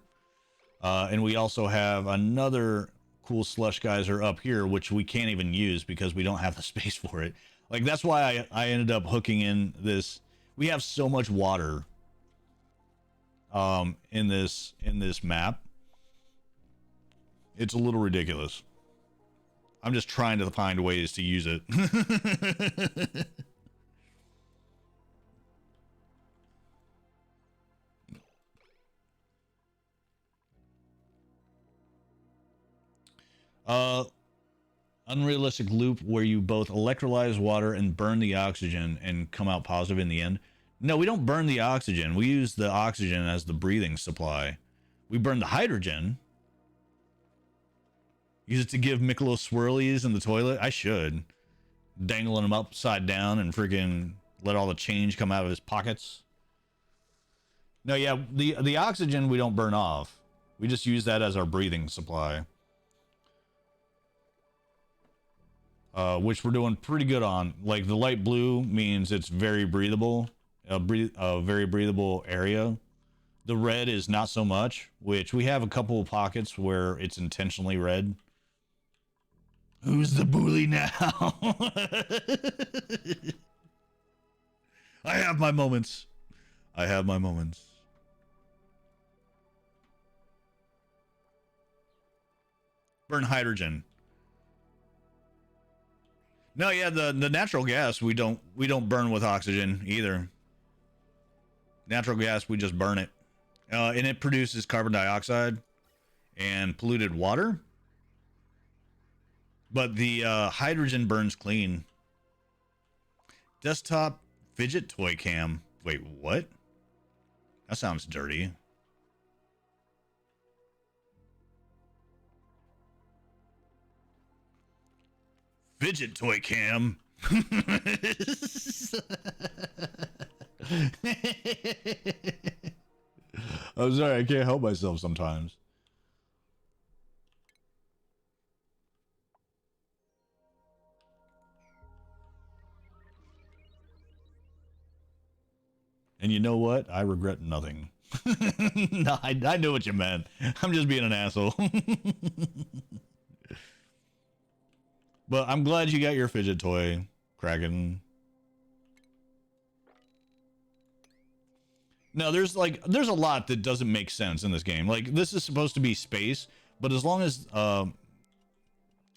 A: And we also have another cool slush geyser up here, which we can't even use because we don't have the space for it. Like, that's why I ended up hooking in this. We have so much water in this map. It's a little ridiculous. I'm just trying to find ways to use it. Unrealistic loop where you both electrolyze water and burn the oxygen and come out positive in the end. No, we don't burn the oxygen. We use the oxygen as the breathing supply. We burn the hydrogen. Use it to give Mikalo swirlies in the toilet. I should. Dangling him upside down and freaking let all the change come out of his pockets. No, yeah, the oxygen we don't burn off. We just use that as our breathing supply. Which we're doing pretty good on. Like, the light blue means it's very breathable. A very breathable area. The red is not so much, which we have a couple of pockets where it's intentionally red. Who's the bully now? I have my moments. I have my moments. Burn hydrogen. No, yeah, the natural gas we don't burn with oxygen either. Natural gas, we just burn it. And it produces carbon dioxide and polluted water. But the hydrogen burns clean. Desktop fidget toy cam. Wait, what? That sounds dirty. Fidget toy cam. I'm sorry, I can't help myself sometimes. And you know what? I regret nothing. No, I know what you meant. I'm just being an asshole. But I'm glad you got your fidget toy, Kraken. No, there's a lot that doesn't make sense in this game. Like, this is supposed to be space, but as long as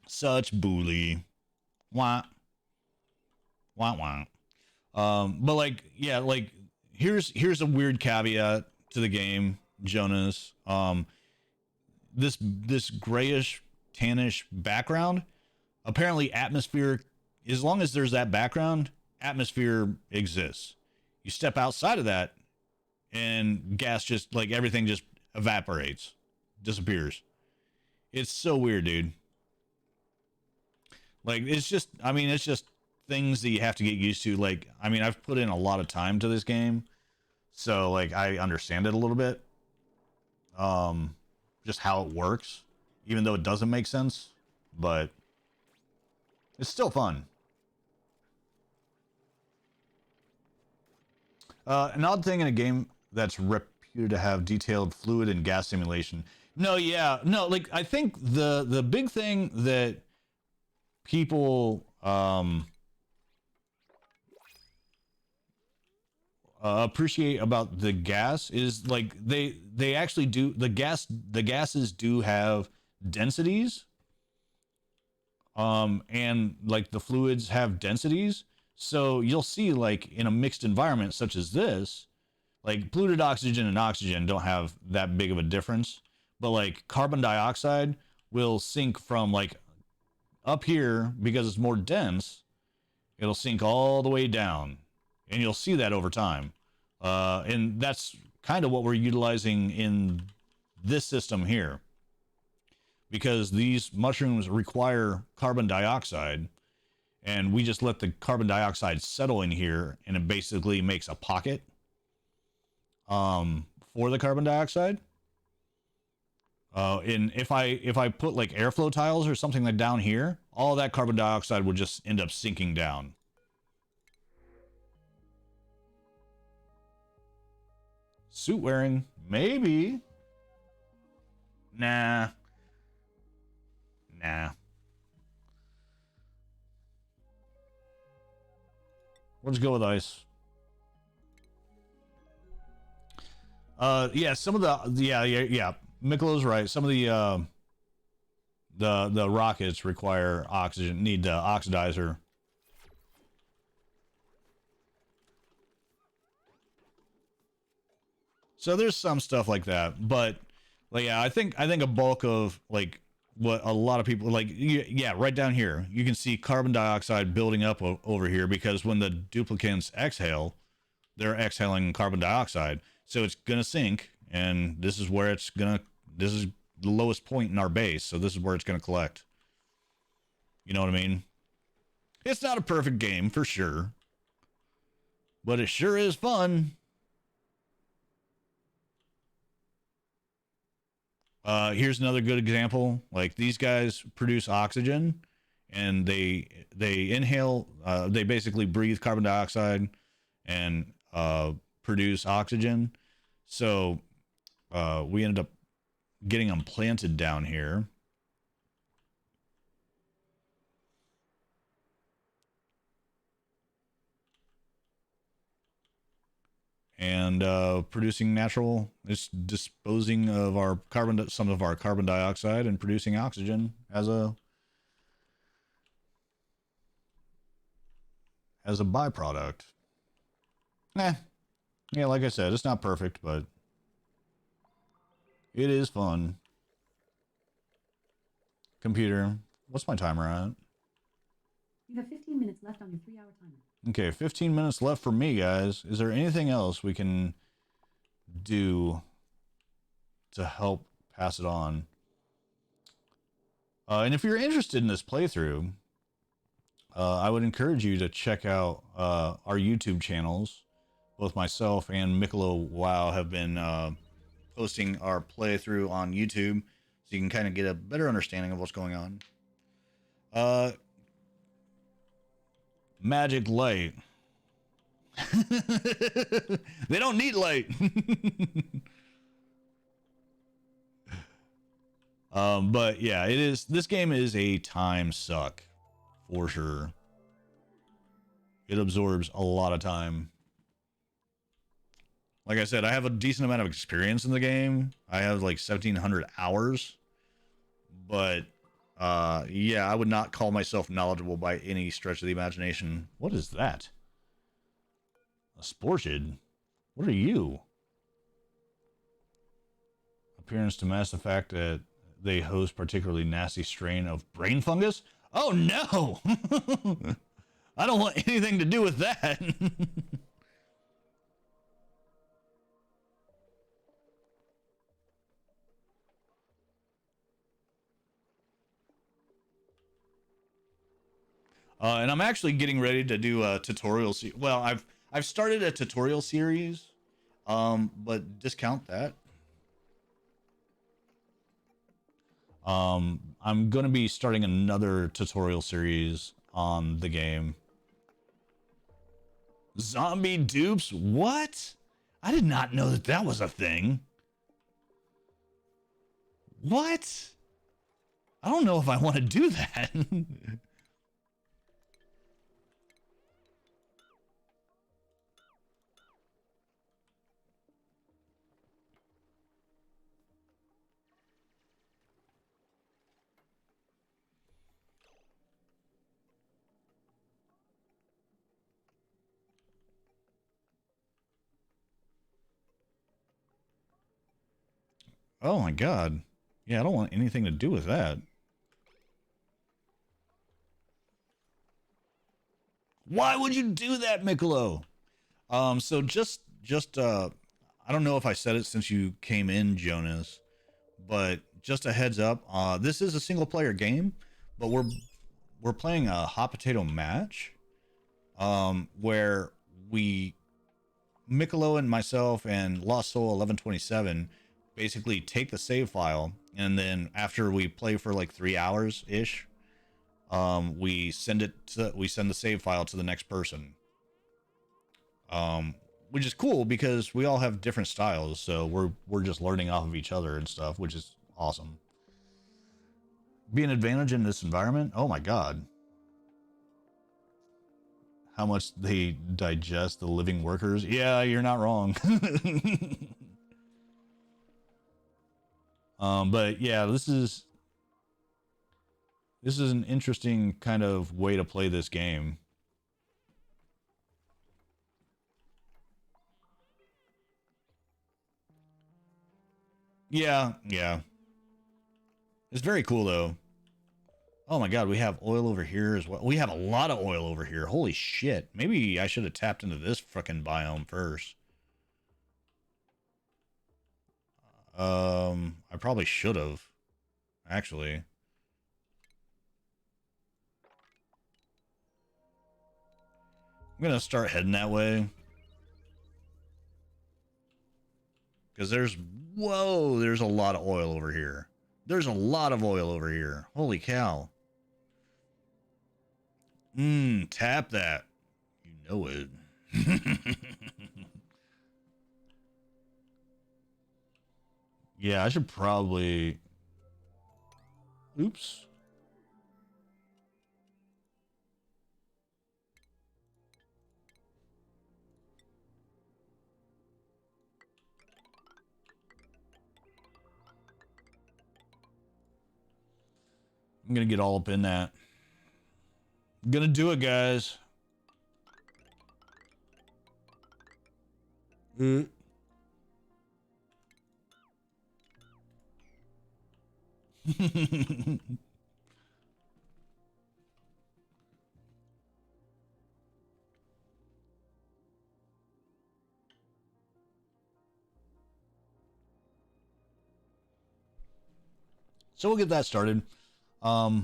A: such bully. Wah. Wah wah. But like, yeah, like here's a weird caveat to the game, Jonas. This grayish, tannish background, apparently atmosphere, as long as there's that background, atmosphere exists. You step outside of that and gas just, like, everything just evaporates, disappears. It's so weird, dude. Like, it's just, I mean, it's just things that you have to get used to. Like, I mean, I've put in a lot of time to this game, so like I understand it a little bit. Just how it works, even though it doesn't make sense. But It's still fun. An odd thing in a game that's reputed to have detailed fluid and gas simulation. No, yeah, no. Like I think the big thing that people appreciate about the gas is like they actually do the gases do have densities, and like the fluids have densities, so you'll see like in a mixed environment such as this, like polluted oxygen and oxygen don't have that big of a difference, but like carbon dioxide will sink from like up here because it's more dense, it'll sink all the way down, and you'll see that over time. And that's kind of what we're utilizing in this system here, because these mushrooms require carbon dioxide, and we just let the carbon dioxide settle in here, and it basically makes a pocket for the carbon dioxide. And if I put like airflow tiles or something like down here, all that carbon dioxide would just end up sinking down. Suit wearing, maybe. Nah. Let's go with ice. Yeah, some of yeah. Mikalow's right. Some of the rockets require oxygen, need the oxidizer. So there's some stuff like that, but like, yeah, I think a bulk of like what a lot of people like, yeah, right down here, you can see carbon dioxide building up over here, because when the duplicants exhale, they're exhaling carbon dioxide. So it's going to sink, and this is where it's going to, this is the lowest point in our base. So this is where it's going to collect. You know what I mean? It's not a perfect game for sure, but it sure is fun. Here's another good example. Like these guys produce oxygen, and they inhale. They basically breathe carbon dioxide and produce oxygen. So we ended up getting them planted down here. And producing natural, it's disposing of our some of our carbon dioxide and producing oxygen as a byproduct. Yeah, like I said, it's not perfect, but it is fun. Computer, what's my timer at?
B: You have 15 minutes left on your 3-hour timer.
A: Okay, 15 minutes left for me, guys. Is there anything else we can do to help pass it on? And if you're interested in this playthrough, I would encourage you to check out our YouTube channels. Both myself and MikaloWow have been posting our playthrough on YouTube, so you can kind of get a better understanding of what's going on. Magic light. They don't need light. But yeah, it is. This game is a time suck for sure. It absorbs a lot of time. Like I said, I have a decent amount of experience in the game. I have like 1,700 hours, but yeah, I would not call myself knowledgeable by any stretch of the imagination. What is that? A sportid? What are you? Appearance to mask the fact that they host particularly nasty strain of brain fungus? Oh no! I don't want anything to do with that. And I'm actually getting ready to do a tutorial. Well, I've started a tutorial series, but discount that. I'm going to be starting another tutorial series on the game. Zombie dupes? What? I did not know that that was a thing. What? I don't know if I want to do that. Oh my god. Yeah, I don't want anything to do with that. Why would you do that, Mikalo? So just I don't know if I said it since you came in, Jonas, but just a heads up, this is a single player game, but we're playing a hot potato match, where we Mikalo and myself and LostSoul 1127 basically take the save file, and then after we play for like 3 hours ish, we send the save file to the next person. Which is cool because we all have different styles, so we're just learning off of each other and stuff, which is awesome. Be an advantage in this environment. Oh my god, how much they digest the living workers. Yeah, you're not wrong. But yeah, this is an interesting kind of way to play this game. Yeah, yeah. It's very cool though. Oh my god, we have oil over here as well. We have a lot of oil over here. Holy shit. Maybe I should have tapped into this frickin' biome first. I probably should have, actually. I'm gonna start heading that way. Because whoa, there's a lot of oil over here. There's a lot of oil over here. Holy cow. Tap that. You know it. Yeah, I should probably... Oops. I'm gonna get all up in that. I'm gonna do it, guys. So we'll get that started. I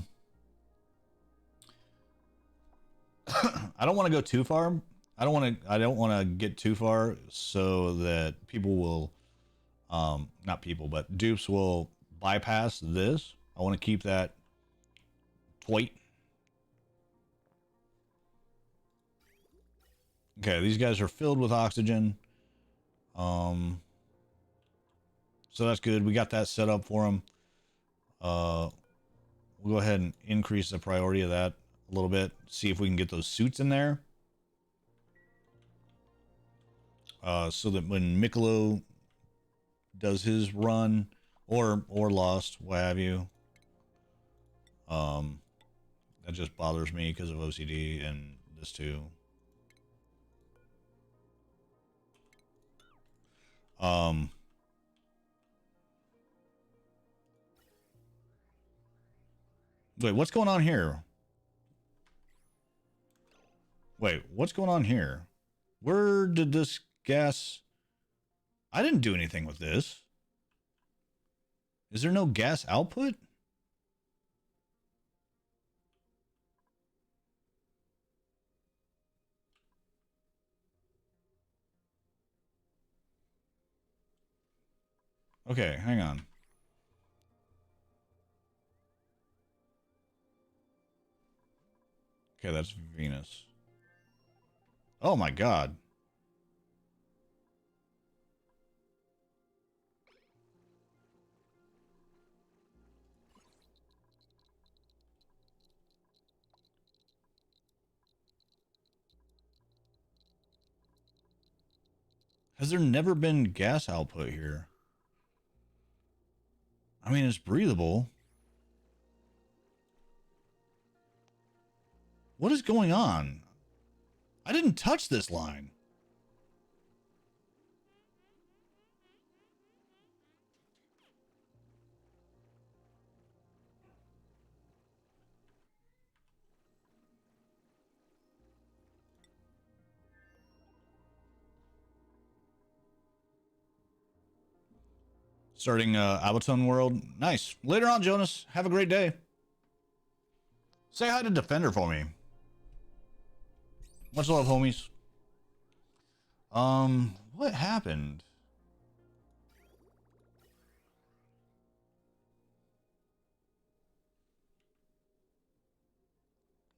A: don't want to go too far. I don't want to get too far so that people will, not people, but dupes will bypass this. I want to keep that tight. Okay, these guys are filled with oxygen. So that's good. We got that set up for them. We'll go ahead and increase the priority of that a little bit. See if we can get those suits in there. So that when Mikalo does his run, or Lost, what have you, that just bothers me because of OCD and this too. Wait, what's going on here? Wait, what's going on here? Where did this gas... I didn't do anything with this. Is there no gas output? Okay, hang on. Okay, that's Venus. Oh my god. Has there never been gas output here? I mean, it's breathable. What is going on? I didn't touch this line. Starting Abaton World. Nice. Later on, Jonas. Have a great day. Say hi to Defender for me. Much love, homies. What happened?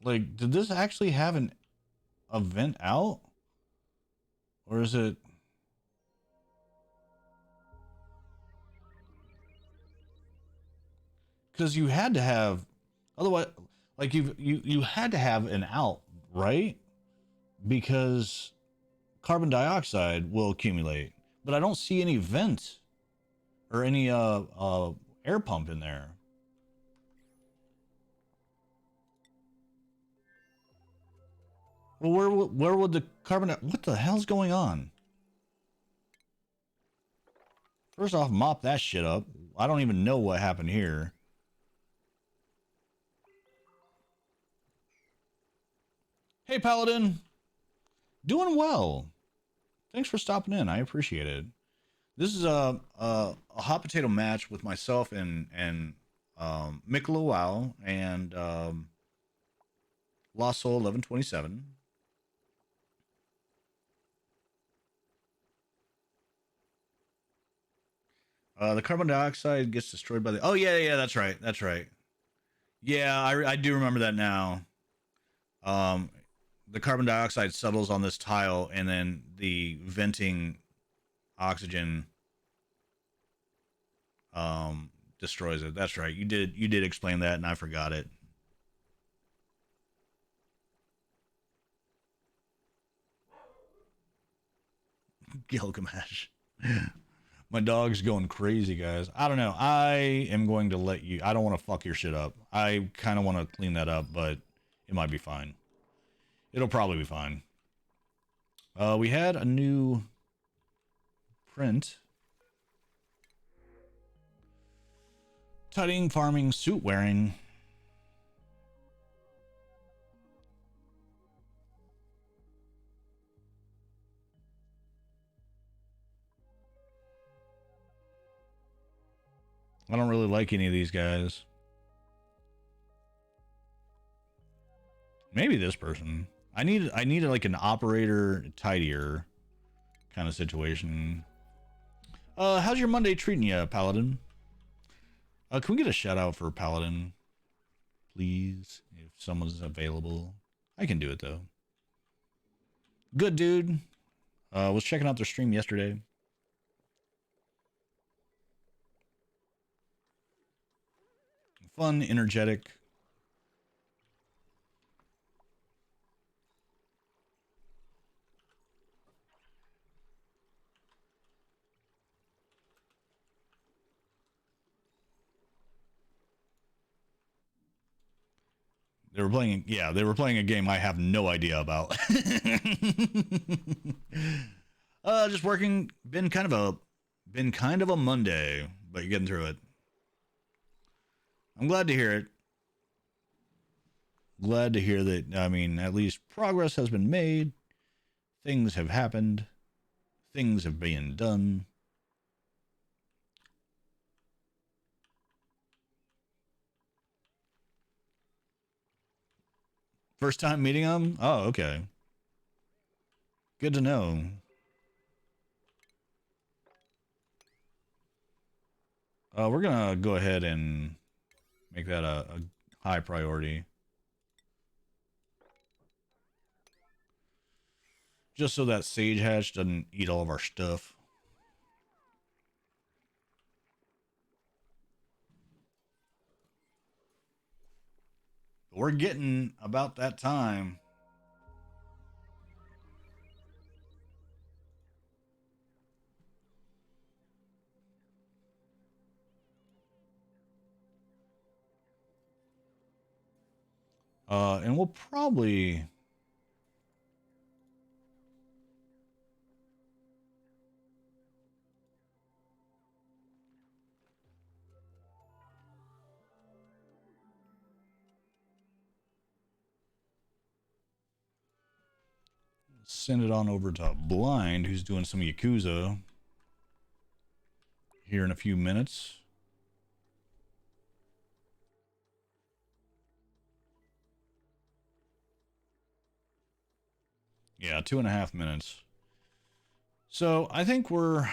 A: Like, did this actually have an event out? Or is it... Because you had to have... Otherwise, like, you had to have an out, right? Because carbon dioxide will accumulate. But I don't see any vent or any air pump in there. Well, where would the carbon... What the hell's going on? First off, mop that shit up. I don't even know what happened here. Hey, Paladin. Doing well. Thanks for stopping in. I appreciate it. This is a hot potato match with myself and MikaloWow and LostSoul 1127. The carbon dioxide gets destroyed by the... Oh, yeah, that's right. That's right. Yeah, I do remember that now. The carbon dioxide settles on this tile, and then the venting oxygen destroys it. That's right. You did explain that, and I forgot it. Gilgamesh. My dog's going crazy, guys. I don't know. I am going to let you... I don't want to fuck your shit up. I kind of want to clean that up, but it might be fine. It'll probably be fine. We had a new print. Tutting, farming, suit wearing. I don't really like any of these guys. Maybe this person. I needed like an operator tidier kind of situation. How's your Monday treating you, Paladin? Can we get a shout out for Paladin, please? If someone's available. I can do it though. Good dude. Was checking out their stream yesterday. Fun, energetic. They were playing, yeah, they were playing a game I have no idea about. Just working. Been kind of a Monday, but you're getting through it. I'm glad to hear it. Glad to hear that. I mean, at least progress has been made. Things have happened. Things have been done. First time meeting them? Oh, okay. Good to know. We're gonna go ahead and make that a high priority. Just so that sage hatch doesn't eat all of our stuff. We're getting about that time. And we'll probably... send it on over to Blind, who's doing some Yakuza here in a few minutes. Yeah, 2.5 minutes. So I think we're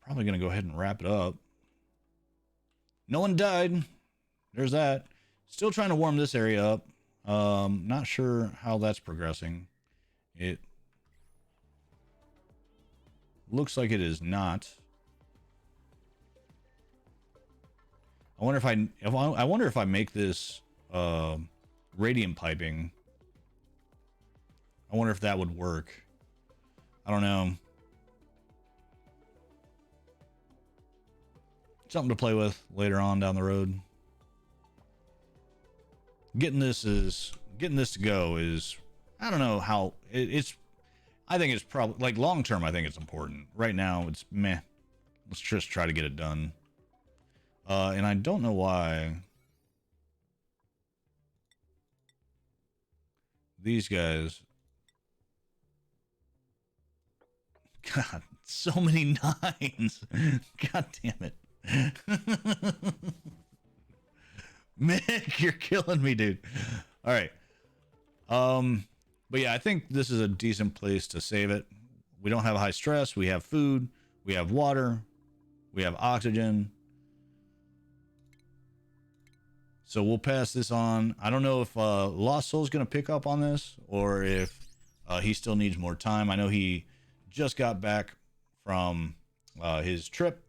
A: probably going to go ahead and wrap it up. No one died. There's that. Still trying to warm this area up. Not sure how that's progressing. It looks like it is not. I wonder I wonder if I make this radiant piping. I wonder if that would work. I don't know. Something to play with later on down the road. Getting this to go is, I don't know how it's. I think it's probably, like, long term, I think it's important. Right now, it's meh. Let's just try to get it done. And I don't know why these guys. God, so many nines. God damn it. Mick, you're killing me, dude. All right. But yeah, I think this is a decent place to save it. We don't have high stress. We have food. We have water. We have oxygen. So we'll pass this on. I don't know if Lost Soul's going to pick up on this or if he still needs more time. I know he just got back from his trip.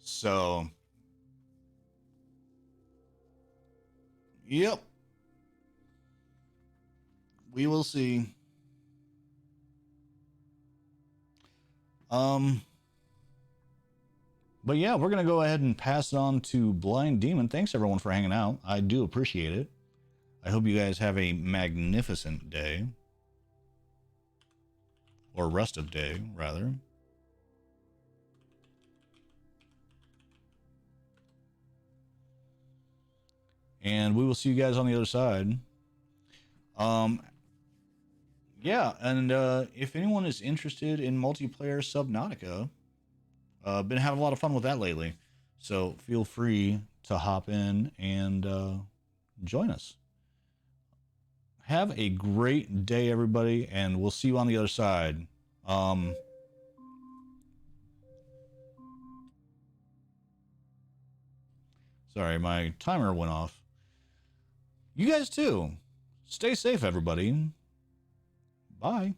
A: So, yep. We will see. But yeah, we're going to go ahead and pass it on to Blind Demon. Thanks everyone for hanging out. I do appreciate it. I hope you guys have a magnificent day. Or rest of day, rather. And we will see you guys on the other side. Yeah, and if anyone is interested in multiplayer Subnautica, been having a lot of fun with that lately. So feel free to hop in and join us. Have a great day, everybody, and we'll see you on the other side. Sorry, my timer went off. You guys too. Stay safe, everybody. Bye.